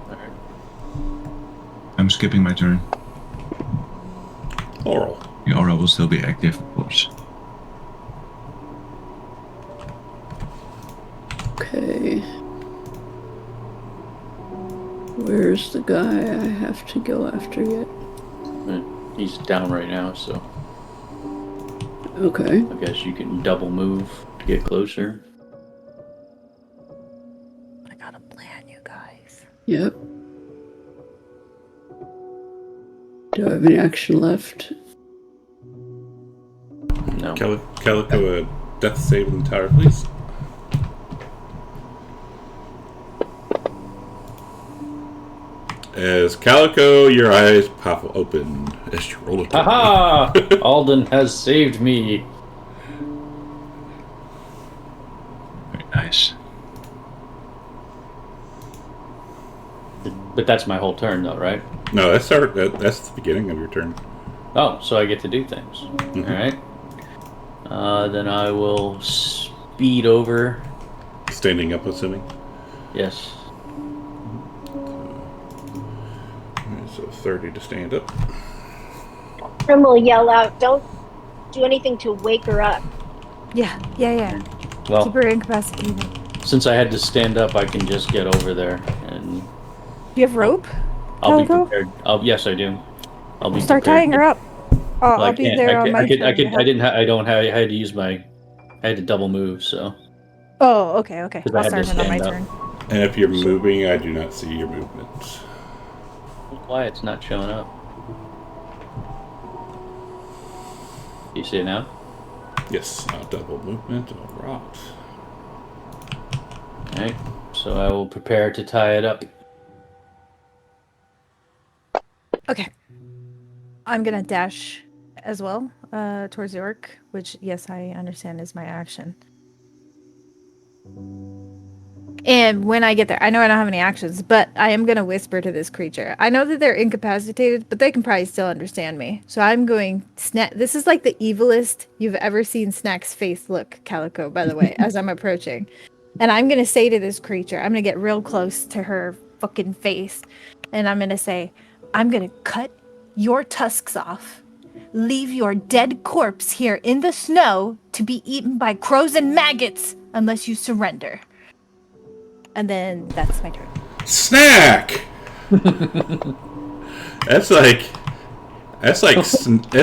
Alright. I'm skipping my turn. Oral. The aura will still be active, of course. Okay. Where's the guy I have to go after yet? He's down right now, so Okay. I guess you can double move to get closer. I got a plan, you guys. Yep. Do I have any action left? No. Calico, a death saving tower, please. As Calico, your eyes pop open as you roll a die. Haha! Alden has saved me. Very nice. But that's my whole turn, though, right? No, that's the beginning of your turn. Oh, so I get to do things. Mhm. All right. Then I will speed over. Standing up, assuming. Yes. Alright, so 30 to stand up. Grim will yell out, "Don't do anything to wake her up." Yeah. Well, Keep her incapacitated. since I had to stand up, I can just get over there, and Do you have rope? I'll be Calico? prepared. Yes, I do. I'll be Start prepared. tying her up. Oh, Well, I'll be there on my turn. I had to use my. I had to double move, so. Oh, okay. Because I I'll had to start it on my stand turn. And if you're moving, I do not see your movements. Why it's not showing up? You see it now? Yes, double movement. Alright. Alright, so I will prepare to tie it up. Okay. I'm gonna dash as well towards the orc, which, yes, I understand is my action. And when I get there, I know I don't have any actions, but I am going to whisper to this creature. I know that they're incapacitated, but they can probably still understand me. So I'm going, this is like the evilest you've ever seen Snack's face look, Calico, by the way, as I'm approaching. And I'm going to say to this creature, I'm going to get real close to her fucking face. And I'm going to say, I'm going to cut your tusks off, leave your dead corpse here in the snow to be eaten by crows and maggots unless you surrender. And then that's my turn. Snack! That's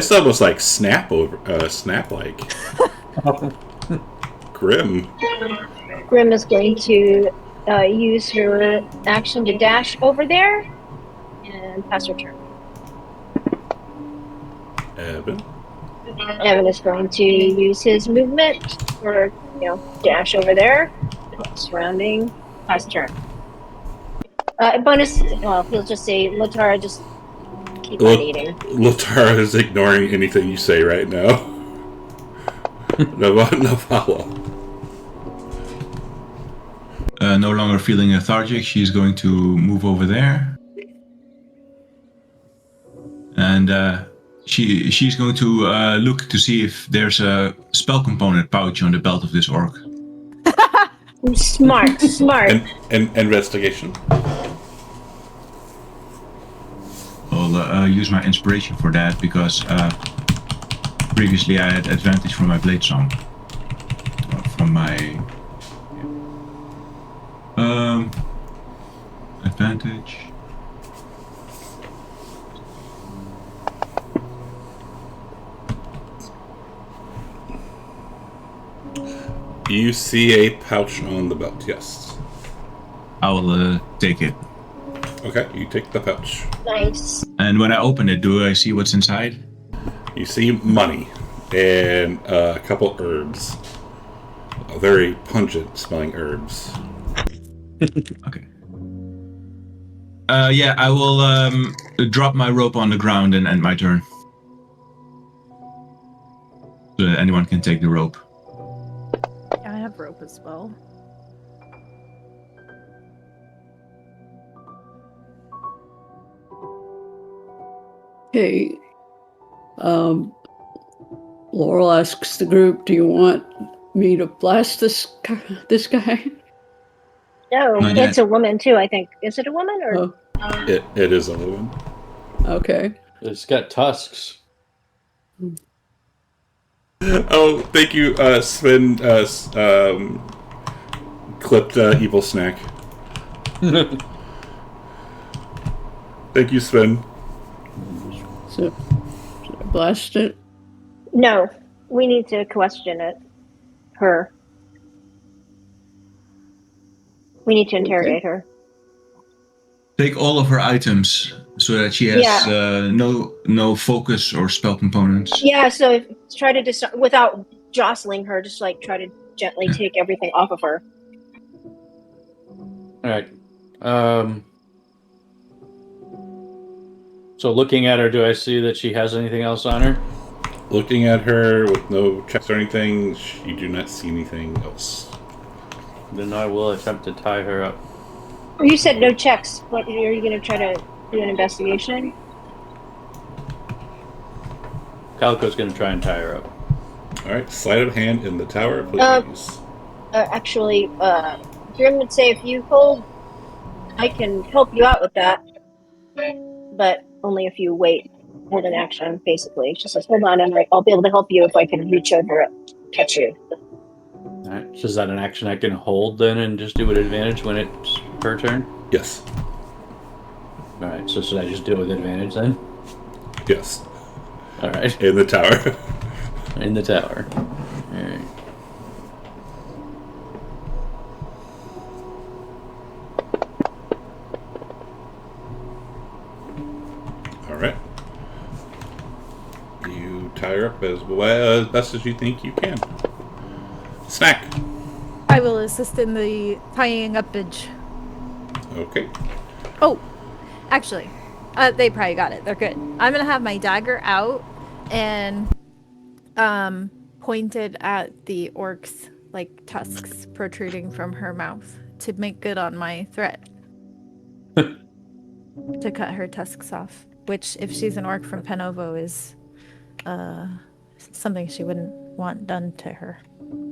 almost like snap like. Grim. Grim is going to use her action to dash over there and pass her turn. Evan. Evan is going to use his movement for, dash over there, surrounding, pass turn. Bonus, well, he'll just say, Latara, just keep on eating. Latara is ignoring anything you say right now. No follow. No longer feeling lethargic, she's going to move over there. And she's going to look to see if there's a spell component pouch on the belt of this orc. Smart. And investigation. I'll use my inspiration for that because previously I had advantage from my blade song. From my advantage. You see a pouch on the belt, yes. I will take it. Okay, you take the pouch. Nice. And when I open it, do I see what's inside? You see money and a couple herbs. Very pungent smelling herbs. Okay. Yeah, I will drop my rope on the ground and end my turn. So that anyone can take the rope. I have rope as well. Okay. Laurel asks the group, "Do you want me to blast this guy?" No, Not it's yet. a woman too, I think. Is it a woman or? Oh, It is a woman. okay. It's got tusks. Oh, thank you, Sven. Clipped evil snack. Thank you, Sven. So, should I blast it? No, we need to question it. Her. We need to interrogate her. Take all of her items so that she has no focus or spell components. Yeah, so try to decide without jostling her, just like try to gently take everything off of her. All right. So looking at her, do I see that she has anything else on her? Looking at her with no checks or anything, you do not see anything else. Then I will attempt to tie her up. You said no checks. What are you going to try to do an investigation? Calico's going to try and tie her up. All right, sleight of hand in the tower, please. Actually, Grim would say if you hold, I can help you out with that, but only if you hold an action. Basically, she says, "Hold on, and I'll be able to help you if I can reach over and catch you." All right. So is that an action I can hold then and just do an advantage when it's her turn? Yes. All right. So should I just do it with advantage then? Yes. All right. In the tower. In the tower. All right. All right. You tie her up as best as you think you can. Snack. I will assist in the tying uppage. Okay. Oh, actually, they probably got it. They're good. I'm gonna have my dagger out and pointed at the orc's like tusks protruding from her mouth to make good on my threat to cut her tusks off. Which, if she's an orc from Penovo, is something she wouldn't want done to her.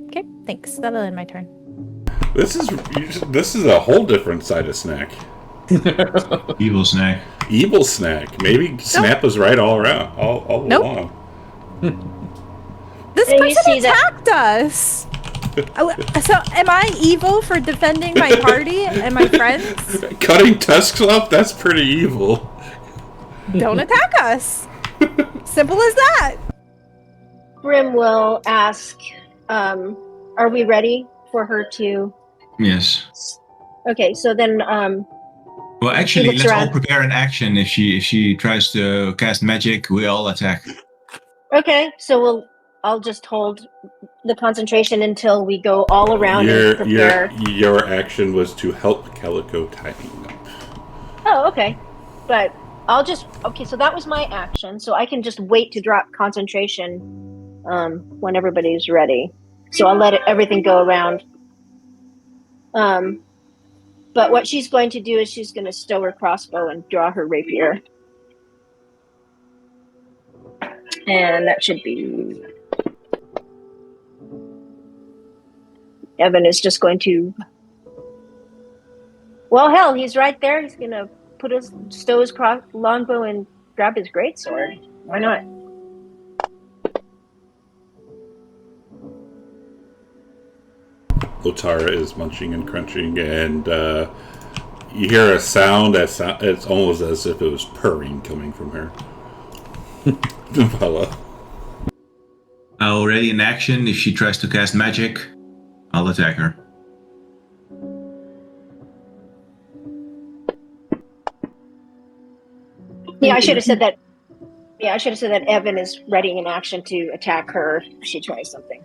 Okay, thanks. That'll end my turn. This is a whole different side of Snack. Evil snack. Evil Snack. Maybe Snap was right all around, all Nope. along. This And you person see that- attacked us. So, am I evil for defending my party and my friends? Cutting tusks off? That's pretty evil. Don't attack us. Simple as that. Grim will ask, "Are we ready for her to?" Yes. Okay, so then, Well, actually, looks let's all around. prepare an action. If she tries to cast magic, we all attack. okay, so I'll just hold the concentration until we go all around and prepare. Your action was to help Calico tying up. Oh, okay, but okay. So that was my action. So I can just wait to drop concentration when everybody's ready. So I'll let everything go around. But what she's going to do is she's going to stow her crossbow and draw her rapier. And that should be... Evan is just going to... Well, hell, he's right there. He's going to stow his longbow and grab his greatsword. Why not? Lotara is munching and crunching, and you hear a sound it's almost as if it was purring coming from her. Vela. Already in action. If she tries to cast magic, I'll attack her. Yeah, I should have said that. Yeah, I should have said that Evan is ready in action to attack her if she tries something.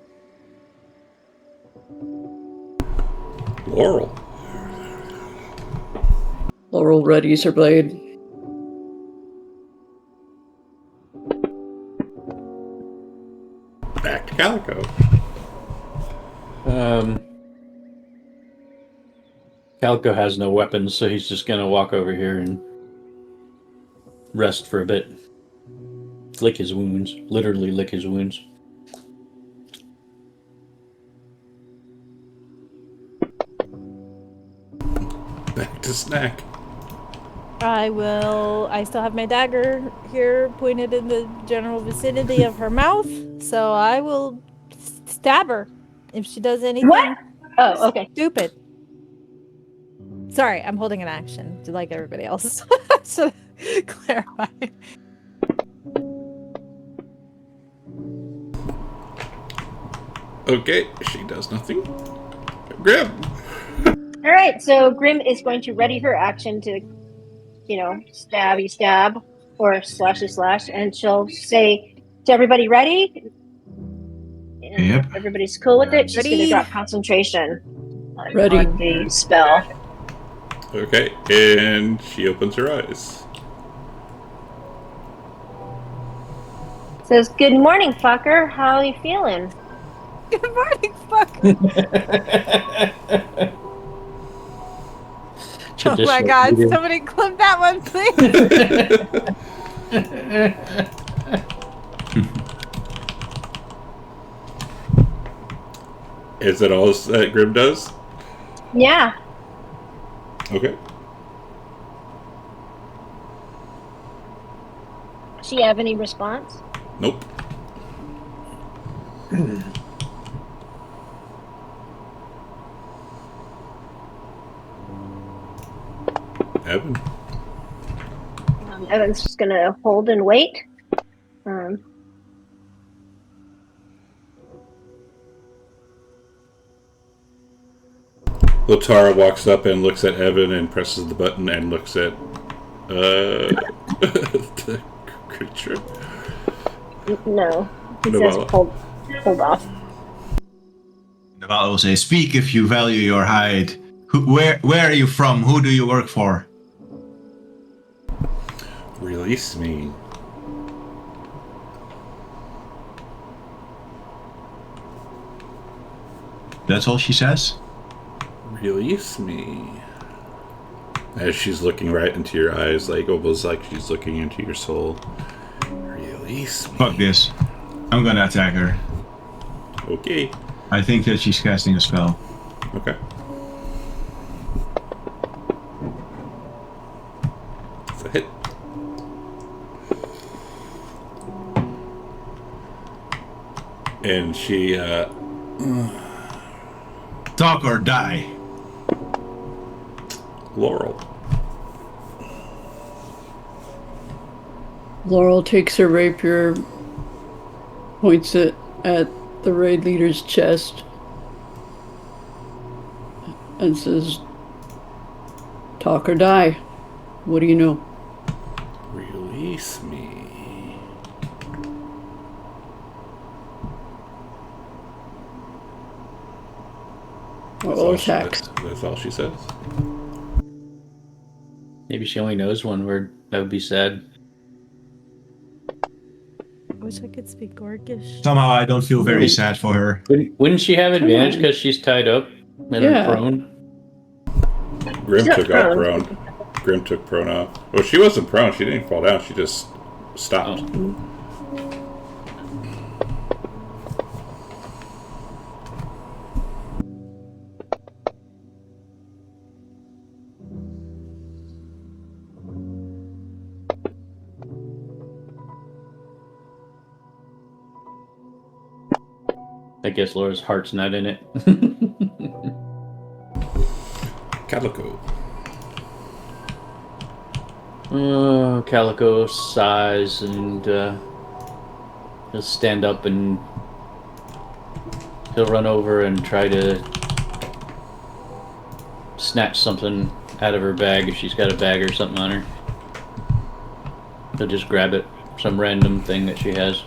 Laurel readies her blade. Back to Calico. Calico has no weapons, so he's just gonna walk over here and rest for a bit. Lick his wounds. Literally lick his wounds. Back to Snack. I still have my dagger here pointed in the general vicinity of her mouth, so I will stab her if she does anything What? Oh, okay. stupid. Sorry, I'm holding an action, like everybody else. So, clarify. Okay, she does nothing. Grim. All right, so Grim is going to ready her action to, stabby stab or slashy slash, and she'll say to everybody, "Ready?" And Yep. if everybody's cool with it, she's going to Ready. drop concentration Ready. on the spell. Okay, and she opens her eyes. Says, "Good morning, fucker. How are you feeling?" Good morning, fuck. Oh my god, somebody clip that one, please. Is that all that Grim does? Yeah. Okay. She have any response? Nope. Evan. Evan's just going to hold and wait. Lotara walks up and looks at Evan and presses the button and looks at the creature. No. He No, says, well. hold off. The Val will say, "Speak if you value your hide. Where are you from? Who do you work for?" Release me. That's all she says? Release me. As she's looking right into your eyes, like almost like she's looking into your soul. Release me. Fuck this. I'm gonna attack her. Okay. I think that she's casting a spell. Okay. It's a hit. And she, Talk or die. Laurel. Laurel takes her rapier, points it at the raid leader's chest, and says, "Talk or die. What do you know?" Release me. Or attacks. That's all she says. Maybe she only knows one word. That would be sad. I wish I could speak Orcish. Somehow I don't feel very sad for her. Wouldn't she have advantage because she's tied up and Yeah. prone? Grim She's took not out prone. prone. Grim took prone off. Well, she wasn't prone. She didn't fall down. She just stopped. Oh. I guess Laura's heart's not in it. Calico. Calico sighs and he'll stand up and he'll run over and try to snatch something out of her bag if she's got a bag or something on her. He'll just grab it, some random thing that she has.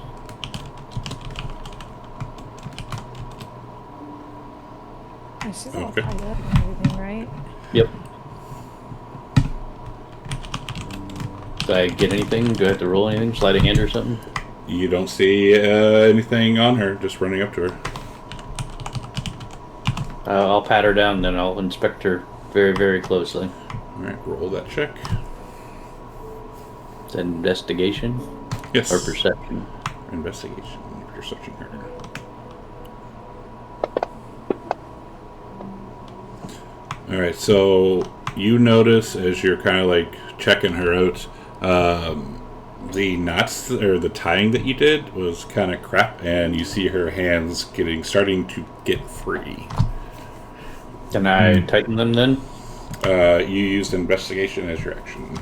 Oh, she's all Okay. tied up and everything, right? Yep. Do I get anything? Do I have to roll anything? Sleight of hand or something? You don't see anything on her, just running up to her. I'll pat her down, then I'll inspect her very, very closely. Alright, roll that check. Is that investigation? Yes. Or perception? Investigation. You're searching her. Alright, so you notice as you're kind of like checking her out, the knots or the tying that you did was kind of crap, and you see her hands starting to get free. Can I tighten them then? You used investigation as your action.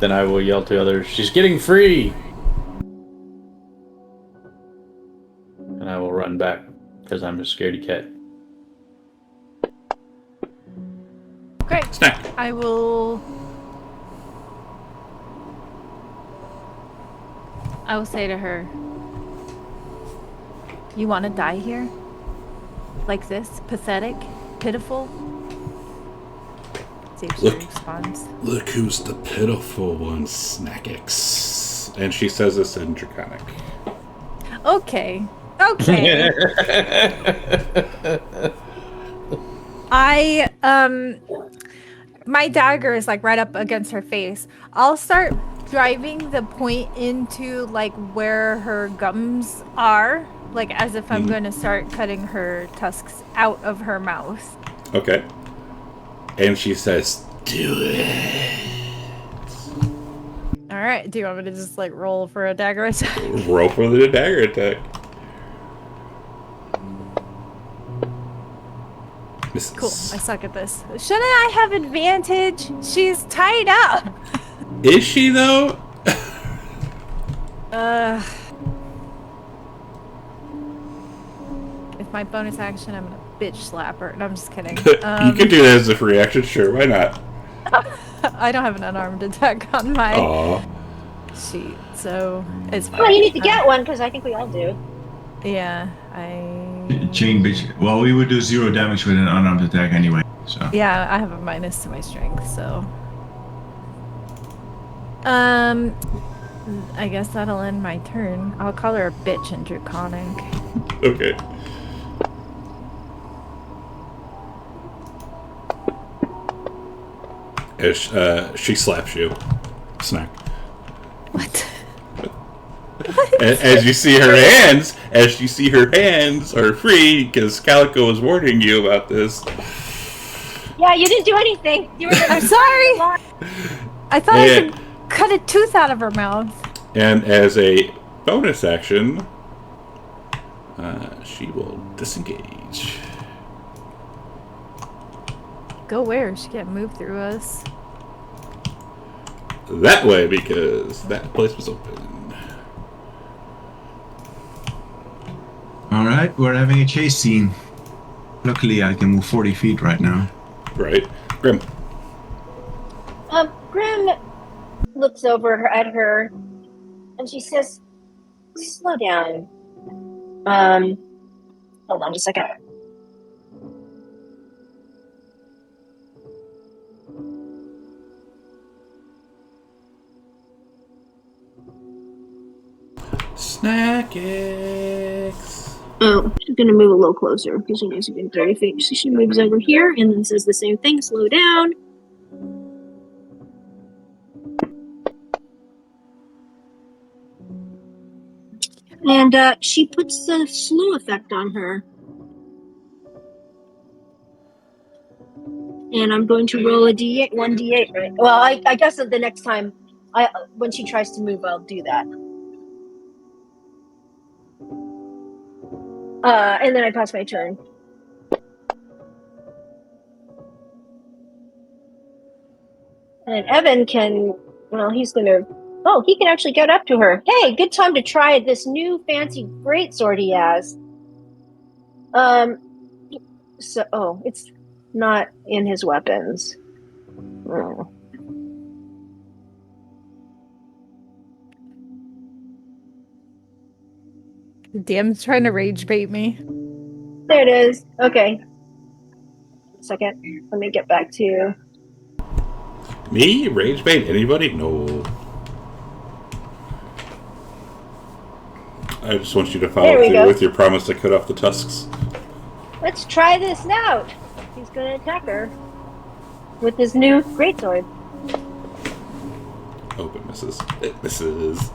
Then I will yell to others, "She's getting free!" And I will run back, because I'm a scaredy cat. Great. Snack. I will say to her, "You want to die here? Like this? Pathetic? Pitiful?" See if she responds. Look who's the pitiful one, Snackix. And she says this in Draconic. Okay. Okay. My dagger is like right up against her face. I'll start driving the point into like where her gums are, like as if I'm going to start cutting her tusks out of her mouth. Okay. And she says, "Do it." All right. Do you want me to just like roll for a dagger attack? Roll for the dagger attack. Misses. Cool. I suck at this. Shouldn't I have advantage? She's tied up. Is she though? With my bonus action, I'm gonna bitch slap her. No, I'm just kidding. You can do that as a free action, sure. Why not? I don't have an unarmed attack on my Aw. sheet, so it's fine. Well, you need to get one because I think we all do. Yeah, Chain bitch. Well, we would do 0 damage with an unarmed attack anyway. So. Yeah, I have a minus to my strength, so. I guess that'll end my turn. I'll call her a bitch in Draconic. Okay. As she slaps you. Snack. What? As you see her hands are free, because Calico was warning you about this. Yeah, you didn't do anything. You were I'm sorry! I thought I could cut a tooth out of her mouth. And as a bonus action, she will disengage. Go where? She can't move through us. That way, because that place was open. Alright, we're having a chase scene. Luckily, I can move 40 feet right now. Right. Grim. Grim looks over at her and she says, "Slow down. Hold on just a second." Snackix. Oh, she's gonna move a little closer because she knows she's been 30 feet. So she moves over here and then says the same thing, "Slow down." And she puts the slow effect on her. And I'm going to roll a d8, 1d8, right? Well, I guess the next time, when she tries to move, I'll do that. And then I pass my turn. And Evan can, well, he can actually get up to her. "Hey, good time to try this new fancy greatsword he has." It's not in his weapons. Oh. DM's trying to rage bait me. There it is. Okay. Second. Let me get back to... Me? Rage bait? Anybody? No. I just want you to There follow we through go. with your promise to cut off the tusks. Let's try this out. He's going to attack her with his new greatsword. Oh, it misses. It misses.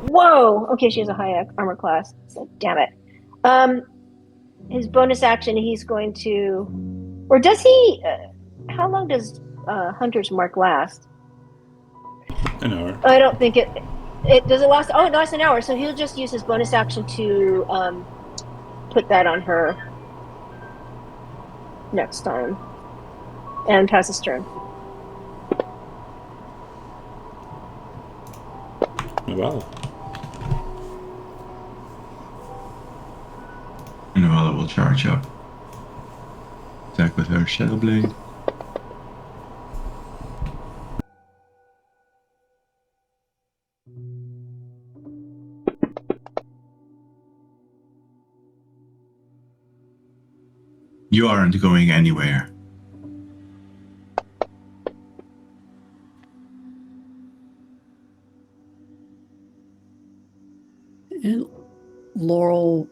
Whoa! Okay, she has a high armor class. So damn it. His bonus action, he's going to, or does he? How long does Hunter's Mark last? An hour. I don't think it. It does it last? Oh, it lasts an hour. So he'll just use his bonus action to put that on her next time, and pass his turn. Well, Noella will charge up. Attack with her Shadow Blade. You aren't going anywhere. And Laurel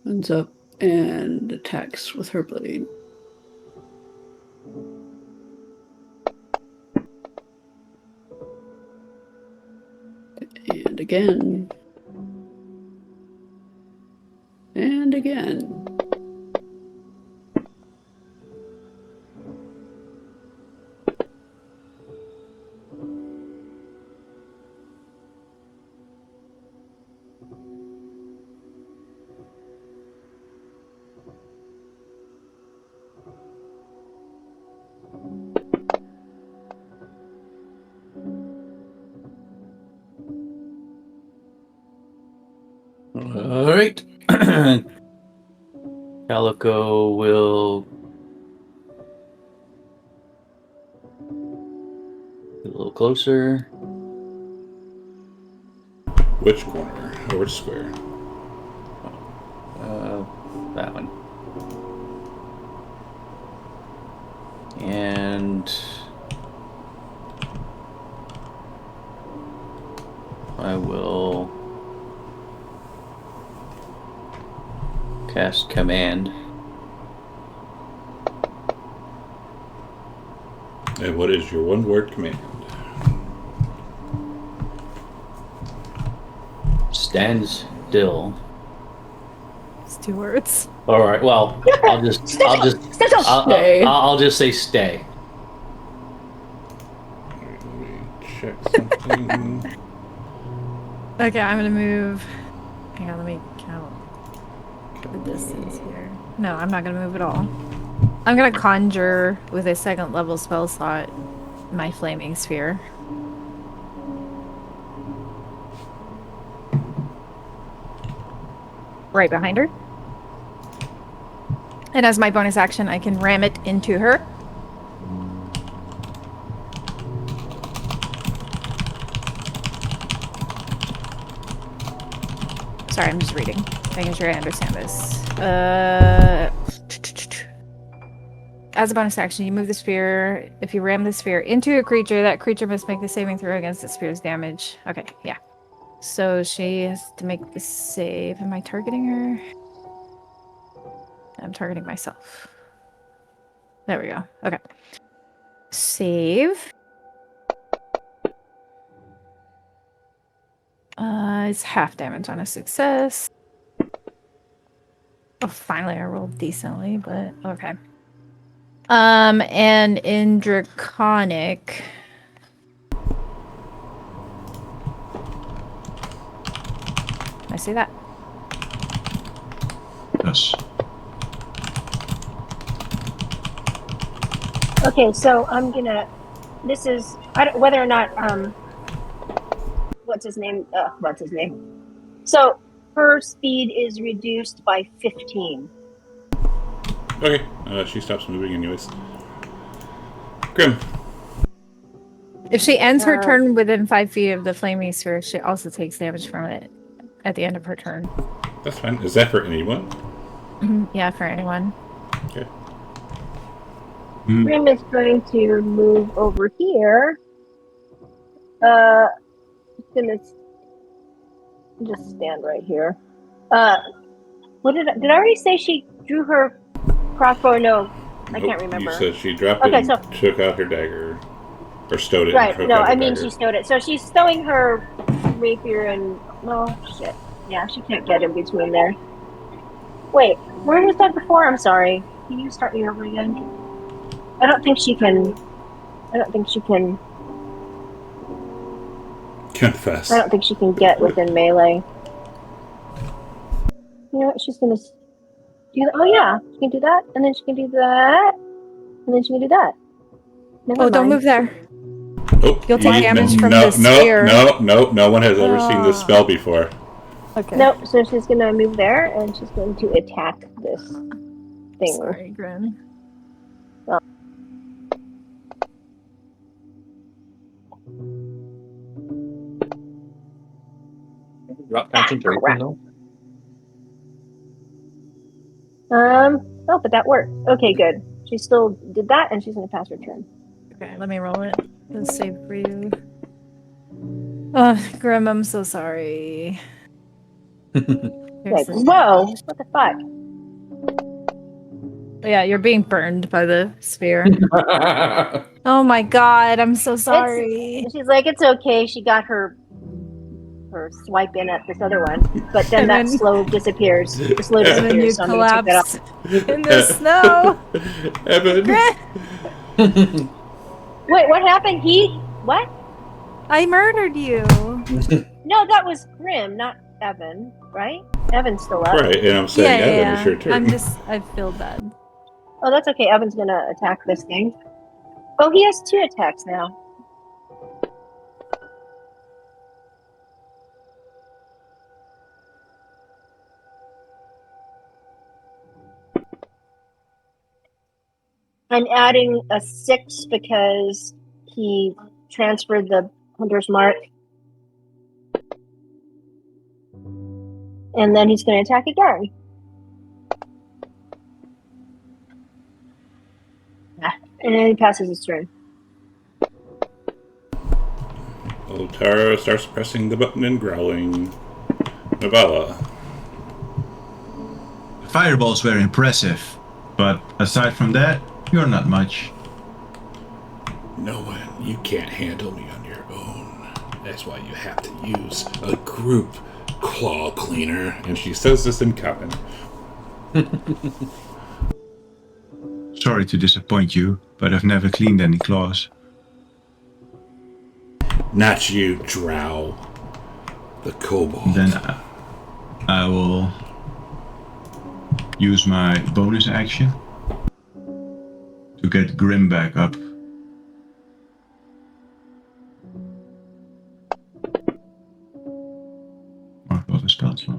ends up and attacks with her blade. And again. And again. All right. Calico will get a little closer. which corner or which square? That one. And I will cast command. And what is your one-word command? Stand still. It's 2 words. All right. Well, I'll just Stay. I'll just say stay. Let me check something. Okay, I'm gonna move. Hang on, let me count the distance here. No, I'm not gonna move at all. I'm gonna conjure with a 2nd level spell slot my flaming sphere. Right behind her. And as my bonus action, I can ram it into her. Sorry, I'm just reading, making sure I understand this. As a bonus action, you move the sphere. If you ram the sphere into a creature, that creature must make the saving throw against the sphere's damage. Okay, yeah. So she has to make the save. Am I targeting her? I'm targeting myself. There we go. Okay. Save. It's half damage on a success. Oh, finally I rolled decently, but okay. And in Draconic... I see that. Yes. Okay, so I'm gonna. This is whether or not what's his name? What's his name? So her speed is reduced by 15. Okay, she stops moving anyways. Grim. If she ends her turn within 5 feet of the flaming sphere, she also takes damage from it at the end of her turn. That's fine. Is that for anyone? Yeah, for anyone. Okay. Grim is going to move over here. just stand right here. What did I already say? She drew her crossbow? No, I can't remember. You said she dropped it and took out her dagger. Or stowed it and took out her dagger. She stowed it. So she's stowing her rapier and... Oh, shit. Yeah, she can't get in between there. Wait, where was that before? I'm sorry. Can you start me over again? I don't think she can... Confess. I don't think she can get within melee. You know what? She's gonna do... Oh, yeah. She can do that, and then she can do that, and then she can do that. Never don't mind. move there. Oh, You'll take damage from the spear. No one has ever seen this spell before. Okay. Nope, so she's gonna move there, and she's going to attack this thing. Sorry, Grin. Drop concentration, though. Oh, but that worked. Okay, good. She still did that, and she's gonna pass her turn. Okay, let me roll it. Let's save for you. Oh, Grim, I'm so sorry. Like, whoa, what the fuck? Yeah, you're being burned by the sphere. Oh my god, I'm so sorry. She's like, it's okay. She got her swipe in at this other one, but then that slow disappears. The slow disappears. And then you so collapse in the snow. Evan. Wait, what happened? What? I murdered you. No, that was Grim, not Evan, right? Evan's still up. Right, and I'm saying Evan, it's your turn. I feel bad. Oh, that's okay. Evan's gonna attack this thing. Oh, he has 2 attacks now. I'm adding a 6 because he transferred the hunter's mark. And then he's going to attack again. And then he passes his turn. Old Tara starts pressing the button and growling. Navala. The fireballs were impressive, but aside from that, you're not much. No one, you can't handle me on your own. That's why you have to use a group claw cleaner. And she says this in common. Sorry to disappoint you, but I've never cleaned any claws. Not you, Drow. The kobold. Then I will use my bonus action to get Grim back up. What was the spell slot?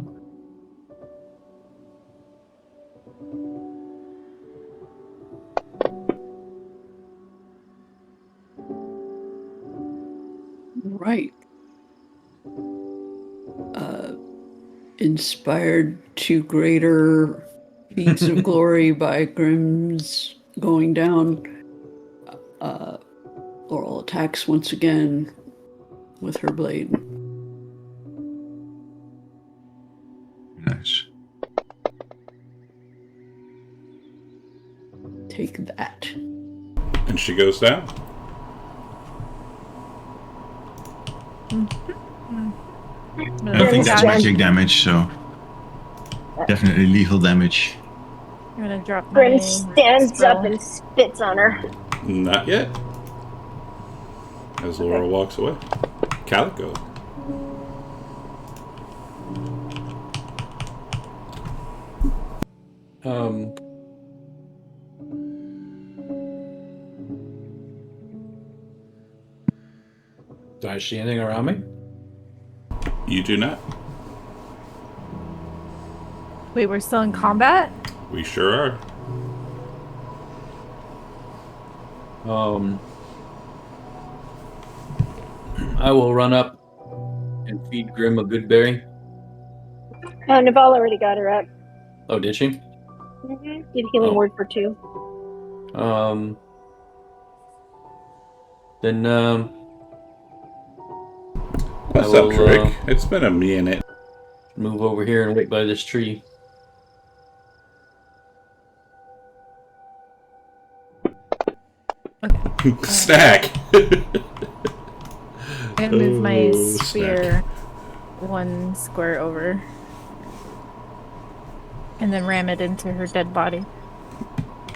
Right. Inspired to greater feats of glory by Grim's going down, Laurel attacks once again with her blade. Nice. Take that. And she goes down. I think that's magic damage, so definitely lethal damage. I'm gonna drop my Grim stands spell. up and spits on her. Not yet. As Laura walks away. Calico. Do I see anything around me? You do not. Wait, we're still in combat? We sure are. I will run up and feed Grim a good berry. Naval already got her up. Oh, did she? Mm-hmm. Did healing word for 2. What's up, Drake? It's been a minute. Move over here and wait by this tree. Snack. I'm gonna move my Oh, spear 1 square over. And then ram it into her dead body.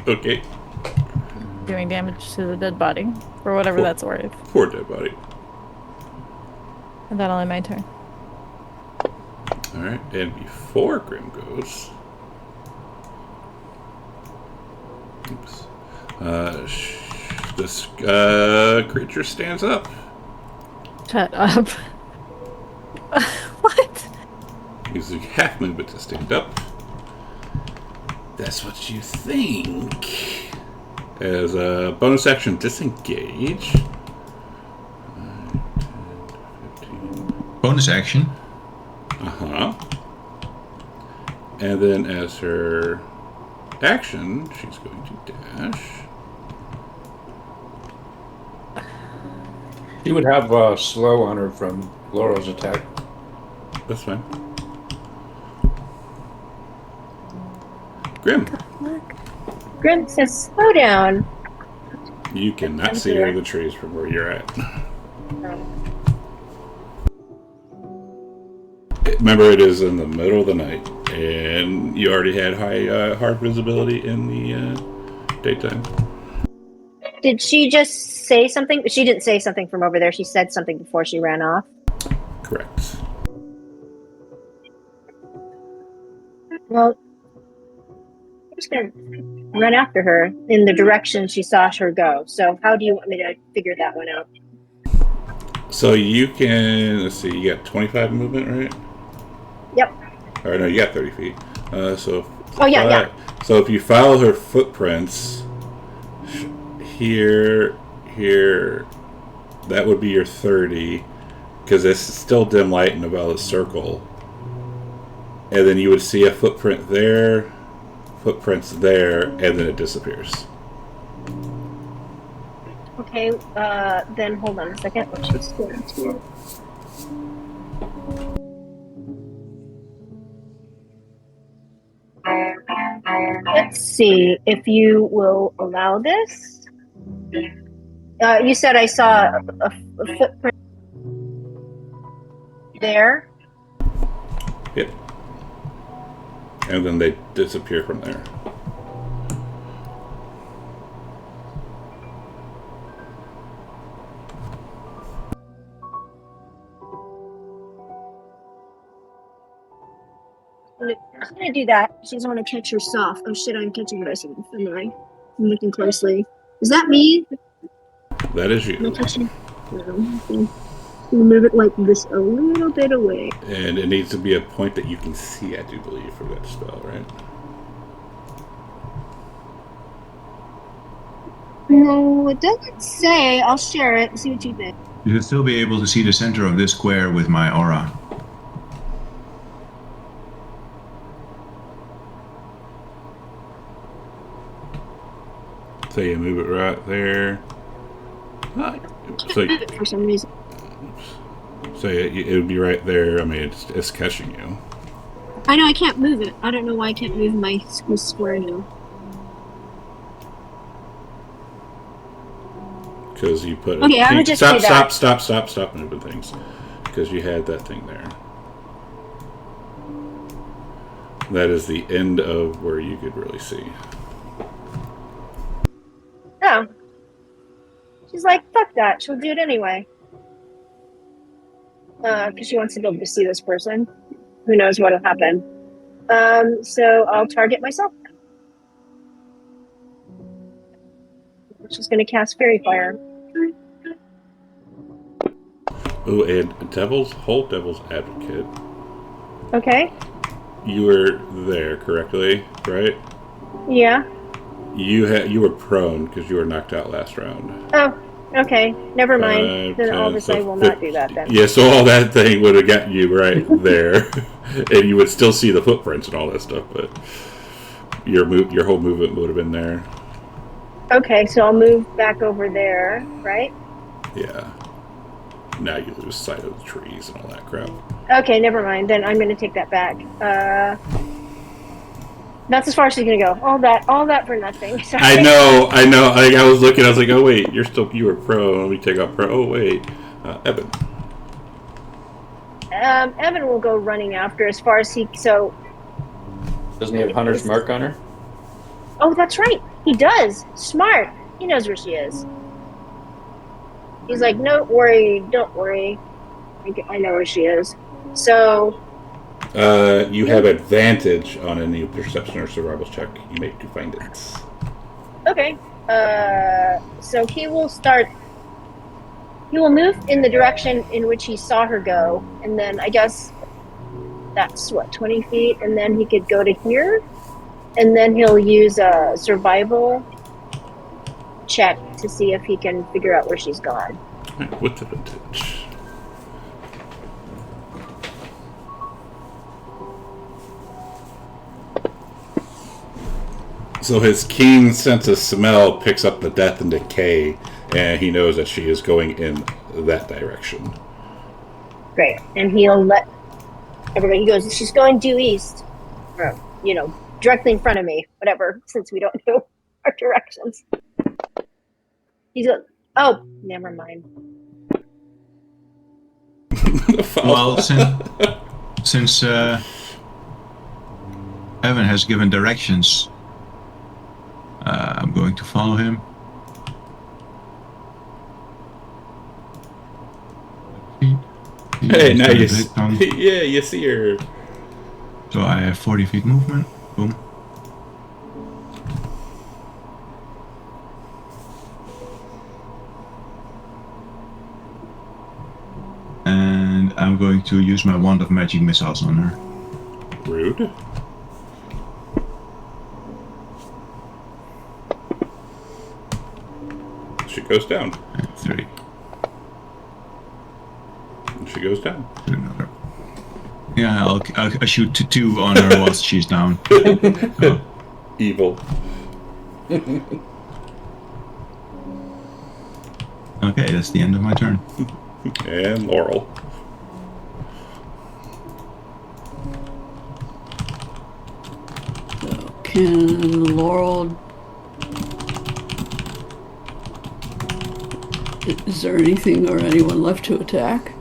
Okay. Doing damage to the dead body. For whatever Cool. that's worth. Poor dead body. And that'll end my turn. Alright, and before Grim goes... Oops. This creature stands up. Shut up. What? Using half movement to stand up. That's what you think. As a bonus action, disengage. 5, 10, 15. Bonus action. Uh-huh. And then as her action, she's going to dash. She would have slow on her from Laurel's attack. That's fine. Grim, Grim says, slow down. you cannot see her in the trees from where you're at. Remember, it is in the middle of the night, and you already had hard visibility in the daytime. Did she just say something? She didn't say something from over there. She said something before she ran off. Correct. Well, I'm just going to run after her in the direction she saw her go. So how do you want me to figure that one out? So you can, let's see, you got 25 movement, right? Yep. Or no, you got 30 feet. So if you follow her footprints, here, that would be your 30, because it's still dim light in about a circle. And then you would see a footprint there, footprints there, and then it disappears. Okay, then hold on a second. Let's just go into... Let's see if you will allow this. You said I saw a footprint there. Yep. And then they disappear from there. I'm gonna do that. She doesn't want to catch her soft. Oh shit, I'm catching myself. Am I? I'm looking closely. Is that me? That is Am I you. touching? No. We'll move it like this a little bit away. And it needs to be a point that you can see, I do believe, for that spell, right? No, it doesn't say. I'll share it and see what you think. You should still be able to see the center of this square with my aura. So you move it right there. So, For some reason. so it would be right there. I mean, it's catching you. I know I can't move it. I don't know why I can't move my square now. Because you put Okay, I'm gonna just do that. Stop moving things. Because you had that thing there. That is the end of where you could really see. Oh. She's like, fuck that. She'll do it anyway. Because she wants to be able to see this person. Who knows what'll happen. So I'll target myself. She's going to cast Fairy Fire. Oh, and Devil's Advocate. Okay. You were there correctly, right? Yeah. You were prone because you were knocked out last round. Oh, okay. Never mind. 5, Then 10, all this I will not do that then. Yeah, so all that thing would have gotten you right there, and you would still see the footprints and all that stuff, but your whole movement would have been there. Okay, so I'll move back over there, right? Yeah. Now you lose sight of the trees and all that crap. Okay, never mind. Then I'm going to take that back. That's as far as she's going to go. All that for nothing. Sorry. I know. I was looking. I was like, oh wait, you were pro. Let me take out pro. Oh wait, Evan. Evan will go running after as far as he. So. Doesn't he have Hunter's Mark on her? Oh, that's right. He does. Smart. He knows where she is. He's like, don't worry. I know where she is. So. You have advantage on any perception or survival check you make to find it. Okay. So he will move in the direction in which he saw her go, and then I guess that's 20 feet, and then he could go to here, and then he'll use a survival check to see if he can figure out where she's gone. Right, with advantage. So his keen sense of smell picks up the death and decay, and he knows that she is going in that direction. Great. And he'll let everybody, he goes, she's going due east. Or, directly in front of me, whatever, since we don't know our directions. He's going, oh, never mind. Well, since Evan has given directions, I'm going to follow him. Hey, now you you see her. So I have 40 feet movement. Boom. And I'm going to use my wand of magic missiles on her. Rude. She goes down. And 3. And she goes down. Another. Yeah, I'll shoot 2 on her whilst she's down. Oh. Evil. Okay, that's the end of my turn. And Laurel. So can Laurel... Is there anything or anyone left to attack?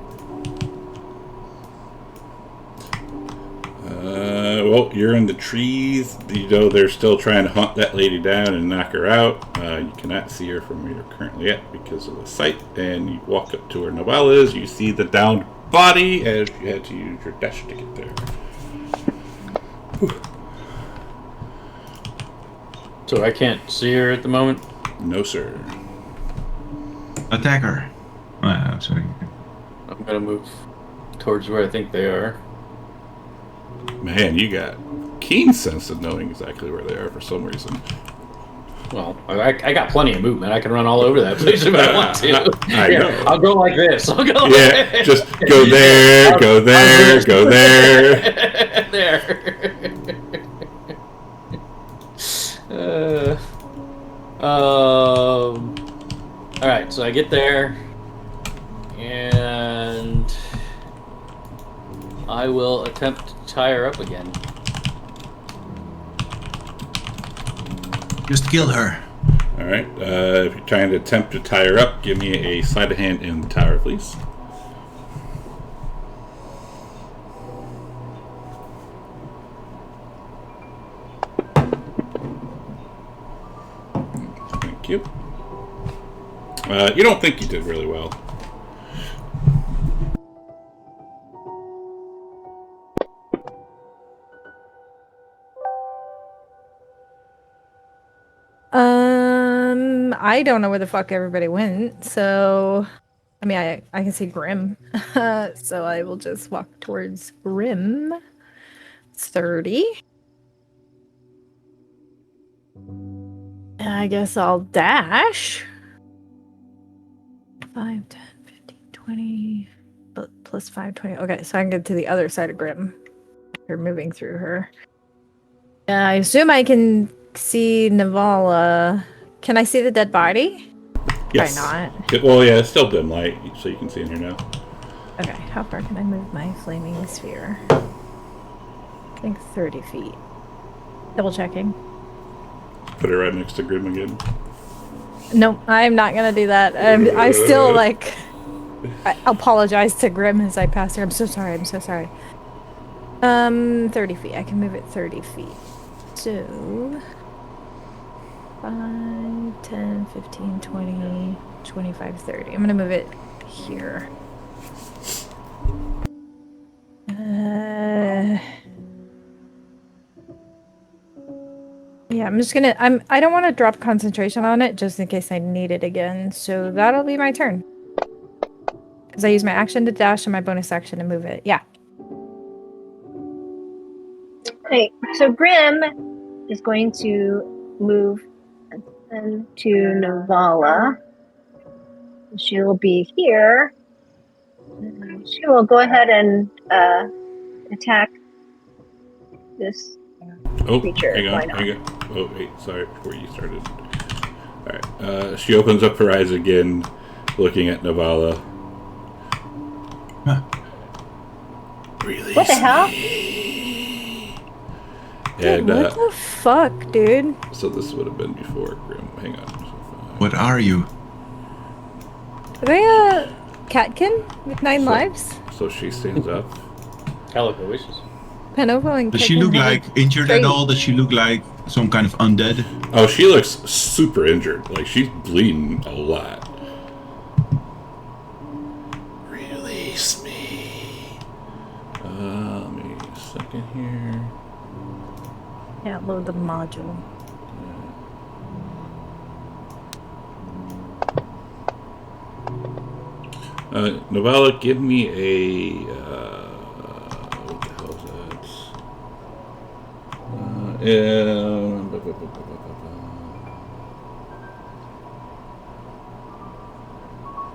Well, you're in the trees. They're still trying to hunt that lady down and knock her out. You cannot see her from where you're currently at because of the sight. And you walk up to where Noelle is. You see the downed body as you had to use your dash to get there. Whew. So I can't see her at the moment? No, sir. Attack her. Sorry. I'm gonna move towards where I think they are. Man, you got keen sense of knowing exactly where they are for some reason. Well, I got plenty of movement. I can run all over that place if I want to. I know. I'll go like this. Yeah, just go there, go there, go there. There. All right, so I get there, and I will attempt to tie her up again. Just kill her. All right. If you're trying to attempt to tie her up, give me a sleight of hand in the tower, please. Thank you. You don't think you did really well. I don't know where the fuck everybody went, so I mean I can see Grim. So I will just walk towards Grim. It's 30. And I guess I'll dash. 5, 10, 15, 20 plus 5, 20. Okay, so I can get to the other side of Grim. You're moving through her. I assume I can see Navala. Can I see the dead body? Yes. Why not? Well, yeah, it's still dim light, so you can see in here now. Okay, how far can I move my flaming sphere? I think 30 feet. Double checking. Put it right next to Grim again. Nope, I'm not gonna do that. I still like. I apologize to Grim as I pass her. I'm so sorry. 30 feet. I can move it 30 feet. So 5, 10, 15, 20, 25, 30. I'm gonna move it here. Yeah, I'm just gonna. I don't want to drop concentration on it just in case I need it again. So that'll be my turn. Because I use my action to dash and my bonus action to move it. Yeah. Okay, so Grim is going to move to Navala. She will be here. She will go ahead and attack this creature. Hang Why on, not? hang on. Oh, wait, sorry, before you started. Alright, she opens up her eyes again, looking at Navala. Huh. Release What the hell? me. Dude, And, what the fuck, dude? so this would have been before Grim. Hang on. What are you? Are they a catkin with 9 lives? So she stands up. Calico wishes. Panovo and Does she Catkin look have a like injured trait. at all? Does she look like some kind of undead? Oh, she looks super injured. Like, she's bleeding a lot. Release me. Let me a second here. Yeah, load the module. Novella, give me a. What the hell is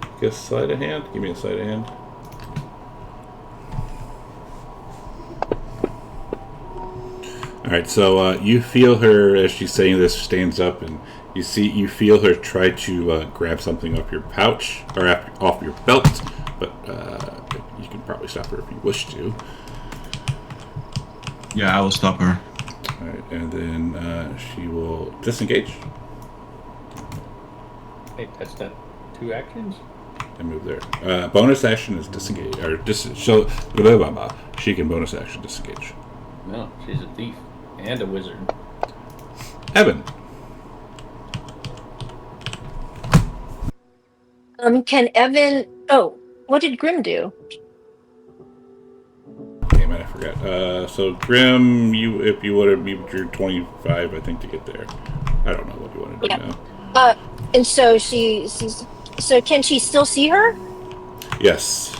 that? Guess sleight of hand? Give me a sleight of hand. Alright, so you feel her as she's saying this, stands up, and you feel her try to grab something off your pouch, or off your belt, but you can probably stop her if you wish to. Yeah, I will stop her. Alright, and then she will disengage Wait, that's not 2 actions? and move there. Bonus action is disengage, or so blah, blah, blah. She can bonus action disengage. No, she's a thief and a wizard. Evan. Can Evan? Oh, what did Grim do? Damn it, I forgot. So Grim, if you would have moved your 25, I think, to get there. I don't know what you want to do now. And so she's. So can she still see her? Yes.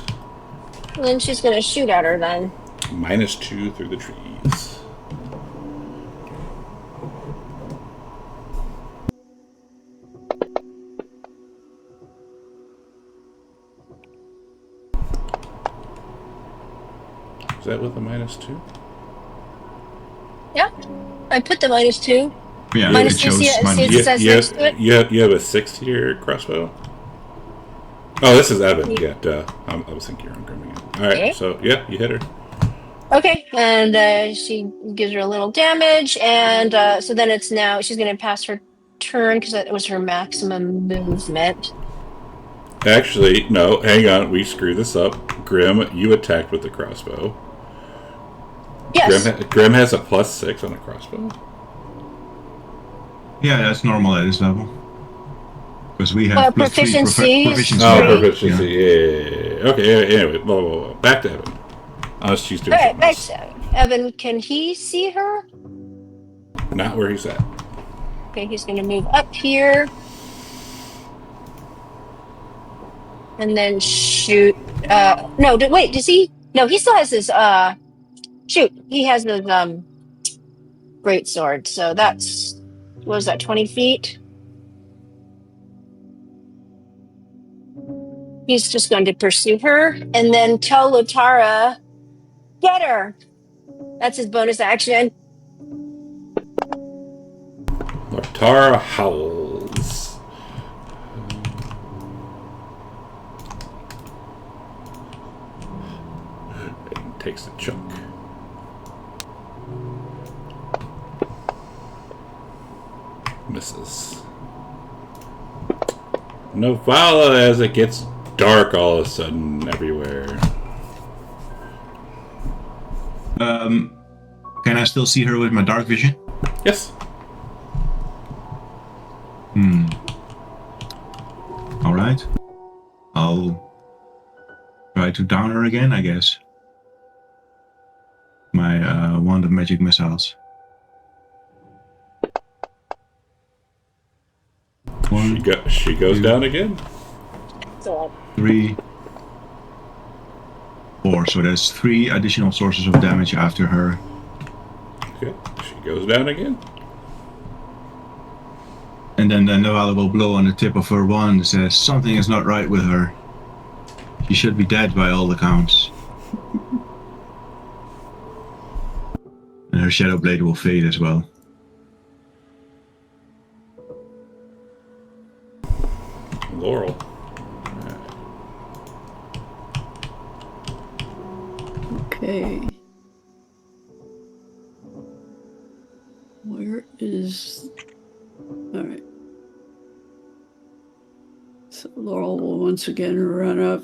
Well, then she's gonna shoot at her then. -2 through the trees. Is that with a -2? Yeah, I put the -2. Yeah, Minus it shows two, see, minus. it says next to it. You have a 6 to your crossbow? Oh, this is Evan. Yeah, duh. I was thinking you're on Grim again. Alright, Okay. so yeah, you hit her. Okay, and she gives her a little damage, and so then it's now she's gonna pass her turn because that was her maximum movement. Actually, no, hang on. We screwed this up. Grim, you attacked with the crossbow. Yes. Grim has a +6 on a crossbow. Yeah, that's normal at this level. Because we have plus 3 proficiency. proficiency. Oh, Three. proficiency. Yeah. Okay, anyway, blah, blah, blah. Back to Evan. Unless she's doing All right, something back else. to Evan. Can he see her? Not where he's at. Okay, he's gonna move up here, and then shoot. No, wait. Does he? No, he still has his. Shoot. He has his great sword. So that's. What was that? 20 feet. He's just going to pursue her and then tell Lotara, get her. That's his bonus action. Tara howls. takes a chunk. Misses. Novala as it gets dark all of a sudden everywhere. Can I still see her with my dark vision? Yes. Alright. I'll try to down her again, I guess. My wand of magic missiles. She goes down again. 3, 4. So there's 3 additional sources of damage after her. Okay. She goes down again. And then the Novala will blow on the tip of her wand and says something is not right with her. She should be dead by all accounts. And her shadow blade will fade as well. Laurel. Okay. Where is... Alright. So Laurel will once again run up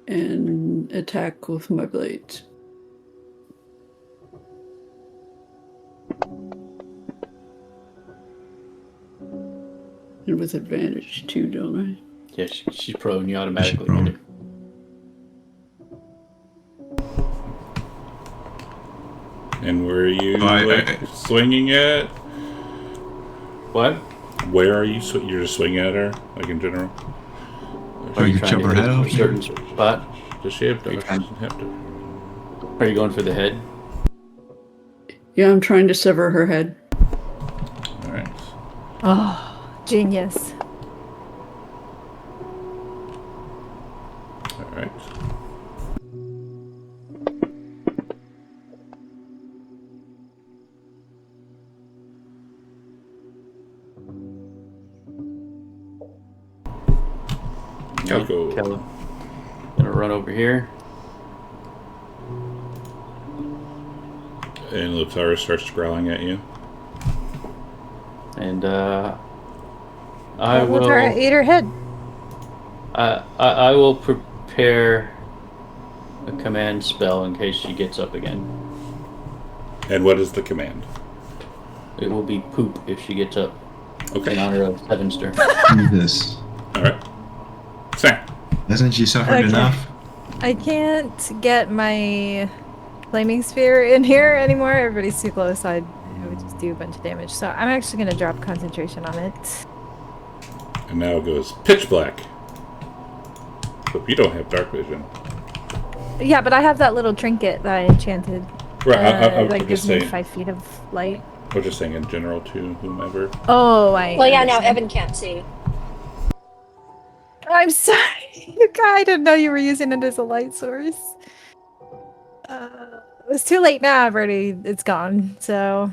and attack with my blades. And with advantage too, don't I? Yeah, she's prone. You automatically She's prone. hit her. And where are you swinging at? What? Where are you? You're just swinging at her, like in general. Are you chop her head off? A certain spot? Does she have to? Are you trying- Doesn't have to. Are you going for the head? Yeah, I'm trying to sever her head. All right. Oh, genius. All right. I'll go. Kelly. Gonna run over here. And Lutara starts growling at you. And I will. Try to eat her head. I will prepare a command spell in case she gets up again. And what is the command? It will be poop if she gets up. In Okay. honor of Heavenster. This. All right. Sam. Hasn't she suffered Okay. enough? I can't get my flaming spear in here anymore. Everybody's too close. I would just do a bunch of damage. So I'm actually going to drop concentration on it. And now it goes pitch black. But you don't have dark vision. Yeah, but I have that little trinket that I enchanted. Right. I'm that just gives me saying. 5 feet of light. I was just saying in general to whomever. Oh, Well, yeah, now Evan can't see. I'm sorry. You guys, I didn't know you were using it as a light source. It's too late now. It's gone. So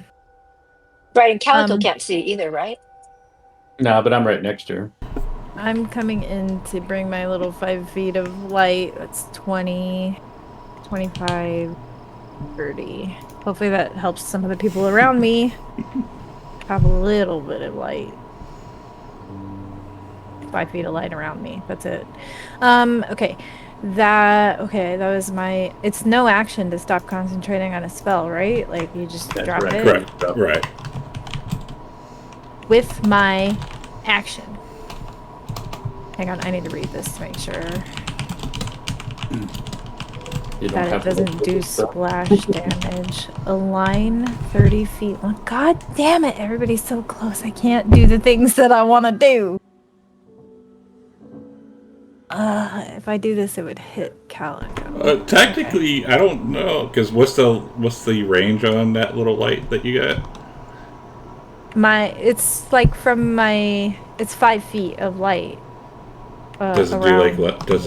Right, and Calico can't see either, right? Nah, but I'm right next to her. I'm coming in to bring my little 5 feet of light. That's 20, 25, 30. Hopefully that helps some of the people around me have a little bit of light. 5 feet of light around me. That's it. Okay. That was my... It's no action to stop concentrating on a spell, right? Like, you just That's drop right. it Correct. Right. with my action. Hang on, I need to read this to make sure You don't that it have to doesn't look do at the spell. splash damage. A line 30 feet long. God damn it, everybody's so close. I can't do the things that I want to do. If I do this, it would hit Calico. Technically, I don't know, because what's the range on that little light that you got? It's like from my... It's 5 feet of light. Does it around.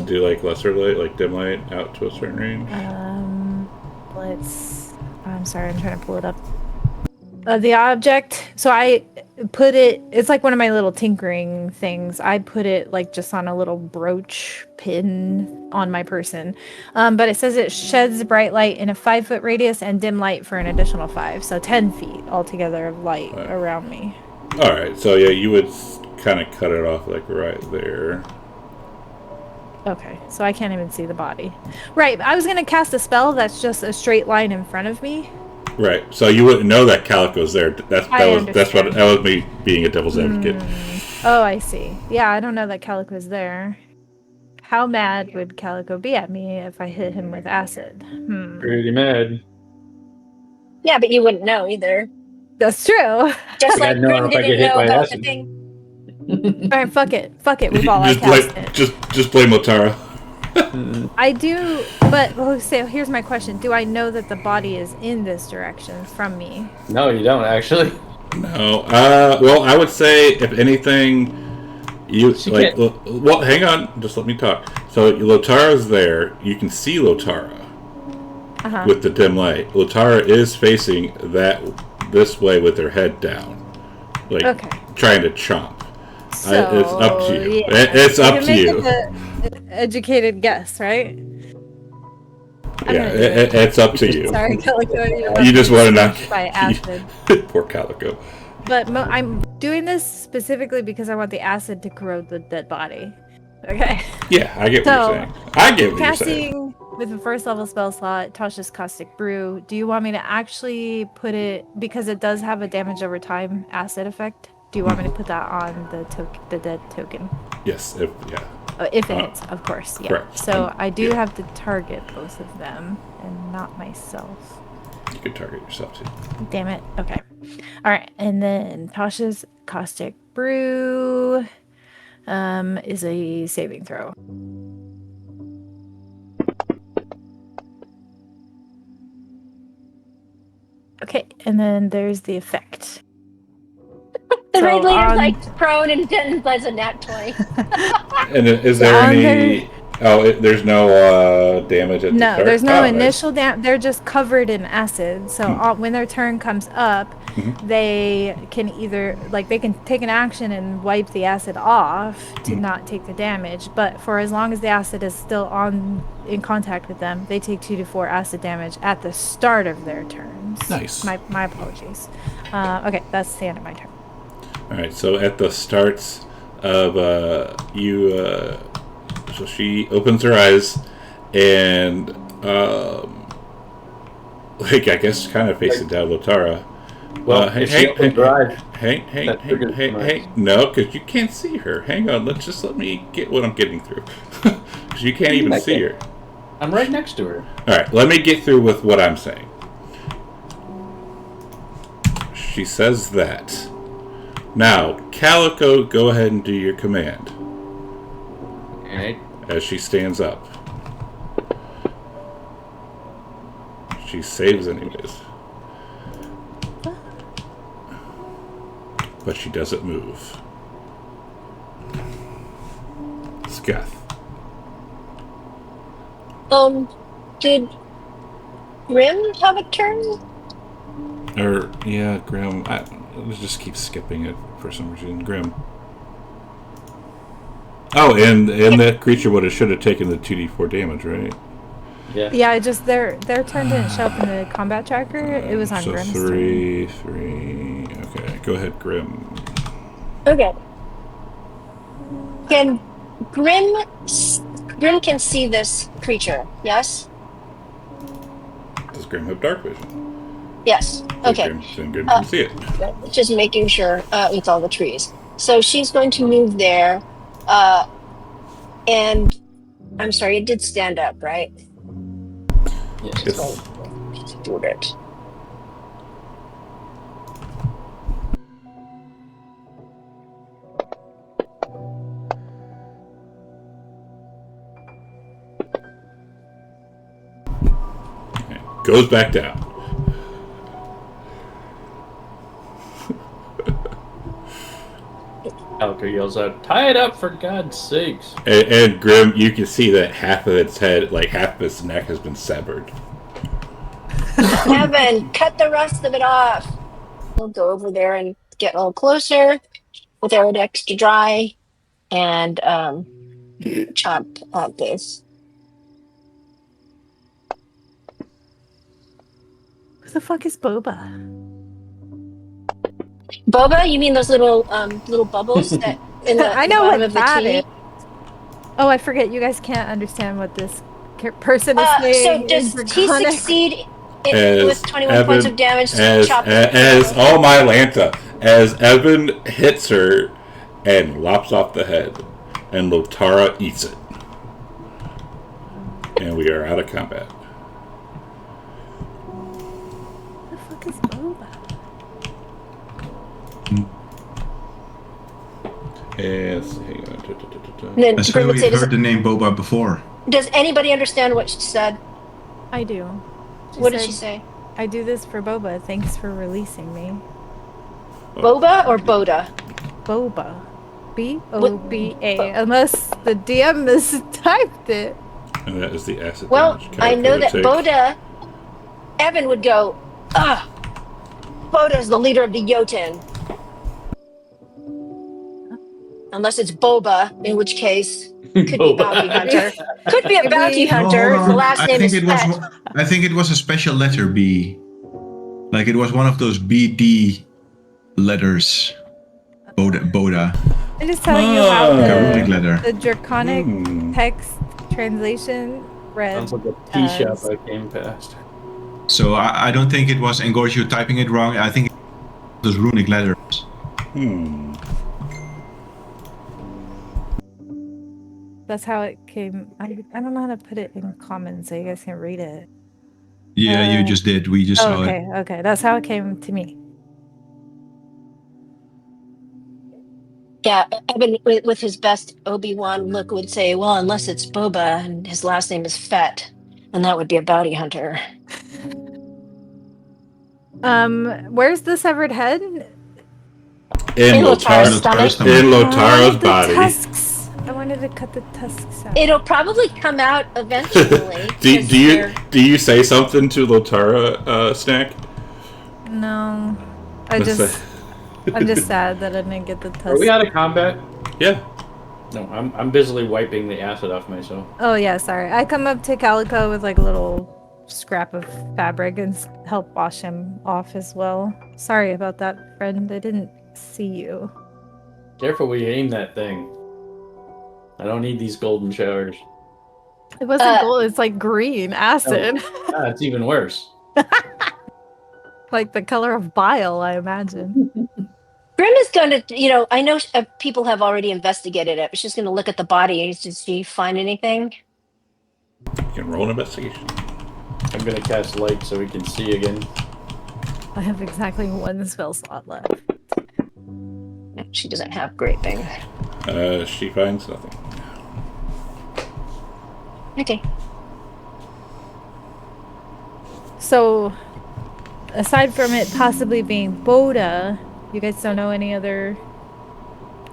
do like lesser light, like dim light, out to a certain range? I'm sorry, I'm trying to pull it up. The object. So I put it. It's like one of my little tinkering things. I put it like just on a little brooch pin on my person. But it says it sheds bright light in a 5-foot radius and dim light for an additional 5, so 10 feet altogether of light around me. All right. So yeah, you would kind of cut it off like right there. Okay, so I can't even see the body. Right, I was gonna cast a spell that's just a straight line in front of me. Right. So you wouldn't know that Calico's there. That was me being a devil's advocate. Oh, I see. Yeah, I don't know that Calico's there. How mad would Calico be at me if I hit him with acid? Pretty mad. Yeah, but you wouldn't know either. That's true. Just like know Grim if I get didn't hit know by about the acid. thing. Alright, fuck it. Fuck it, we've all cast it. Just blame Lotara. I do, but so here's my question. Do I know that the body is in this direction from me? No, you don't actually. No. Well, I would say if anything, you like. Well, hang on. Just let me talk. So Lotara's there. You can see Lotara with the dim light. Lotara is facing this way with her head down, like trying to chomp. So, it's up to you. Yeah. It's up to you. Educated guess, right? It's up to you. Sorry, Calico. You just want to knock by acid. Poor Calico. But I'm doing this specifically because I want the acid to corrode the dead body. Okay. Yeah, I get what you're saying. I get what you're saying. Casting with a first level spell slot, Tasha's Caustic Brew. Do you want me to actually put it, because it does have a damage over time acid effect? Do you want me to put that on the dead token? Yes. If it hits, of course. Yeah. Correct. So I do have to target both of them and not myself. You can target yourself too. Damn it. Okay. All right. And then Tasha's Caustic Brew is a saving throw. Okay. And then there's the effect. The So Red Leader's on- like prone and then does a nat 20. And is there any? There's no damage at the start? there's no initial damage. They're just covered in acid. So when their turn comes up, they can either they can take an action and wipe the acid off to not take the damage. But for as long as the acid is still in contact with them, they take 2d4 acid damage at the start of their turns. Nice. My apologies. Okay, that's the end of my turn. All right. So at the starts of you. So she opens her eyes and, I guess kind of facing down Lotara. Well, Hey, no, because you can't see her. Hang on, let me get what I'm getting through. Because you can't even see her. I'm right next to her. All right, let me get through with what I'm saying. She says that. Now, Calico, go ahead and do your command. Alright. As she stands up. She saves anyways. But she doesn't move. Scath. Did Grim have a turn? Grim. I just keep skipping it for some reason. Grim. Oh, and that creature should have taken the 2d4 damage, right? Yeah. Yeah, just their turn didn't show up in the combat tracker. It was on Grim's turn. 3. Okay, go ahead, Grim. Okay. Can Grim can see this creature, yes? Does Grim have dark vision? Yes. Okay. Then Grim can see it. Just making sure with all the trees. So she's going to move there. And I'm sorry, it did stand up, right? Yes. Let's do it. Okay. Goes back down. Calico yells out, "Tie it up for God's sakes!" And Grim, you can see that half of its head, half of its neck, has been severed. Evan, cut the rest of it off. We'll go over there and get a little closer with Aerodex to dry and chop at this. Who the fuck is Boba? Boba, you mean those little bubbles that in the I know bottom what of the that tea? is. Oh, I forget. You guys can't understand what this person is So saying. does in he Draconic. succeed As with 21 points Evan- of damage to as chop as oh my Lanta, as Evan hits her and lops off the head, and Lotara eats it, and we are out of combat. Who the fuck is Boba? Yes, hang on. And then That's why Grim would we've say, heard the name Boba before. does anybody understand what she said? I do. What did she say? I do this for Boba. Thanks for releasing me. Boba or Boda? Boba. B-O-B-A. Unless the DM mistyped it. And that is the acid Well, damage I know that calculator take. Boda, Evan would go, Boda's the leader of the Jotun. Unless it's Boba, in which case, could be a bounty hunter. Could be a bounty hunter. hold The on. last name is Fett. I think it was a special letter B. Like it was one of those BD letters. Boda. I'm just telling you how Like a runic letter. the Draconic text translation read. Sounds like a tea shop I came past. So I don't think it was Engorgio typing it wrong. I think it was those runic letters. That's how it came. I don't know how to put it in common so you guys can read it. Yeah, you just did. We just saw okay, it. okay. That's how it came to me. Yeah, Evan, with his best Obi-Wan look, would say, well, unless it's Boba and his last name is Fett, and that would be a bounty hunter. Where's the severed head? In Lotara's stomach. In I Lotara's wanted the body. tusks. I wanted to cut the tusks out. It'll probably come out eventually. do you say something to Lotara, Snack? No. Let's say- I'm just sad that I didn't get the tusks. Are we out of combat? Yeah. No, I'm busily wiping the acid off myself. Oh yeah, sorry. I come up to Calico with like a little scrap of fabric and help wash him off as well. Sorry about that, friend. I didn't see you. Careful where you aim that thing. I don't need these golden showers. It wasn't gold. It's like green acid, Ah, it's even worse. like the color of bile, I imagine. Grim is going to, I know people have already investigated it, but she's going to look at the body. Did she find anything? You can roll an investigation. I'm gonna cast light so we can see again. I have exactly one spell slot left. She doesn't have great things. She finds nothing. Okay. So, aside from it possibly being Boda, you guys don't know any other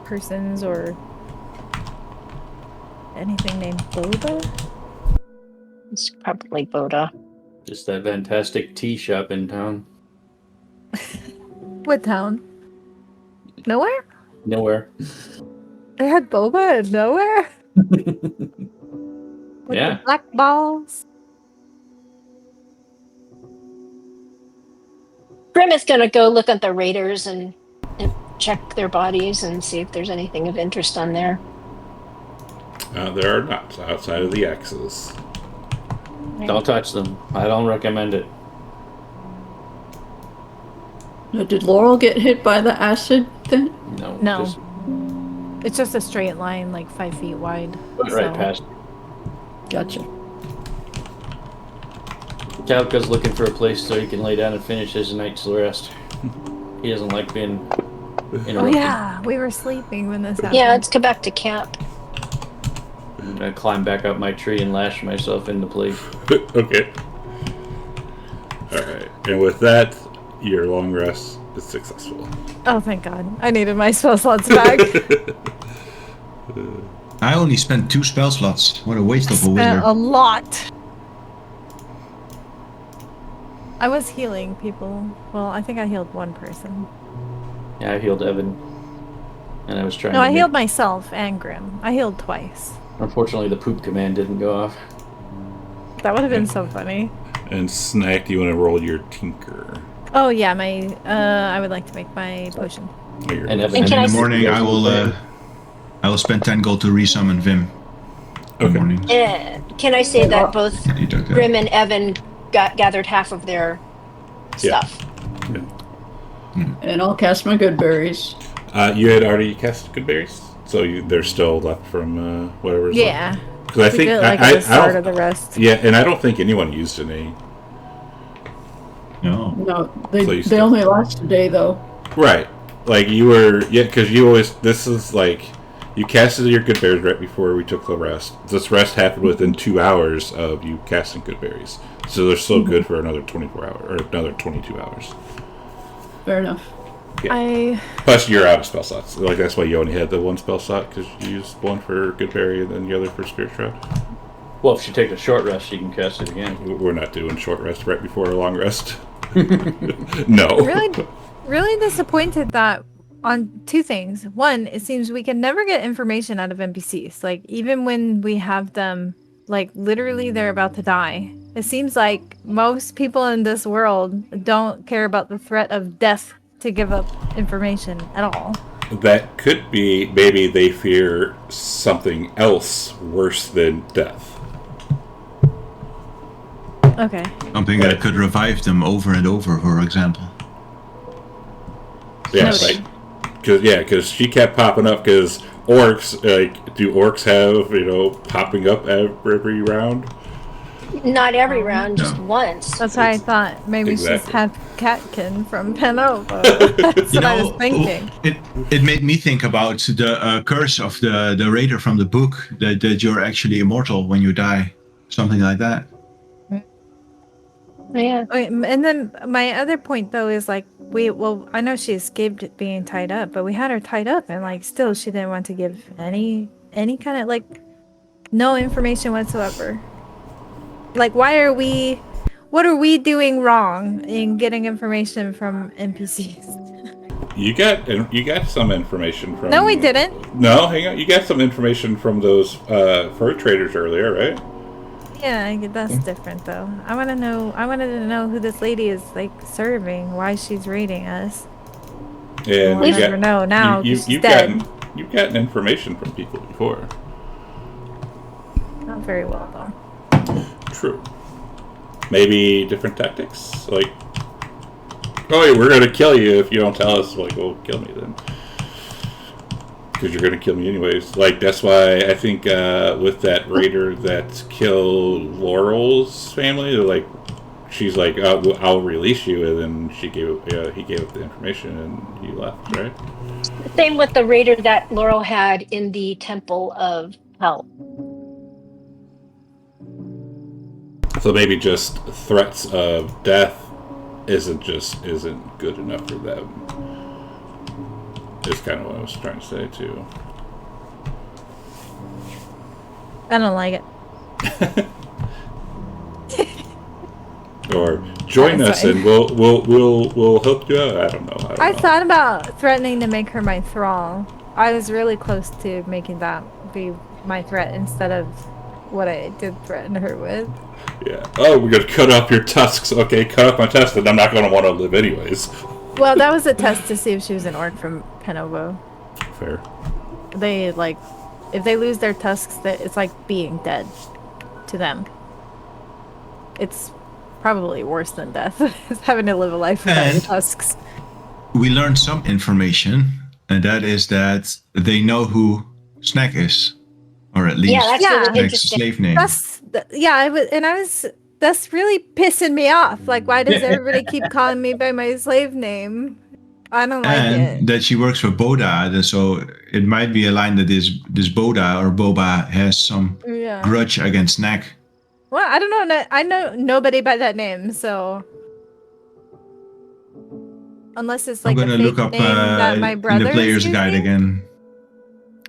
persons or anything named Boda? It's probably Boda. Just that fantastic tea shop in town. What town? Nowhere? Nowhere. They had boba in nowhere? With Yeah. the black balls? Grim is going to go look at the raiders and check their bodies and see if there's anything of interest on there. There are not outside of the X's. Don't touch them. I don't recommend it. Now, did Laurel get hit by the acid then? No. No. Just It's just a straight line, like 5 feet wide. put right so- past. Gotcha. Calico's looking for a place so he can lay down and finish his night's rest. He doesn't like being interrupted. Oh yeah, we were sleeping when this happened. Yeah, let's go back to camp. I'm gonna climb back up my tree and lash myself into place. Okay. Alright. And with that, your long rest is successful. Oh, thank God. I needed my spell slots back. I only spent 2 spell slots. What a waste of a Spent wizard. a lot. I was healing people. Well, I think I healed one person. Yeah, I healed Evan. And I was trying No, to I healed myself and Grim. I healed twice. Unfortunately, the poop command didn't go off. That would have been so funny. And Snack, do you want to roll your Tinker? Oh yeah, my I would like to make my potion. And Evan, And can in I the s- morning, I will spend 10 gold to resummon Vim. In the Okay. morning. Can I say that both You took that. Grim and Evan gathered half of their Yeah. stuff? And I'll cast my good berries. You had already cast good berries, so there's still left from whatever's left. Yeah. Because I We think did it, like, I at the start don't, of the rest. Yeah, and I don't think anyone used any. No. No, they Please they do. only last a day though. Right, like you were, because you always. This is like you casted your good berries right before we took the rest. This rest happened within 2 hours of you casting good berries, so they're still good for another 24 hours or another 22 hours. Fair enough. Plus, you're out of spell slots. Like that's why you only had the one spell slot because you used one for good berry and then the other for spirit shroud. well, if she takes a short rest, she can cast it again. We're not doing short rest right before a long rest. No. Really disappointed that on two things. One, it seems we can never get information out of NPCs. Like even when we have them, like literally they're about to die. It seems like most people in this world don't care about the threat of death to give up information at all. That could be maybe they fear something else worse than death. Okay. Something that could revive them over and over, for example. Yeah, Noted. because she kept popping up. Because orcs, like, do orcs have popping up every round? Not every round, just No. once. That's why I thought maybe she's Exactly. half catkin from Penova. That's what I was thinking. It made me think about the curse of the raider from the book, that you're actually immortal when you die. Something like that. Yeah. Okay, and then my other point though is like I know she escaped being tied up, but we had her tied up and like still she didn't want to give any kind of like no information whatsoever. Like what are we doing wrong in getting information from NPCs? You got some information from. No, we didn't. No, hang on. You got some information from those fur traders earlier, right? Yeah, that's different though. I wanted to know who this lady is like serving, why she's raiding us. And We'll you never know now. 'cause she's you've dead. gotten information from people before. Not very well though. True. Maybe different tactics, like, oh, hey, we're gonna kill you if you don't tell us. Like, well, kill me then, because you're gonna kill me anyways. Like, that's why I think with that raider that killed Laurel's family, they're like, she's like, I'll release you, and then he gave up the information and he left, right? Same with the raider that Laurel had in the Temple of Hell. So maybe just threats of death isn't good enough for them. Is kind of what I was trying to say too. I don't like it. Or join us Sorry. and we'll help you out. I don't know. I thought about threatening to make her my thrall. I was really close to making that be my threat instead of what I did threaten her with. Yeah. Oh, we're gonna cut off your tusks. Okay, cut off my tusks, and I'm not gonna want to live anyways. Well, that was a test to see if she was an orc from Penovo. Fair. They like, if they lose their tusks, it's like being dead to them. It's probably worse than death. It's having to live a life without your And- tusks. We learned some information, and that is that they know who Snack is, or at least Yeah, that's Yeah. really Snack's interesting. slave name. That's really pissing me off. Like, why does everybody keep calling me by my slave name? I don't like And it. that she works for Boda, so it might be a line that this Boda or Boba has some Yeah. grudge against Snack. Well, I don't know. I know nobody by that name, so unless it's like I'm gonna a fake look up name that my in brother the player's is guide using. again.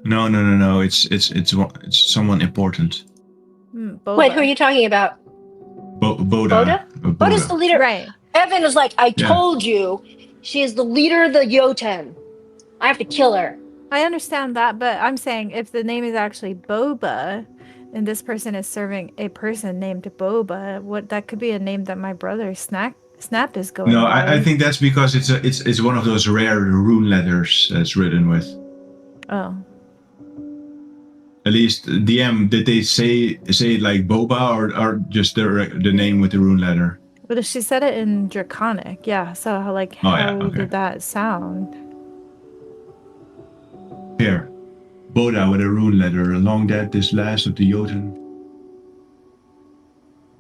No. It's someone important. Boba. Wait, who are you talking about? Boda. Boda's the leader. Right. Evan is like, I Yeah. told you, she is the leader of the Jotun. I have to kill her. I understand that, but I'm saying if the name is actually Boba, and this person is serving a person named Boba, what that could be a name that my brother Snap is going No, by. I think that's because it's one of those rare rune letters that's written with. Oh. At least DM, did they say it like Boba or just the name with the rune letter? But if she said it in Draconic, yeah. So how Oh, yeah, okay. did that sound? Here, Boda with a rune letter. Along that, this last of the Jotun.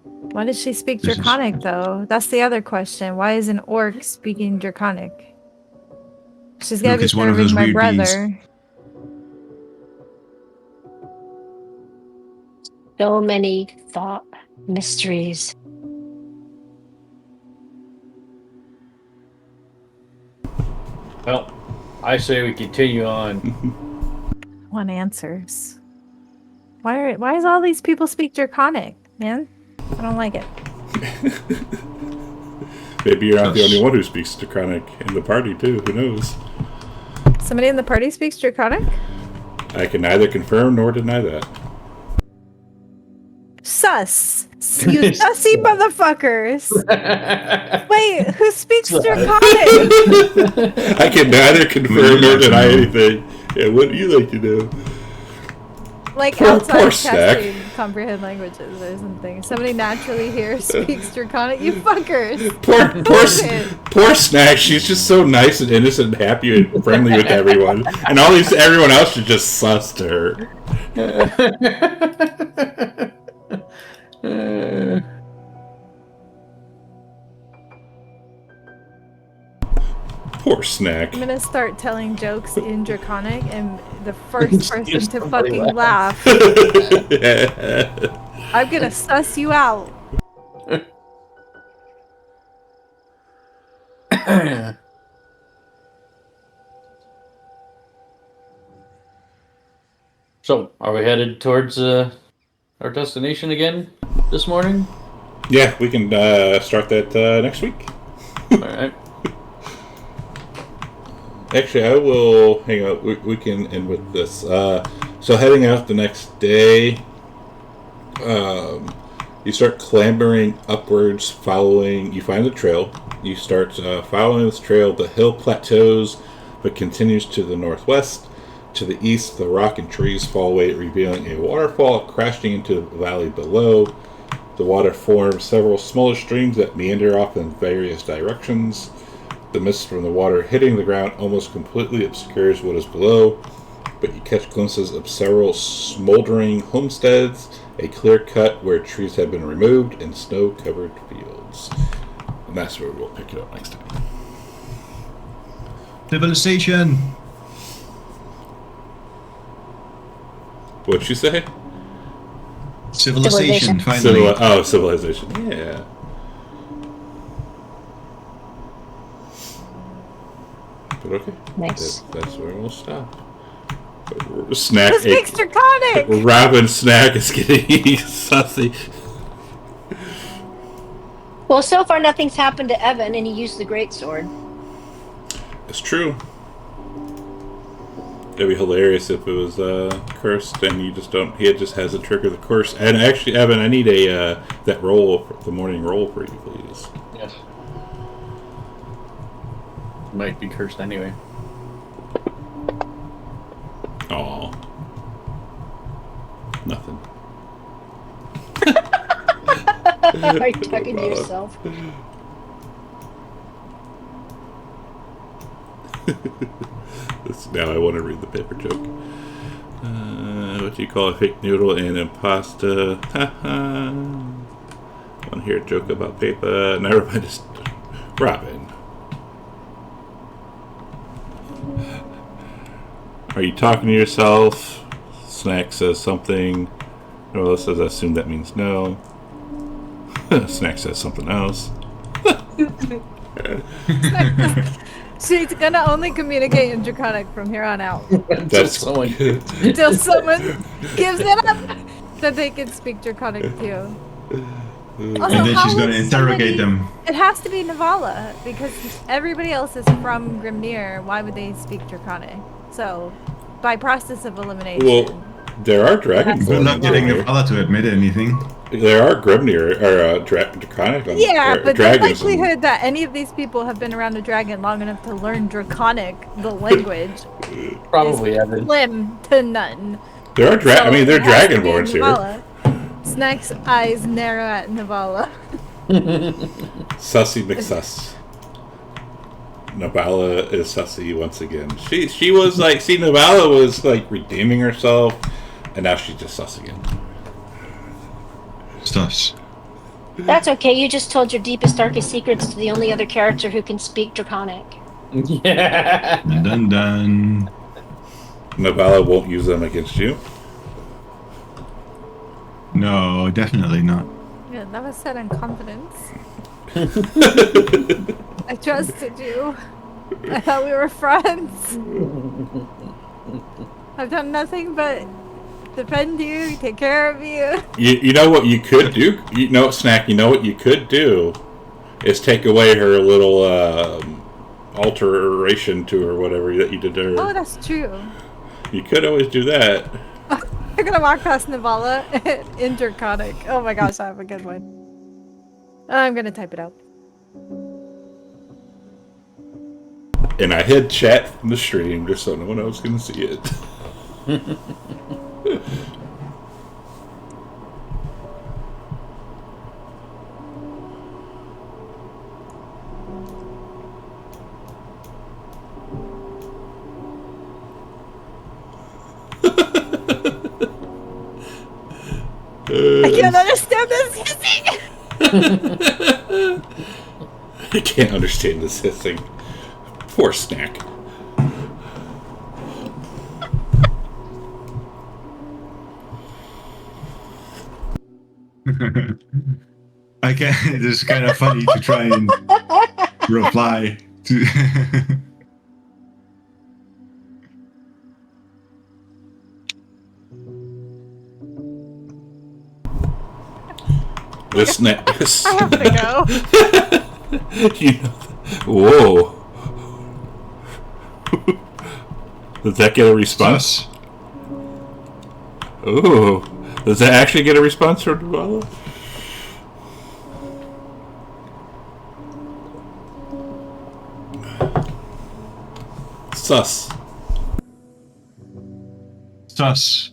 Why does she speak This is- Draconic though? That's the other question. Why is an orc speaking Draconic? She's gotta Look, be it's one of serving those my weird beads. brother. So many thought mysteries. Well, I say we continue on. Want answers. Why is all these people speak Draconic, man? I don't like it. Maybe you're not the only one who speaks Draconic in the party, too. Who knows? Somebody in the party speaks Draconic? I can neither confirm nor deny that. Sus. You sussy motherfuckers. Wait, who speaks Draconic? I can neither confirm nor deny anything. Yeah, what do you like to do? Like Poor outside snack. testing comprehend languages or something. Somebody naturally here speaks Draconic. You fuckers. Poor Snack. She's just so nice and innocent and happy and friendly with everyone. And everyone else should just sus to her. Poor Snack. I'm gonna start telling jokes in Draconic, and the first person to fucking laugh, I'm gonna suss you out. So, are we headed towards our destination again this morning? Yeah, we can start that next week. Alright. Actually, I will hang out. We can end with this. So heading out the next day, you start clambering upwards, you find the trail. You start following this trail. The hill plateaus, but continues to the northwest. To the east, the rock and trees fall away, revealing a waterfall crashing into the valley below. The water forms several smaller streams that meander off in various directions. The mist from the water hitting the ground almost completely obscures what is below, but you catch glimpses of several smoldering homesteads, a clear cut where trees have been removed, and snow-covered fields. And that's where we'll pick it up next time. Civilization. What'd you say? Civilization. Finally. Civilization. Yeah. But okay. Nice. That's where we'll stop. Snack. Who speaks Draconic? Robin Snack is getting sussy. Well, so far nothing's happened to Evan, and he used the greatsword. It's true. It'd be hilarious if it was cursed and you just don't. He just has to trigger the curse. And actually, Evan, I need that roll, the morning roll for you, please. Yes. Might be cursed anyway. Aw. Nothing. Are you talking to yourself? Now I want to read the paper joke. What do you call a fake noodle and impasta? Want to hear a joke about paper? Never mind. Just Robin. Are you talking to yourself? Snack says something. Nola says, I assume that means no. Snack says something else. She's gonna only communicate in Draconic from here on out. That's someone. Until someone gives it up that they can speak Draconic too. Also, And then how she's going would to interrogate them. It has to be Navala because everybody else is from Grimnir. Why would they speak Draconic? So, by process of elimination. Well, there are Good Dragonborn luck in getting here. Navala to admit anything. There are Grimnir, or Draconic on Yeah, but the dragons. likelihood that any of these people have been around a dragon long enough to learn Draconic, the language, Probably is Evan. slim to none. There are So I mean, there are it has to be Dragonborns here. Navala. Snake's eyes narrow at Navala. Sussy McSuss. Navala is sussy once again. She was like, see, Navala was like redeeming herself, and now she's just sus again. Sus. That's okay. You just told your deepest, darkest secrets to the only other character who can speak Draconic. Yeah. Dun dun dun. Navala won't use them against you. No, definitely not. Yeah, that was said in confidence. I trusted you. I thought we were friends. I've done nothing but defend you, take care of you. You know what you could do? You know, Snack, you know what you could do? Is take away her little alteration to her, whatever that you did to her. Oh, that's true. You could always do that. I'm gonna walk past Navala in Draconic. Oh my gosh, I have a good one. I'm gonna type it out. And I hid chat from the stream just so no one else can see it. I can't understand this hissing! I can't understand this hissing. Poor Snack. I can't. It's kind of funny to try and reply to. This Snack. I have to go. You know, whoa. Does that get a response? Sus. Ooh. Does that actually get a response from Navala? Sus. Sus.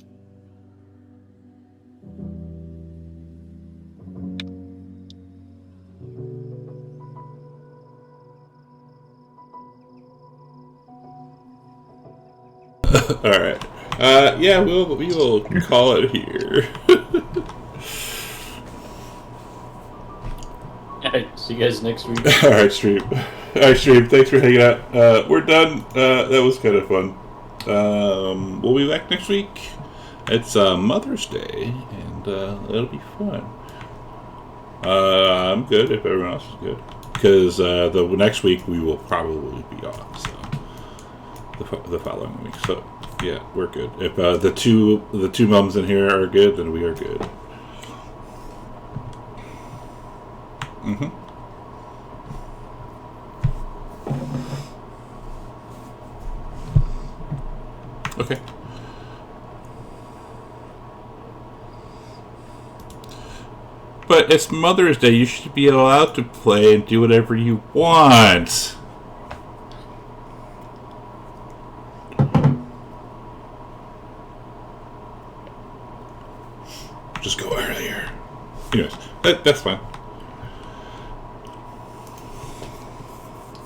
Alright. Yeah, we will call it here. Alright, see you guys next week. Alright, stream. Alright, stream. Thanks for hanging out. We're done. That was kind of fun. We'll be back next week. It's Mother's Day, and it'll be fun. I'm good if everyone else is good. Because the next week we will probably be off, so the following week. So yeah, we're good. If the two mums in here are good, then we are good. Mm-hmm. Okay. But it's Mother's Day. You should be allowed to play and do whatever you want. Just go earlier. Anyways, that's fine.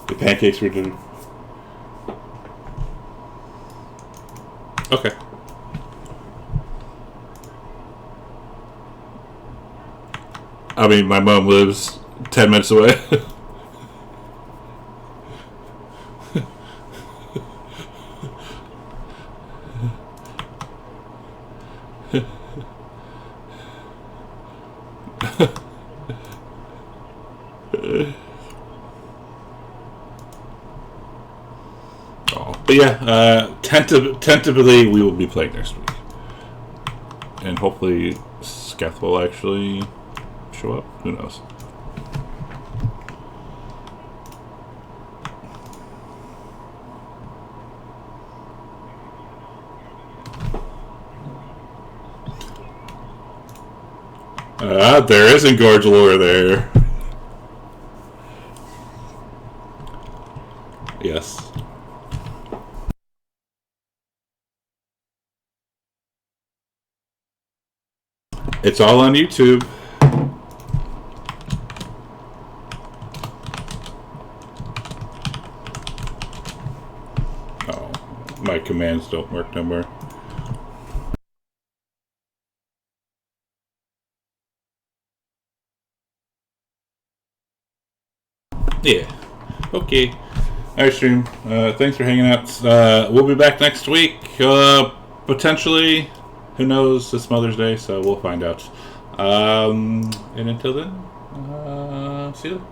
The pancakes were done. Okay. I mean, my mom lives 10 minutes away. But yeah, tentatively we will be playing next week. And hopefully Sketh will actually show up. Who knows? There isn't gorge lore there. Yes. It's all on YouTube. Oh, my commands don't work no more. Yeah. Okay. Alright, stream. Thanks for hanging out. We'll be back next week. Potentially. Who knows? It's Mother's Day, so we'll find out. And until then, see you.